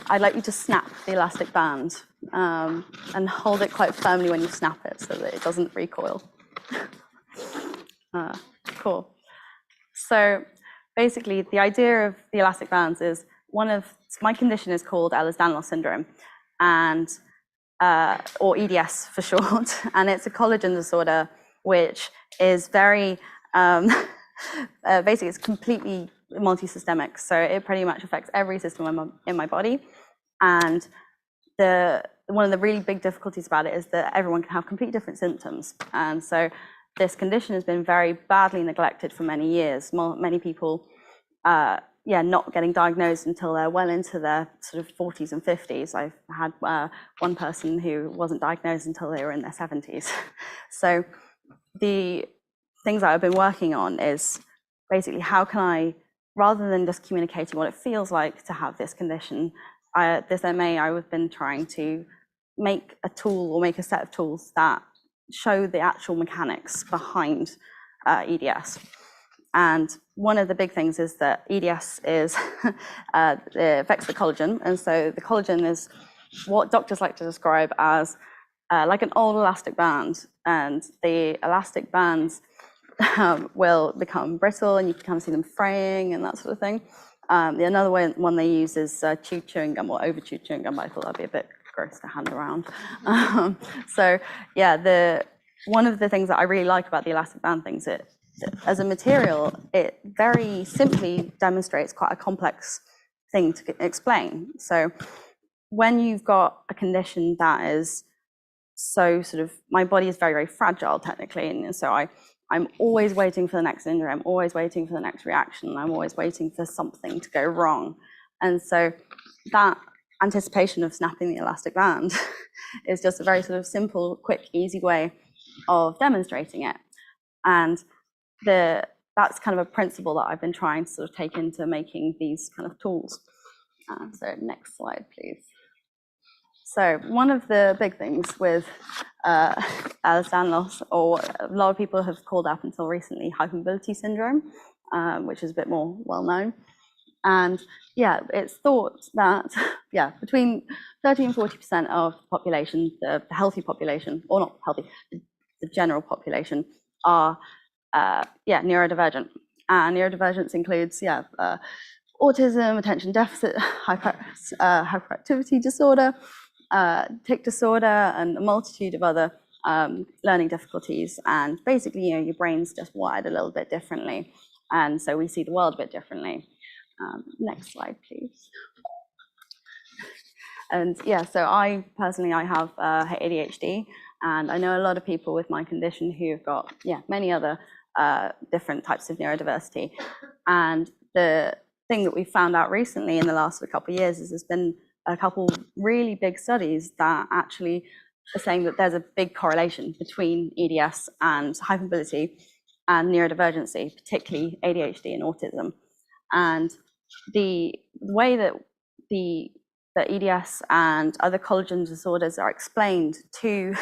I'd like you to snap the elastic band and hold it quite firmly when you snap it so that it doesn't recoil. Cool. So basically, the idea of the elastic bands is my condition is called Ehlers-Danlos syndrome, and or EDS for short, and it's a collagen disorder which is very basically it's completely multi-systemic, so it pretty much affects every system in my body. And one of the really big difficulties about it is that everyone can have completely different symptoms, and so this condition has been very badly neglected for many years. Many people not getting diagnosed until they're well into their sort of 40s and 50s. I've had one person who wasn't diagnosed until they were in their 70s. So the things that I've been working on is basically how can I, rather than just communicating what it feels like to have this condition, this MA, I've been trying to make a tool or make a set of tools that show the actual mechanics behind EDS. And one of the big things is that EDS is it affects the collagen, and so the collagen is what doctors like to describe as like an old elastic band, and the elastic bands will become brittle, and you can kind of see them fraying and that sort of thing. Another one they use is chewing gum or over-chewed chewing gum, but I thought that'd be a bit gross to hand around. So yeah, one of the things that I really like about the elastic band things, as a material, it very simply demonstrates quite a complex thing to explain. So when you've got a condition that is so sort of, my body is very, very fragile technically, and so I'm always waiting for the next injury, I'm always waiting for the next reaction, I'm always waiting for something to go wrong. And so that anticipation of snapping the elastic band is just a very sort of simple, quick, easy way of demonstrating it. And that's kind of a principle that I've been trying to sort of take into making these kind of tools. So next slide, please. So one of the big things with Ehlers-Danlos, or a lot of people have called up until recently hypermobility syndrome, which is a bit more well known. And yeah, it's thought that between 30 and 40% of the population, the healthy population, or not healthy, the general population, are neurodivergent. And neurodivergence includes autism, attention deficit, hyperactivity disorder, tic disorder, and a multitude of other learning difficulties. And basically, your brain's just wired a little bit differently, and so we see the world a bit differently. Next slide, please. And so I personally have ADHD, and I know a lot of people with my condition who have got many other different types of neurodiversity. And the thing that we found out recently in the last couple of years is there's been a couple really big studies that actually are saying that there's a big correlation between EDS and hypermobility and neurodivergency, particularly ADHD and autism. And the way that the EDS and other collagen disorders are explained to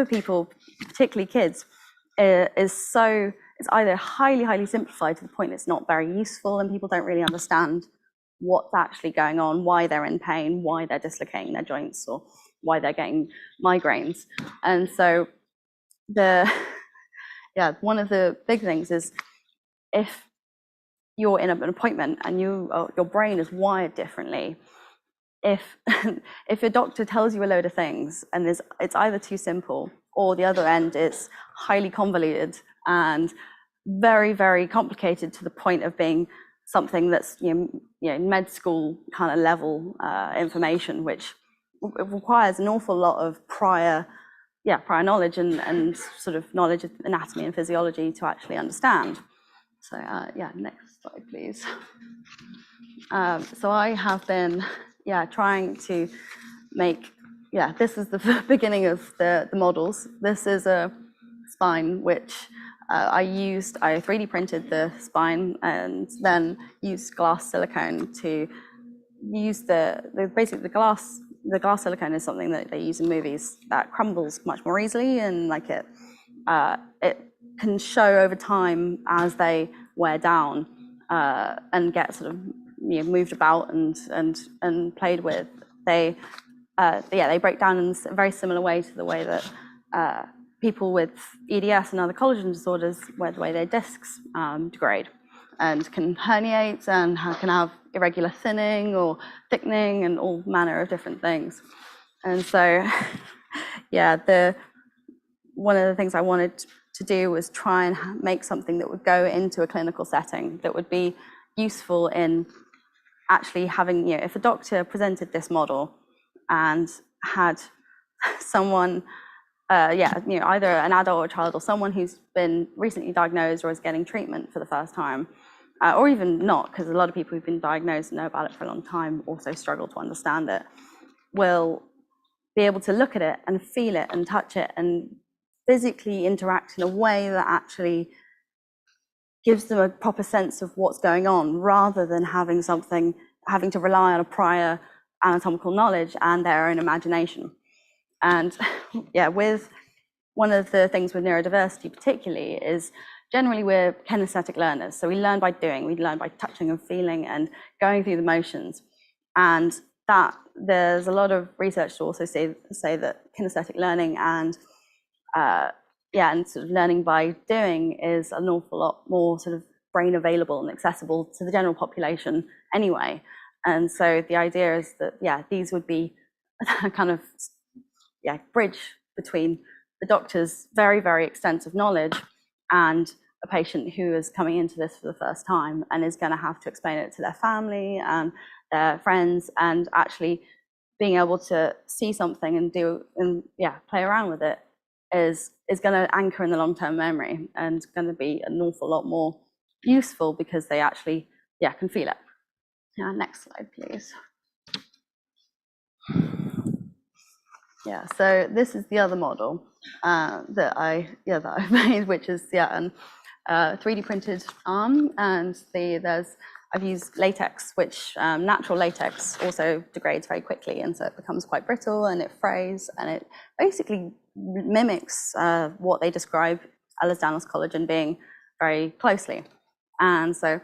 people, particularly kids, is either highly, highly simplified to the point it's not very useful and people don't really understand what's actually going on, why they're in pain, why they're dislocating their joints, or why they're getting migraines. And so one of the big things is if you're in an appointment and your brain is wired differently, if your doctor tells you a load of things and it's either too simple or the other end it's highly convoluted and very, very complicated to the point of being something that's med school kind of level information, which requires an awful lot of prior knowledge and sort of knowledge of anatomy and physiology to actually understand. So next slide, please. So I have been trying to make, this is the beginning of the models. This is a spine which I 3D printed the spine and then used glass silicone to use basically the glass silicone is something that they use in movies that crumbles much more easily, and like it can show over time as they wear down and get sort of moved about and played with. They break down in a very similar way to the way that people with EDS and other collagen disorders, where the way their discs degrade and can herniate and can have irregular thinning or thickening and all manner of different things. And so, one of the things I wanted to do was try and make something that would go into a clinical setting that would be useful in actually having, if a doctor presented this model and had someone, either an adult or a child or someone who's been recently diagnosed or is getting treatment for the first time, or even not, because a lot of people who've been diagnosed and know about it for a long time also struggle to understand it, will be able to look at it and feel it and touch it and physically interact in a way that actually gives them a proper sense of what's going on, rather than having to rely on a prior anatomical knowledge and their own imagination. And with one of the things with neurodiversity particularly is generally we're kinesthetic learners. So we learn by doing, we learn by touching and feeling and going through the motions. And that there's a lot of research to also say that kinesthetic learning and sort of learning by doing is an awful lot more sort of brain available and accessible to the general population anyway. And so the idea is that, these would be a kind of, bridge between the doctor's very, very extensive knowledge and a patient who is coming into this for the first time and is going to have to explain it to their family and their friends, and actually being able to see something and play around with it is going to anchor in the long-term memory and going to be an awful lot more useful because they actually can feel it. Next slide, please. So this is the other model that I made, which is a 3D printed arm, and I've used latex, which natural latex also degrades very quickly, and so it becomes quite brittle and it frays, and it basically mimics what they describe Ehlers-Danlos collagen being very closely. And so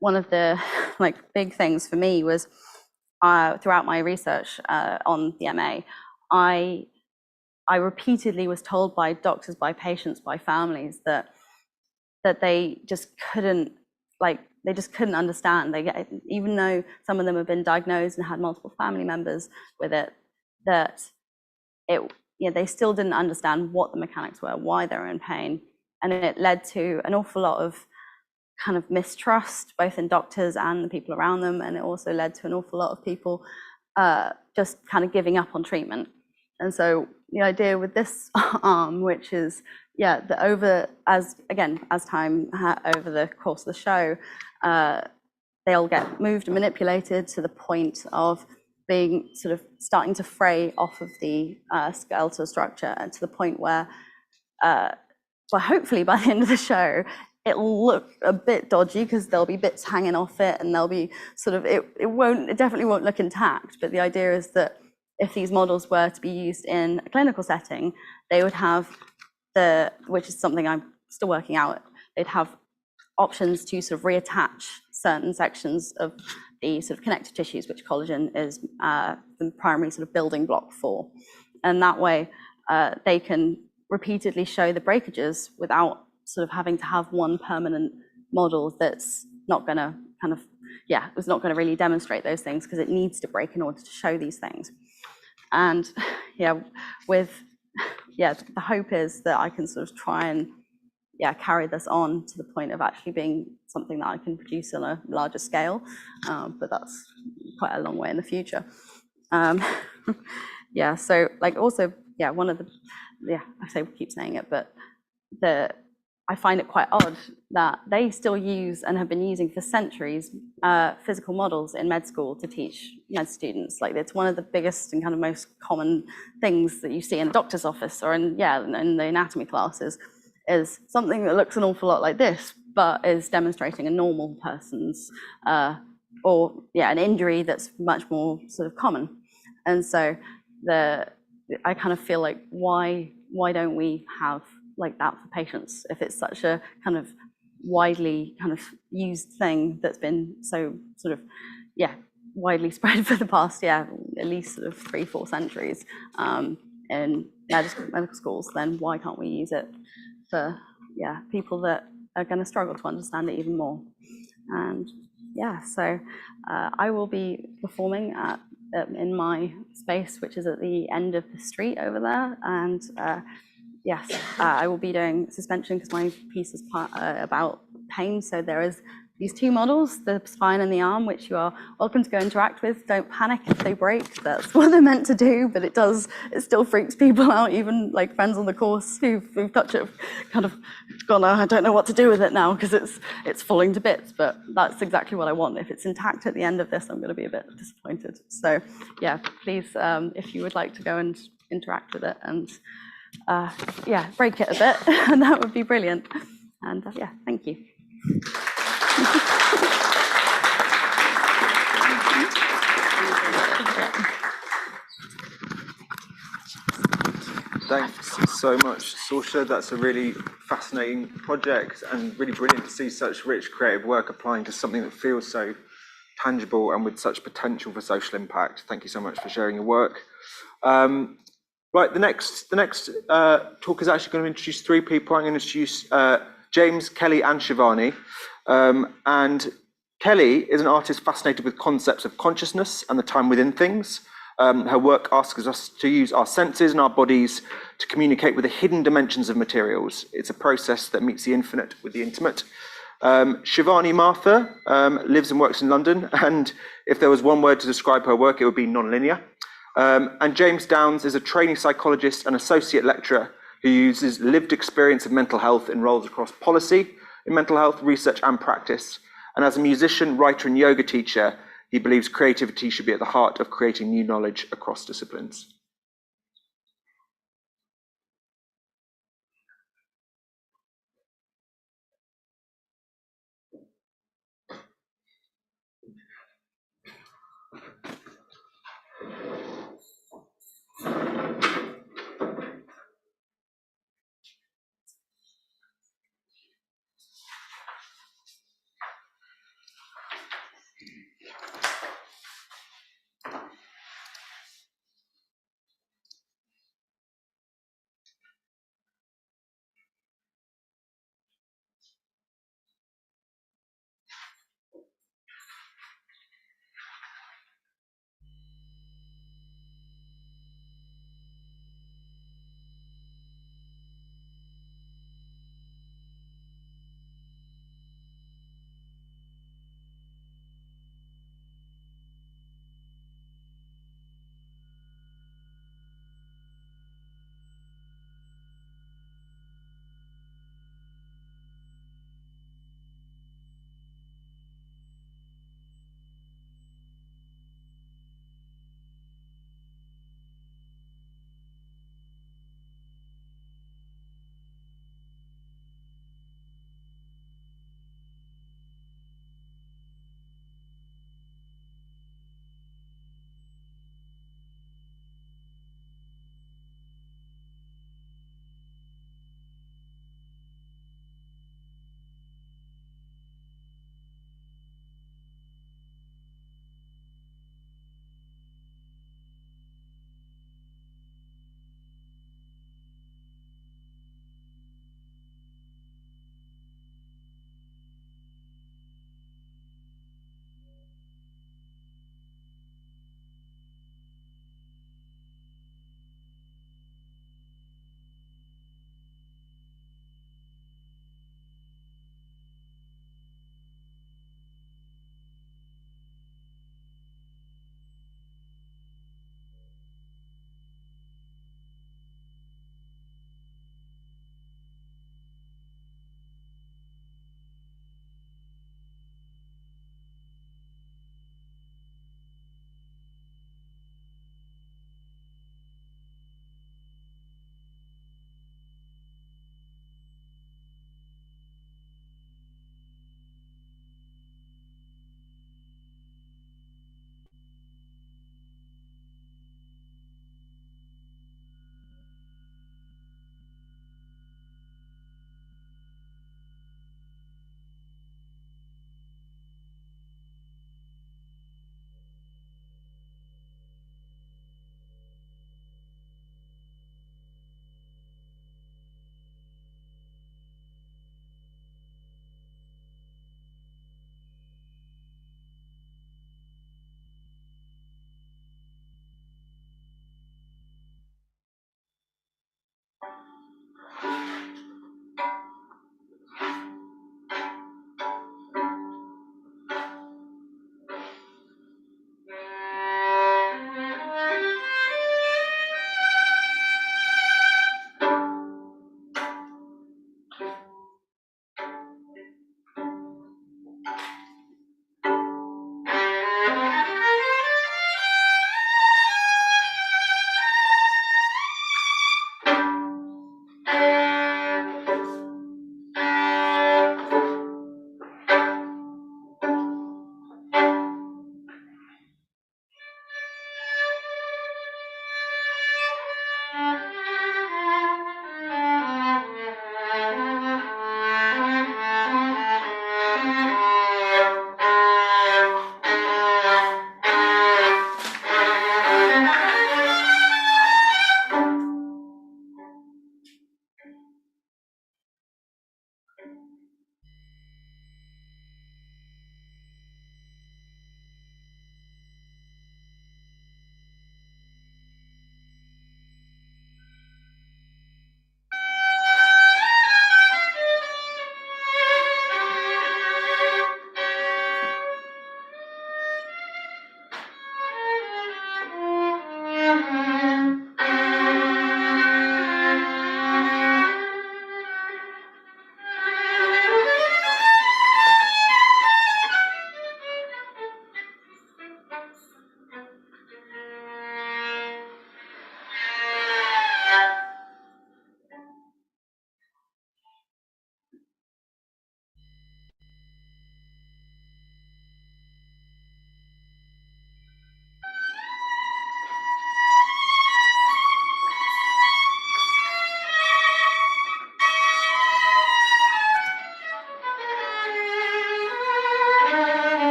one of the big things for me was throughout my research on the MA, I repeatedly was told by doctors, by patients, by families that they just couldn't understand. Even though some of them have been diagnosed and had multiple family members with it, they still didn't understand what the mechanics were, why they were in pain, and it led to an awful lot of kind of mistrust, both in doctors and the people around them, and it also led to an awful lot of people just kind of giving up on treatment. And so the idea with this arm, which is as time over the course of the show, they'll get moved and manipulated to the point of being sort of starting to fray off of the skeletal structure, and to the point where, hopefully by the end of the show, it'll look a bit dodgy because there'll be bits hanging off it, and there'll be sort of it definitely won't look intact. But the idea is that if these models were to be used in a clinical setting, they would have which is something I'm still working out, they'd have options to sort of reattach certain sections of the sort of connective tissues, which collagen is the primary sort of building block for. And that way, they can repeatedly show the breakages without sort of having to have one permanent model that's not going to kind of, it's not going to really demonstrate those things because it needs to break in order to show these things. And the hope is that I can sort of try and carry this on to the point of actually being something that I can produce on a larger scale, but that's quite a long way in the future. So like also, one of the, I say we keep saying it, but I find it quite odd that they still use and have been using for centuries physical models in med school to teach med students. Like it's one of the biggest and kind of most common things that you see in a doctor's office or in the anatomy classes is something that looks an awful lot like this, but is demonstrating a normal person's an injury that's much more sort of common. And so I kind of feel like why don't we have like that for patients if it's such a kind of widely kind of used thing that's been so sort of widely spread for the past at least sort of 3-4 centuries in medical schools, then why can't we use it for people that are going to struggle to understand it even more? And so I will be performing in my space, which is at the end of the street over there, and I will be doing suspension because my piece is about pain. So there is these 2 models, the spine and the arm, which you are welcome to go interact with. Don't panic if they break. That's what they're meant to do, but it still freaks people out. Even like friends on the course who've touched it, kind of gone, oh, I don't know what to do with it now because it's falling to bits. But that's exactly what I want. If it's intact at the end of this, I'm going to be a bit disappointed. So please, if you would like to go and interact with it and break it a bit, and that would be brilliant. And thank you. Thanks so much, Saoirse. That's a really fascinating project and really brilliant to see such rich creative work applying to something that feels so tangible and with such potential for social impact. Thank you so much for sharing your work. Right, the next talk is actually going to introduce 3 people. I'm going to introduce James, Kelly, and Shivani. And Kelly is an artist fascinated with concepts of consciousness and the time within things. Her work asks us to use our senses and our bodies to communicate with the hidden dimensions of materials. It's a process that meets the infinite with the intimate. Shivani Martha lives and works in London, and if there was one word to describe her work, it would be non-linear. And James Downs is a trainee psychologist and associate lecturer who uses lived experience of mental health in roles across policy in mental health, research and practice. And as a musician, writer and yoga teacher, he believes creativity should be at the heart of creating new knowledge across disciplines.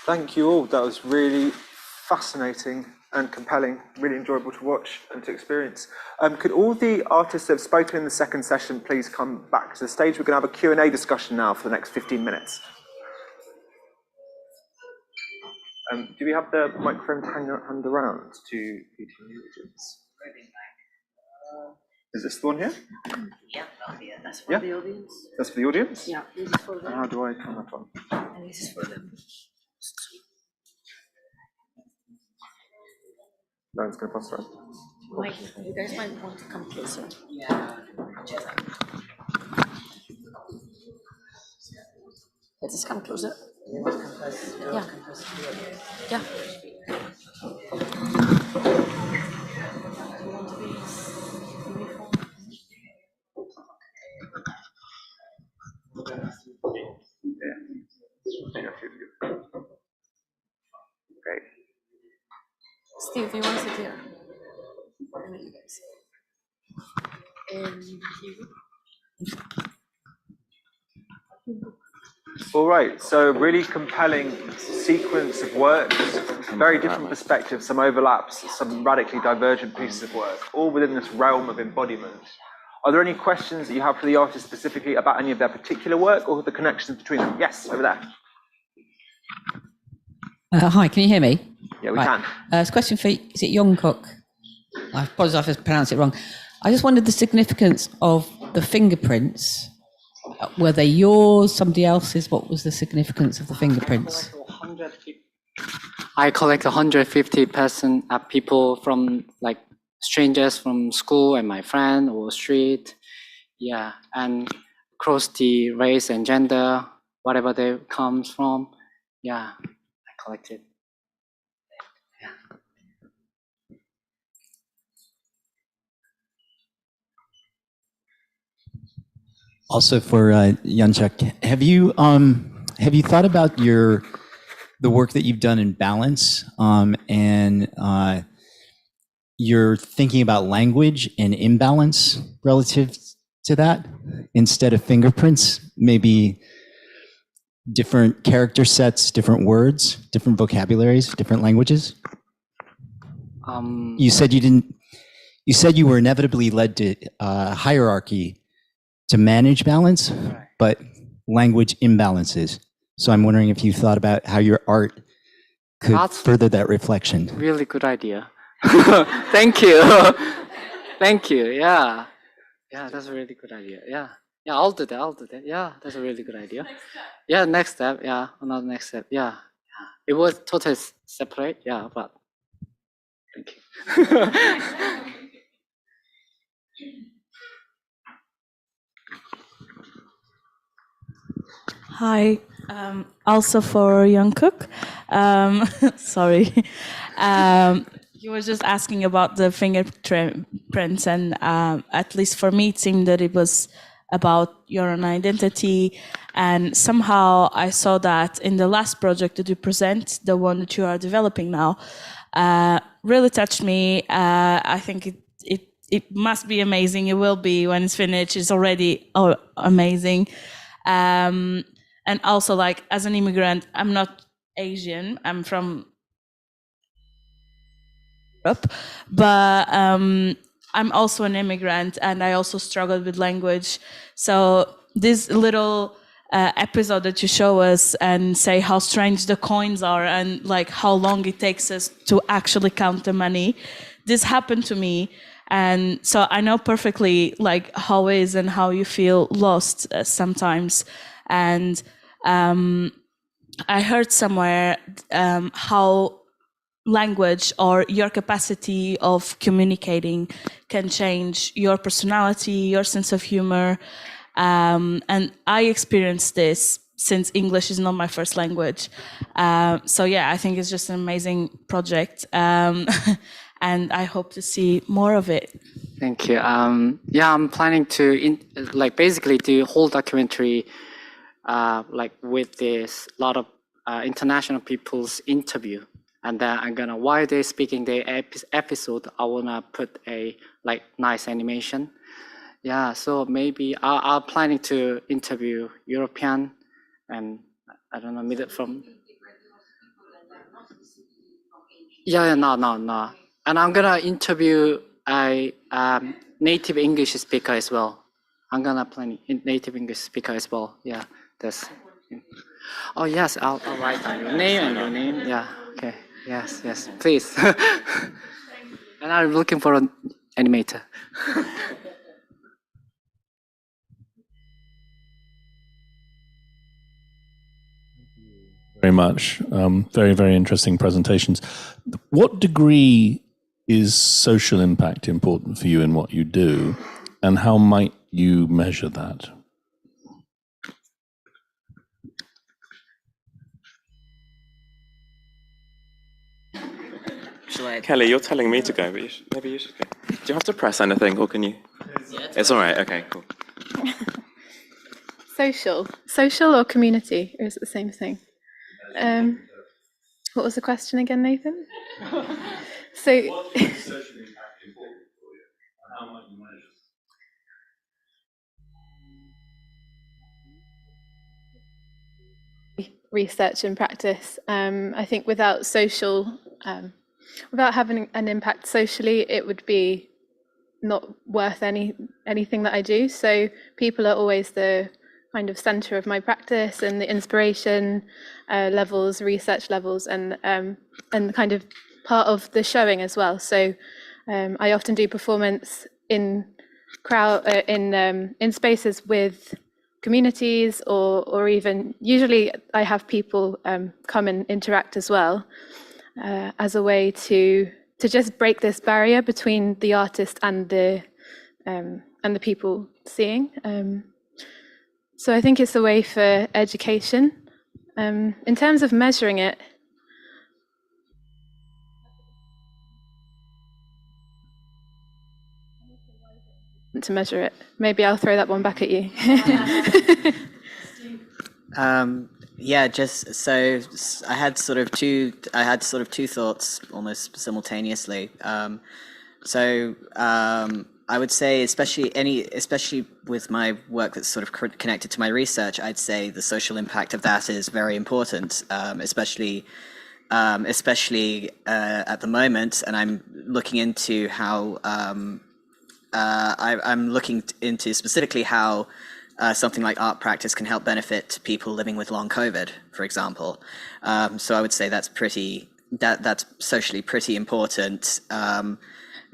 Thank you all. That was really fascinating and compelling, really enjoyable to watch and to experience. Could all the artists that have spoken in the second session please come back to the stage? We're going to have a Q&A discussion now for the next 15 minutes. Do we have the microphone to hand around to Peter and the audience? Is this the one here? Yeah, that's for the audience. That's for the audience? Yeah, this is for them. And how do I turn that on? And this is for them. No, it's going to pass around. Mike, you guys might want to come closer. Yeah. Let's just come closer. Yeah. Yeah. Great. Steve, you want to sit here? And then you guys. And here. All right, so really compelling sequence of works, very different perspectives, some overlaps, some radically divergent pieces of work, all within this realm of embodiment. Are there any questions that you have for the artists specifically about any of their particular work or the connections between them? Yes, over there. Hi, can you hear me? Yeah, we can. It's a question for, is it Jungkook? I apologise if I pronounced it wrong. I just wondered the significance of the fingerprints. Were they yours, somebody else's? What was the significance of the fingerprints? I collect 150 people from like strangers from school and my friend or street. Yeah, and across the race and gender, whatever they comes from. Yeah, I collected. Also for Yanchuk, have you thought about the work that you've done in balance, and you're thinking about language and imbalance relative to that instead of fingerprints? Maybe different character sets, different words, different vocabularies, different languages. You said you didn't. You said you were inevitably led to hierarchy to manage balance, but language imbalances. So I'm wondering if you thought about how your art could further that reflection. Really good idea. Thank you. Thank you. Yeah. Yeah, that's a really good idea. Yeah. Yeah, I'll do that. Yeah, that's a really good idea. Yeah, next step. Yeah, another next step. Yeah. Yeah. It was totally separate. Yeah, but thank you. Hi, also for Jungkook. Sorry. You were just asking about the fingerprints, and at least for me, it seemed that it was about your own identity. And somehow I saw that in the last project that you present, the one that you are developing now, really touched me. I think it must be amazing. It will be when it's finished. It's already amazing. And also, like, as an immigrant, I'm not Asian. I'm from Europe, but I'm also an immigrant, and I also struggled with language. So this little episode that you show us and say how strange the coins are and like how long it takes us to actually count the money, this happened to me. And so I know perfectly like how it is and how you feel lost sometimes. And I heard somewhere how language or your capacity of communicating can change your personality, your sense of humor. And I experienced this since English is not my first language. So yeah, I think it's just an amazing project. And I hope to see more of it. Thank you. Yeah, I'm planning to basically do whole documentary like with this lot of international people's interview, and then I'm gonna, while they're speaking their episode, I wanna put a like nice animation. Yeah, so maybe I'm planning to interview European and I don't know, middle from. Yeah, no. And I'm gonna interview a native English speaker as well. I'm gonna plan native English speaker as well. Yeah, that's. Oh yes, I'll write down your name and your name. Yeah, okay. Yes, please. And I'm looking for an animator. Very much. Very, very interesting presentations. What degree is social impact important for you in what you do, and how might you measure that? Kelly, you're telling me to go, but maybe you should go. Do you have to press anything, or can you? It's all right. Okay, cool. Social or community, or is it the same thing? What was the question again, Nathan? So, research and practice. I think without without having an impact socially, it would be not worth anything that I do. So people are always the kind of center of my practice and the inspiration levels, research levels, and kind of part of the showing as well. So I often do performance in in spaces with communities, or even usually I have people come and interact as well, as a way to just break this barrier between the artist and the people seeing. So I think it's a way for education. In terms of measuring it, to measure it, maybe I'll throw that one back at you. Yeah, just so I had sort of two thoughts almost simultaneously. I would say, especially with my work that's sort of connected to my research, I'd say the social impact of that is very important, especially at the moment. And I'm looking into how I'm looking into specifically how something like art practice can help benefit people living with long COVID, for example. So I would say that's socially pretty important.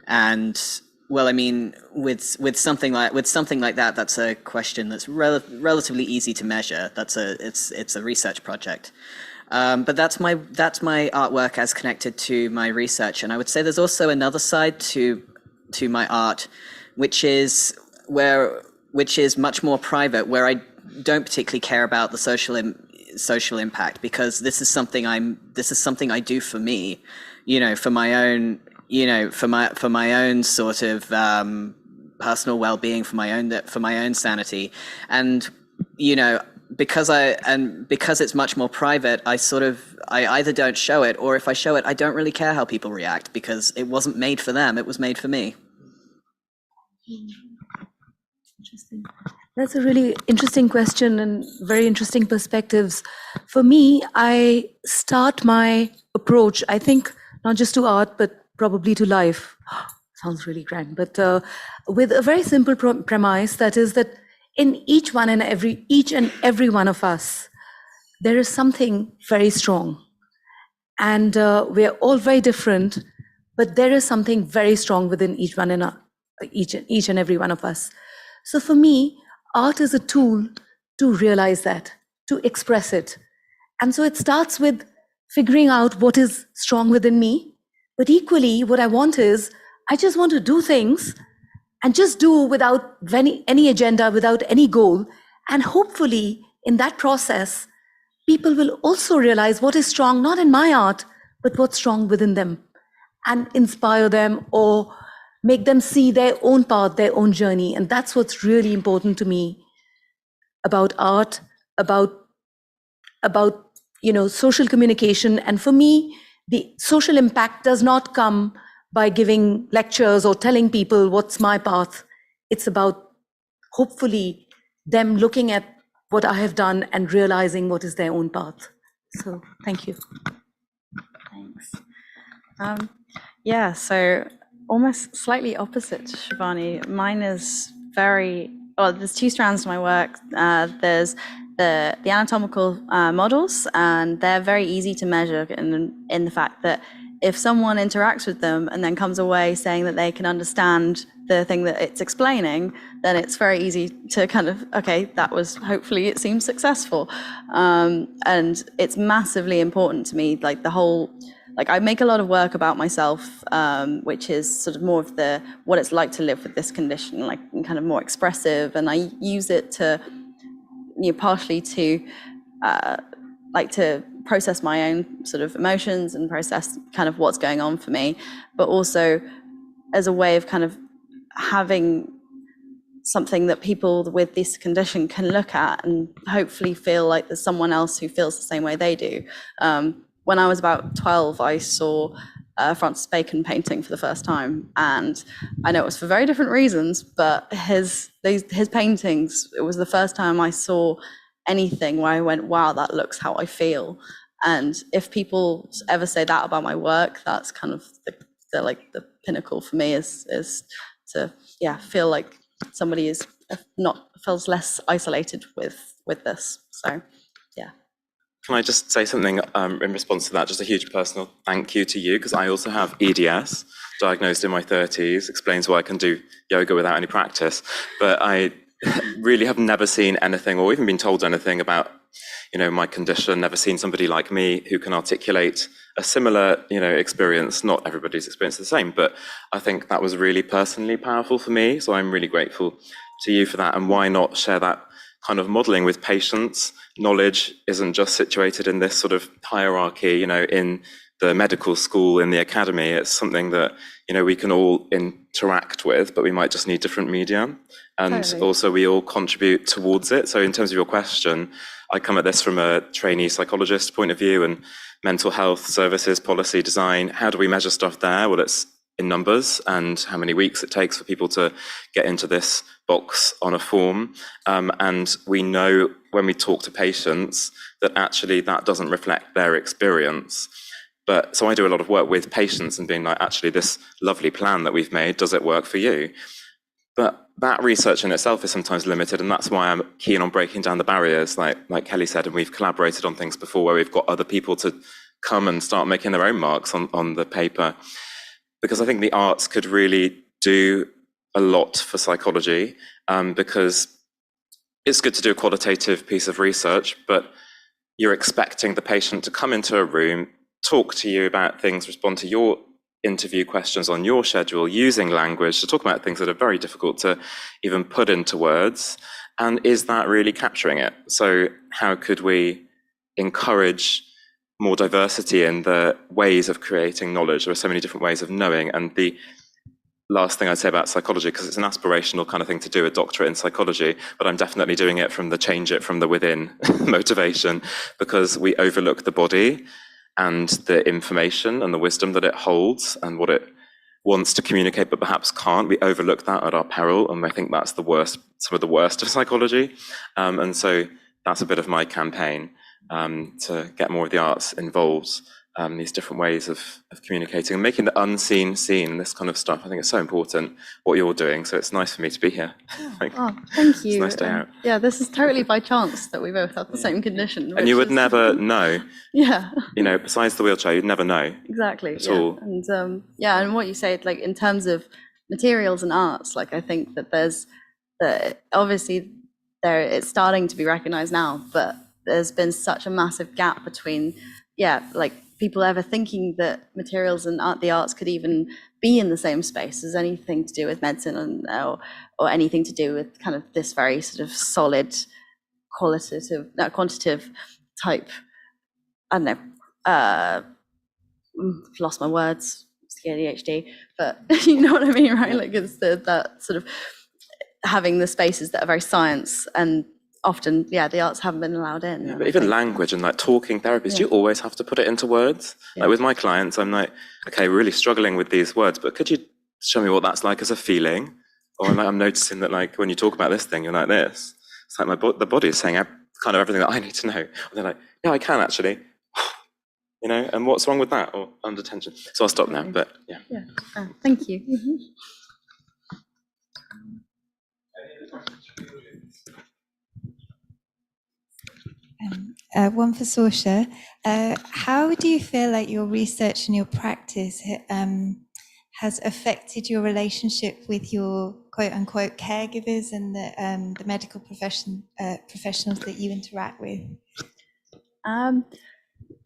And well, I mean, with something like that, that's a question that's relatively easy to measure. It's a research project. But that's my artwork as connected to my research. And I would say there's also another side to my art, which is much more private, where I don't particularly care about the social impact, because this is something I do for me, for my own, for my own sort of personal well-being, for my own sanity, and because it's much more private, I either don't show it, or if I show it, I don't really care how people react, because it wasn't made for them, it was made for me. Interesting. That's a really interesting question and very interesting perspectives. For me, I start my approach, I think, not just to art, but probably to life. Sounds really grand, but with a very simple premise, that is that in each and every one of us, there is something very strong. And we're all very different, but there is something very strong within each and every one of us. So for me, art is a tool to realize that, to express it. And so it starts with figuring out what is strong within me. But equally, what I want is, I just want to do things and just do without any agenda, without any goal. And hopefully, in that process, people will also realize what is strong, not in my art, but what's strong within them, and inspire them or make them see their own path, their own journey. And that's what's really important to me about art, about social communication. And for me, the social impact does not come by giving lectures or telling people what's my path. It's about hopefully them looking at what I have done and realizing what is their own path. So thank you. Thanks. Yeah, so almost slightly opposite to Shivani. Mine is there's two strands to my work. There's the anatomical models, and they're very easy to measure in the fact that if someone interacts with them and then comes away saying that they can understand the thing that it's explaining, then it's very easy to kind of, okay, hopefully it seems successful. And it's massively important to me, I make a lot of work about myself, which is sort of more of what it's like to live with this condition, like kind of more expressive. And I use it to, partially to to process my own sort of emotions and process kind of what's going on for me, but also as a way of kind of having something that people with this condition can look at and hopefully feel like there's someone else who feels the same way they do. When I was about 12, I saw a Francis Bacon painting for the first time, and I know it was for very different reasons, but his paintings, it was the first time I saw anything where I went, wow, that looks how I feel. And if people ever say that about my work, that's kind of the pinnacle for me, is to feel like somebody is feels less isolated with this. So yeah. Can I just say something in response to that? Just a huge personal thank you to you, because I also have EDS, diagnosed in my 30s, explains why I can do yoga without any practice. But I really have never seen anything or even been told anything about, my condition, never seen somebody like me who can articulate a similar, experience. Not everybody's experience is the same, but I think that was really personally powerful for me. So I'm really grateful to you for that. And why not share that kind of modeling with patients? Knowledge isn't just situated in this sort of hierarchy, in the medical school, in the academy. It's something that, we can all interact with, but we might just need different media. And Totally. also we all contribute towards it. So in terms of your question, I come at this from a trainee psychologist point of view, and mental health services, policy design. How do we measure stuff there? Well, it's in numbers and how many weeks it takes for people to get into this box on a form. And we know when we talk to patients that actually that doesn't reflect their experience. But so I do a lot of work with patients and being like, actually, this lovely plan that we've made, does it work for you? But that research in itself is sometimes limited, and that's why I'm keen on breaking down the barriers, like Kelly said, and we've collaborated on things before where we've got other people to come and start making their own marks on the paper. Because I think the arts could really do a lot for psychology, because it's good to do a qualitative piece of research, but you're expecting the patient to come into a room, talk to you about things, respond to your interview questions on your schedule, using language to talk about things that are very difficult to even put into words. And is that really capturing it? So how could we encourage more diversity in the ways of creating knowledge? There are so many different ways of knowing. And the last thing I'd say about psychology, because it's an aspirational kind of thing to do, a doctorate in psychology, but I'm definitely doing it from the change it from the within motivation, because we overlook the body and the information and the wisdom that it holds and what it wants to communicate, but perhaps can't. We overlook that at our peril, and I think that's the worst, some of the worst of psychology. And so that's a bit of my campaign, to get more of the arts involved, these different ways of communicating and making the unseen seen, this kind of stuff. I think it's so important what you're doing, so it's nice for me to be here. Thank you. It's a nice day out. Yeah, this is totally by chance that we both have the same condition. And you would never know. Yeah. Besides the wheelchair, you'd never know. Exactly. At Yeah. all. And and what you say, like in terms of materials and arts, like I think that obviously it's starting to be recognized now, but there's been such a massive gap between, like people ever thinking that materials and the arts could even be in the same space as anything to do with medicine or anything to do with kind of this very sort of solid quantitative type. I don't know. Lost my words. It's the ADHD, but you know what I mean, right? Like it's that sort of having the spaces that are very science, and often, the arts haven't been allowed in. Yeah, but even language and like talking therapies, do you always have to put it into words? Like with my clients, I'm like, okay, we're really struggling with these words, but could you show me what that's like as a feeling? Or I'm noticing that like when you talk about this thing, you're like this. It's like the body is saying kind of everything that I need to know. And they're like, yeah, I can actually. And what's wrong with that? Or under tension. So I'll stop now, but yeah. Thank you. One for Saoirse. How do you feel like your research and your practice has affected your relationship with your quote-unquote caregivers and the medical professionals that you interact with?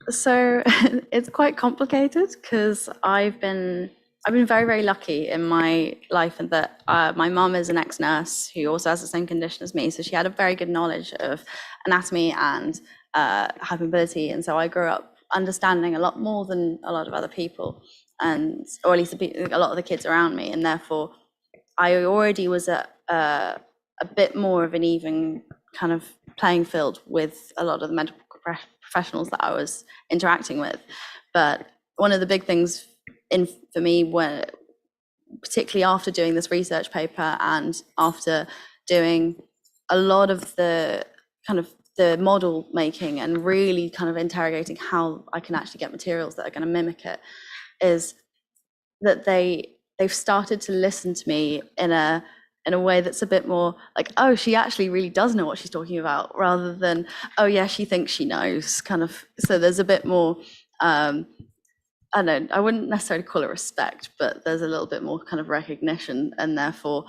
So it's quite complicated, because I've been very, very lucky in my life, in that my mum is an ex-nurse who also has the same condition as me, so she had a very good knowledge of anatomy and hypermobility, and so I grew up understanding a lot more than a lot of other people, or at least a lot of the kids around me, and therefore I already was at a bit more of an even kind of playing field with a lot of the medical professionals that I was interacting with. But one of the big things for me, particularly after doing this research paper and after doing a lot of the kind of the model making and really kind of interrogating how I can actually get materials that are going to mimic it, is that they've started to listen to me in a way that's a bit more like, oh, she actually really does know what she's talking about, rather than, oh yeah, she thinks she knows, kind of. So there's a bit more, I don't know, I wouldn't necessarily call it respect, but there's a little bit more kind of recognition, and therefore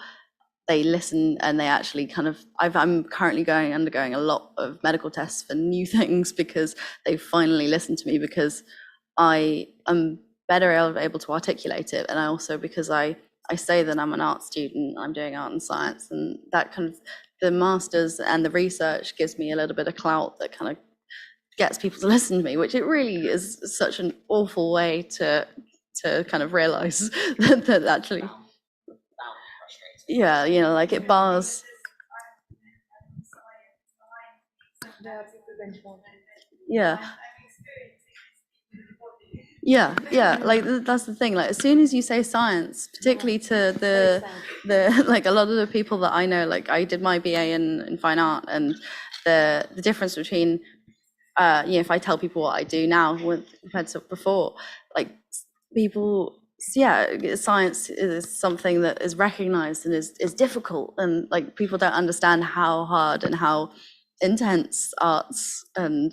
they listen and they actually kind of, I'm currently undergoing a lot of medical tests for new things because they finally listened to me, because I am better able to articulate it, and I also, because I say that I'm an art student, I'm doing art and science, and that kind of, the masters and the research gives me a little bit of clout that kind of gets people to listen to me, which it really is such an awful way to kind of realize that actually, yeah, you know, like it bars. Yeah, like that's the thing. Like as soon as you say science, particularly to the like a lot of the people that I know, like I did my BA in fine art, and the difference between you know, if I tell people what I do now compared to before, like people, yeah, science is something that is recognized and is difficult, and like people don't understand how hard and how intense arts and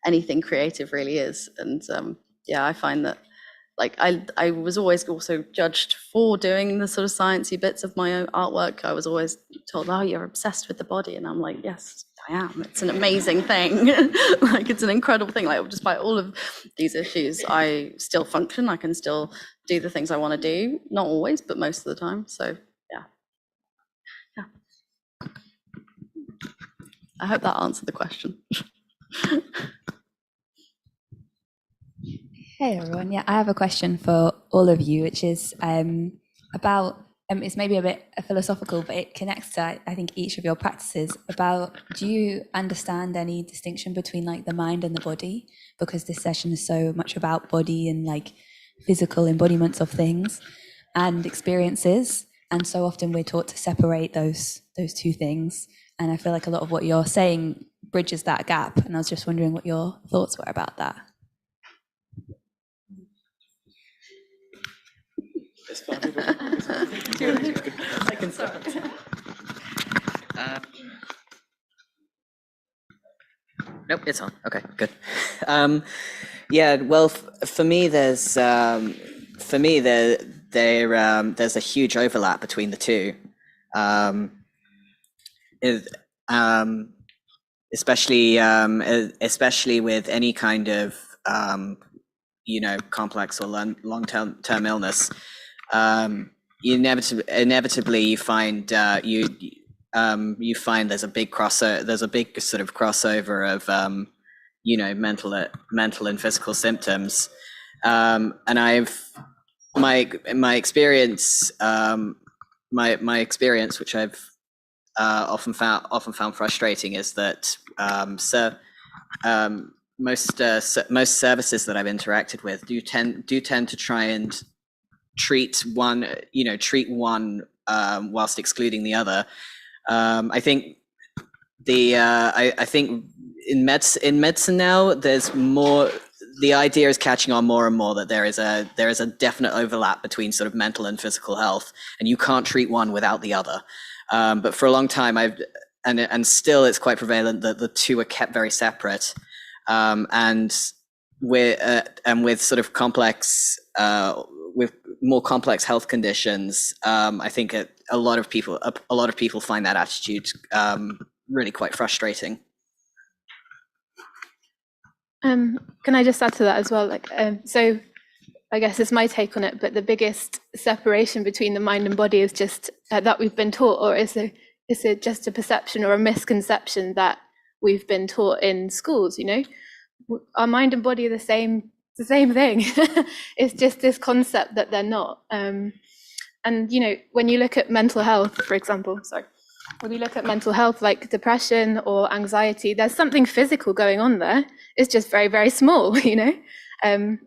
anything creative really is. And yeah, I find that like I was always also judged for doing the sort of sciencey bits of my own artwork. I was always told, oh, you're obsessed with the body, and I'm like, yes, I am. It's an amazing thing. Like it's an incredible thing. Like despite all of these issues, I still function. I can still do the things I want to do. Not always, but most of the time. So yeah. I hope that answered the question. Hey everyone, yeah, I have a question for all of you, which is about, it's maybe a bit philosophical, but it connects to, I think, each of your practices. About, do you understand any distinction between like the mind and the body? Because this session is so much about body and like physical embodiments of things and experiences. And so often we're taught to separate those two things. And I feel like a lot of what you're saying bridges that gap. And I was just wondering what your thoughts were about that. I can start. Nope, it's on. Okay, good. Yeah, well, for me, there's there's a huge overlap between the two, especially with any kind of you know, complex or long-term illness. Inevitably you find you find there's a big sort of crossover of you know, mental and physical symptoms, and my experience, which I've often found frustrating, is that most services that I've interacted with do tend to try and treat one whilst excluding the other. I think I think in medicine now, there's more. The idea is catching on more and more that there is a definite overlap between sort of mental and physical health, and you can't treat one without the other. But for a long time, and still it's quite prevalent that the two are kept very separate. And with sort of complex, with more complex health conditions, I think a lot of people find that attitude really quite frustrating. Can I just add to that as well? Like, so I guess it's my take on it, but the biggest separation between the mind and body is just that we've been taught, or is it just a perception or a misconception that we've been taught in schools? You know, our mind and body are the same thing. It's just this concept that they're not. And you know, when you look at mental health, for example, when you look at mental health like depression or anxiety, there's something physical going on there. It's just very, very small, you know, so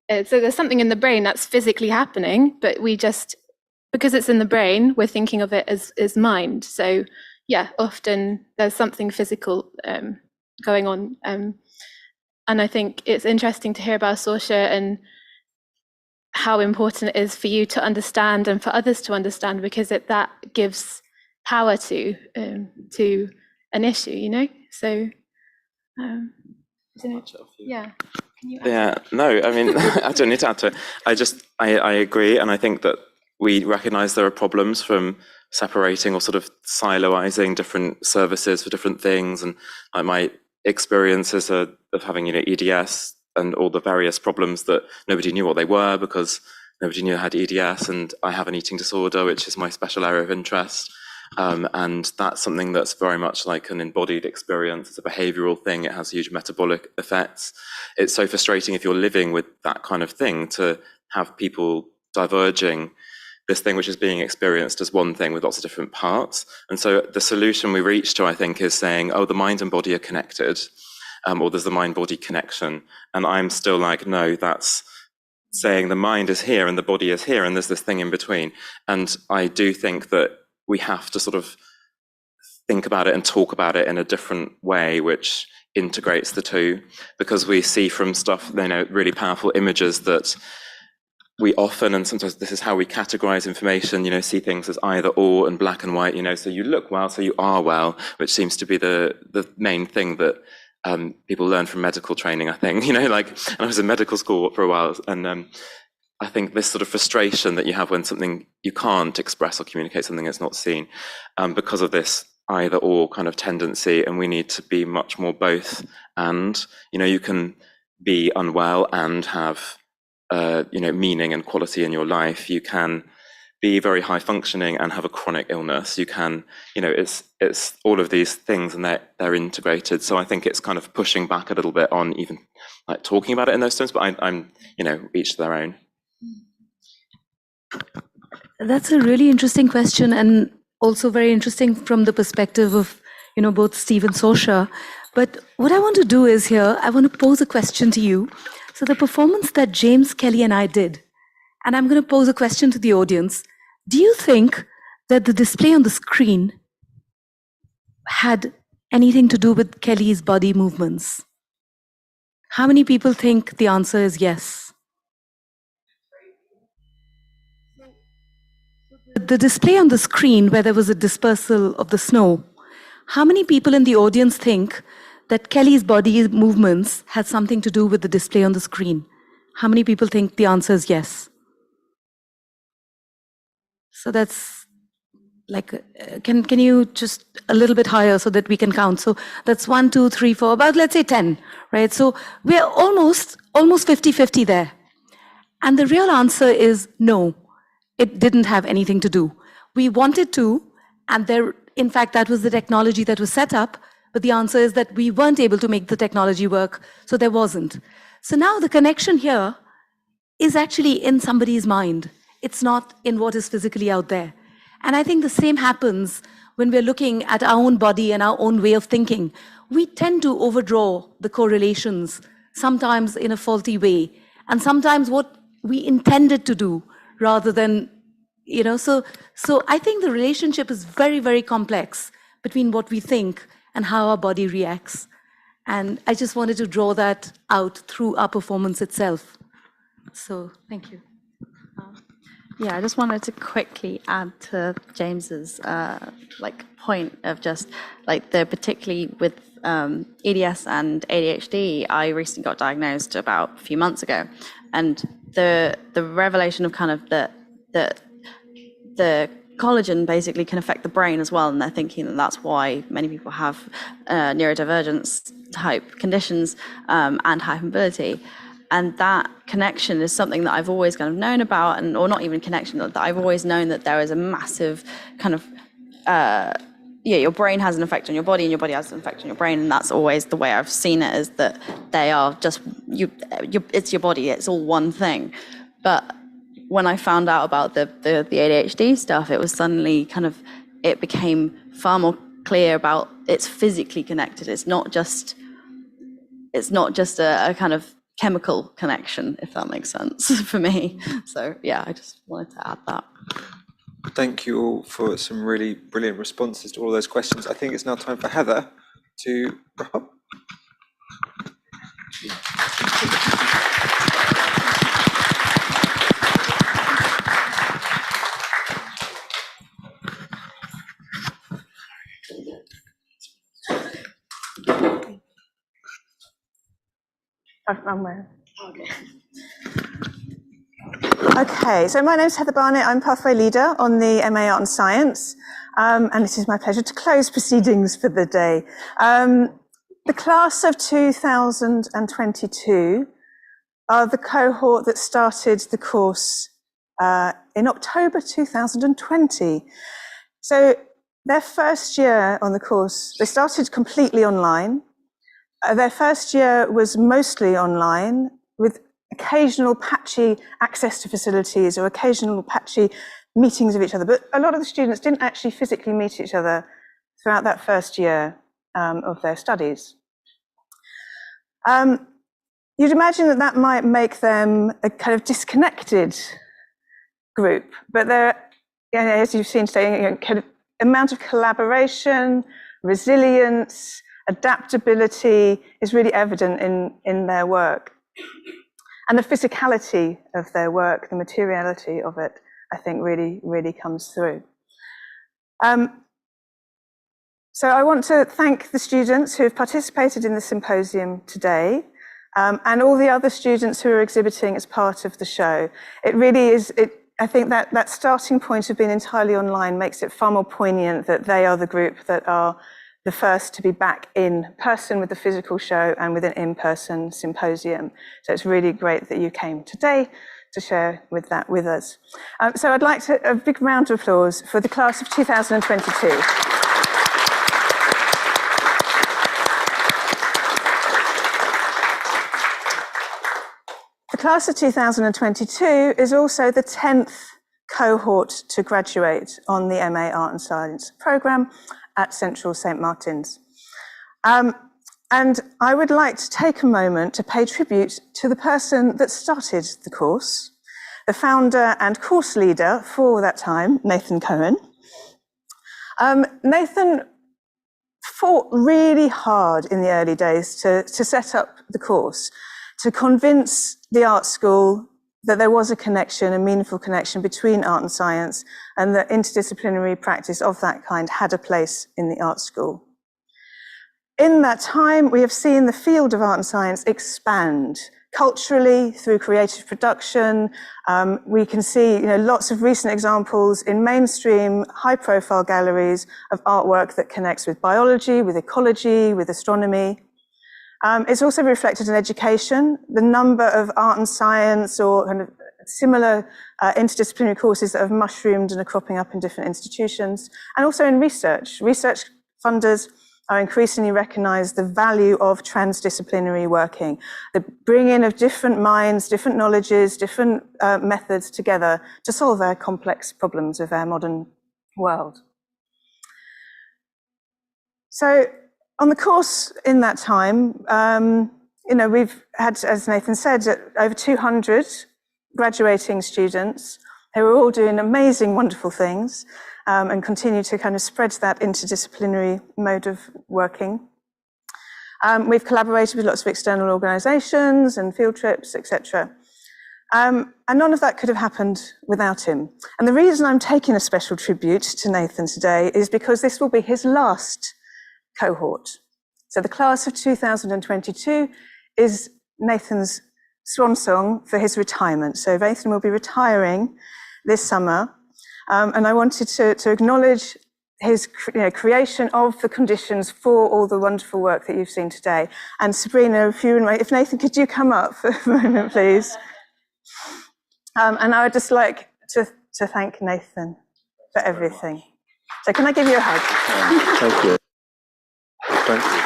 there's something in the brain that's physically happening, but we just, because it's in the brain, we're thinking of it as mind. So yeah, often there's something physical going on. And I think it's interesting to hear about Saoirse and how important it is for you to understand and for others to understand, because that gives power to an issue, you know? So, yeah. Can you add Yeah, no, I mean, I don't need to add to it. I agree. And I think that we recognize there are problems from separating or sort of siloizing different services for different things. And my experiences of having, EDS and all the various problems that nobody knew what they were because nobody knew I had EDS, and I have an eating disorder, which is my special area of interest. And that's something that's very much like an embodied experience. It's a behavioral thing. It has huge metabolic effects. It's so frustrating if you're living with that kind of thing to have people diverging this thing which is being experienced as one thing with lots of different parts. And so the solution we reach to, I think, is saying, oh, the mind and body are connected, or there's the mind-body connection. And I'm still like, no, that's saying the mind is here and the body is here, and there's this thing in between. And I do think that we have to sort of think about it and talk about it in a different way, which integrates the two, because we see from stuff, really powerful images that we often, and sometimes this is how we categorize information, see things as either or and black and white, so you look well, so you are well, which seems to be the main thing that people learn from medical training, I think, and I was in medical school for a while, and I think this sort of frustration that you have when you can't express or communicate something that's not seen, because of this either or kind of tendency, and we need to be much more both. And, you can be unwell and have, meaning and quality in your life. You can be very high functioning and have a chronic illness. You can, it's all of these things, and they're integrated. So I think it's kind of pushing back a little bit on even like talking about it in those terms, but I'm each to their own. That's a really interesting question, and also very interesting from the perspective of, both Steve and Saoirse. But what I want to do is here, I want to pose a question to you. So the performance that James, Kelly, and I did, and I'm going to pose a question to the audience. Do you think that the display on the screen had anything to do with Kelly's body movements? How many people think the answer is yes? The display on the screen where there was a dispersal of the snow, how many people in the audience think that Kelly's body movements had something to do with the display on the screen? How many people think the answer is yes? So that's like, can you just a little bit higher so that we can count? So that's 1, 2, 3, 4, about let's say 10, right? So we're almost 50-50 there. And the real answer is no. It didn't have anything to do. We wanted to, and in fact, that was the technology that was set up, but the answer is that we weren't able to make the technology work, so there wasn't. So now the connection here is actually in somebody's mind. It's not in what is physically out there. And I think the same happens when we're looking at our own body and our own way of thinking. We tend to overdraw the correlations, sometimes in a faulty way, and sometimes what we intended to do, rather than, so I think the relationship is very, very complex between what we think and how our body reacts. And I just wanted to draw that out through our performance itself. So thank you. Yeah, I just wanted to quickly add to James's point of just particularly with EDS and ADHD. I recently got diagnosed about a few months ago, and the revelation of kind of the collagen basically can affect the brain as well, and they're thinking that that's why many people have neurodivergence type conditions and hypermobility. And that connection is something that I've always kind of known about, or not even connection, that I've always known that there is a massive kind of, your brain has an effect on your body and your body has an effect on your brain. And that's always the way I've seen it, is that they are just, it's your body, it's all one thing. But when I found out about the ADHD stuff, it was suddenly it became far more clear about it's physically connected. It's not just a kind of chemical connection, if that makes sense for me. So yeah, I just wanted to add that. Thank you all for some really brilliant responses to all those questions. I think it's now time for Heather to wrap up. Okay, so my name is Heather Barnett. I'm Pathway Leader on the MA Art and Science, and it is my pleasure to close proceedings for the day. The class of 2022 are the cohort that started the course in October 2020. So their first year on the course, they started completely online. Their first year was mostly online with occasional patchy access to facilities or occasional patchy meetings of each other. But a lot of the students didn't actually physically meet each other throughout that first year of their studies. You'd imagine that that might make them a kind of disconnected group, but they're, as you've seen today, kind of amount of collaboration, resilience, adaptability is really evident in their work. And the physicality of their work, the materiality of it, I think really, really comes through. So I want to thank the students who have participated in the symposium today, and all the other students who are exhibiting as part of the show. It really is, I think that starting point of being entirely online makes it far more poignant that they are the group that are the first to be back in person with the physical show and with an in-person symposium. So it's really great that you came today to share with that with us. So I'd like a big round of applause for the class of 2022. The class of 2022 is also the 10th cohort to graduate on the MA Art and Science programme at Central St Martin's. And I would like to take a moment to pay tribute to the person that started the course, the founder and course leader for that time, Nathan Cohen. Nathan fought really hard in the early days to set up the course, to convince the art school that there was a connection, a meaningful connection between art and science, and that interdisciplinary practice of that kind had a place in the art school. In that time, we have seen the field of art and science expand culturally through creative production. We can see lots of recent examples in mainstream, high-profile galleries of artwork that connects with biology, with ecology, with astronomy. It's also reflected in education. The number of art and science or kind of similar interdisciplinary courses that have mushroomed and are cropping up in different institutions, and also in research. Research funders are increasingly recognize the value of transdisciplinary working, the bringing of different minds, different knowledges, different methods together to solve our complex problems of our modern world. So on the course in that time, we've had, as Nathan said, over 200 graduating students who are all doing amazing, wonderful things and continue to kind of spread that interdisciplinary mode of working. We've collaborated with lots of external organizations and field trips, etc. And none of that could have happened without him. And the reason I'm taking a special tribute to Nathan today is because this will be his last cohort. So the class of 2022 is Nathan's swan song for his retirement. So Nathan will be retiring this summer. And I wanted to acknowledge his creation of the conditions for all the wonderful work that you've seen today. And Sabrina, if Nathan, could you come up for a moment, please? And I would just like to thank Nathan for everything. So can I give you a hug? Thank you. Thank you.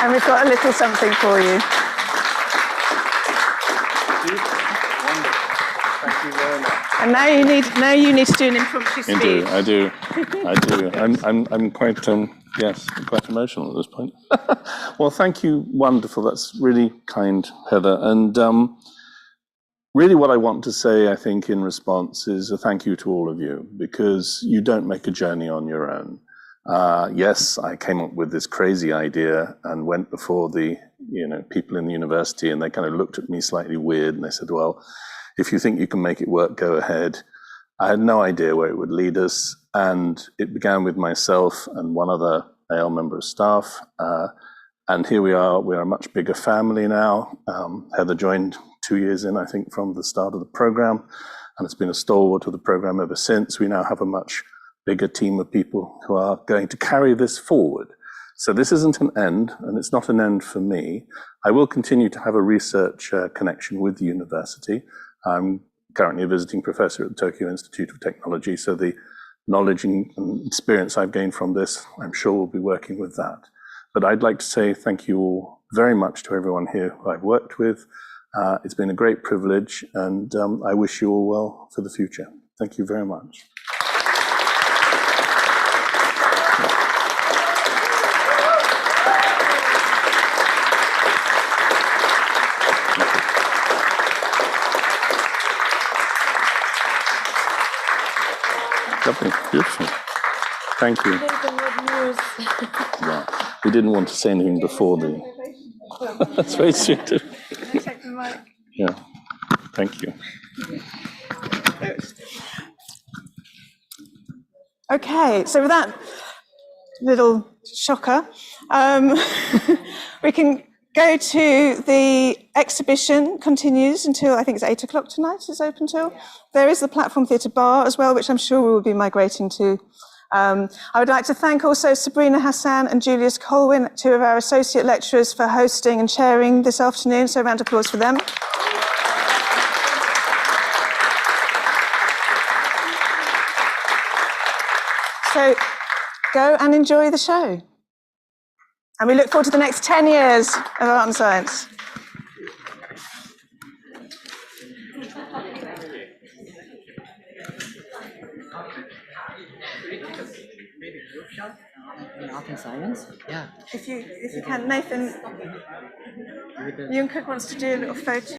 And we've got a little something for you. Thank you very much. And now you need to do an impromptu speech. I do. I'm quite quite emotional at this point. Well, thank you. Wonderful. That's really kind, Heather. And really what I want to say, I think, in response is a thank you to all of you, because you don't make a journey on your own. Yes, I came up with this crazy idea and went before the people in the university, and they kind of looked at me slightly weird, and they said, well, if you think you can make it work, go ahead. I had no idea where it would lead us, and it began with myself and one other male member of staff, and here we are. We're a much bigger family now. Heather joined 2 years in, I think, from the start of the program, and it's been a stalwart of the program ever since. We now have a much bigger team of people who are going to carry this forward. So this isn't an end, and it's not an end for me. I will continue to have a research connection with the university. I'm currently a visiting professor at the Tokyo Institute of Technology, so the knowledge and experience I've gained from this, I'm sure we'll be working with that. But I'd like to say thank you all very much to everyone here who I've worked with. It's been a great privilege, and I wish you all well for the future. Thank you very much. Lovely, beautiful. Thank you. Yeah, we didn't want to say anything before the. That's very sweet. Yeah, thank you. Okay, so with that little shocker, we can go to the exhibition. Continues until I think it's 8 o'clock tonight. It's open till. There is the Platform Theatre Bar as well, which I'm sure we will be migrating to. I would like to thank also Sabrina Hassan and Julius Colwyn, two of our associate lecturers, for hosting and chairing this afternoon. So a round of applause for them. So go and enjoy the show. And we look forward to the next 10 years of art and science. Art and science? Yeah. If you can, Nathan, Jungkirk wants to do a little photo.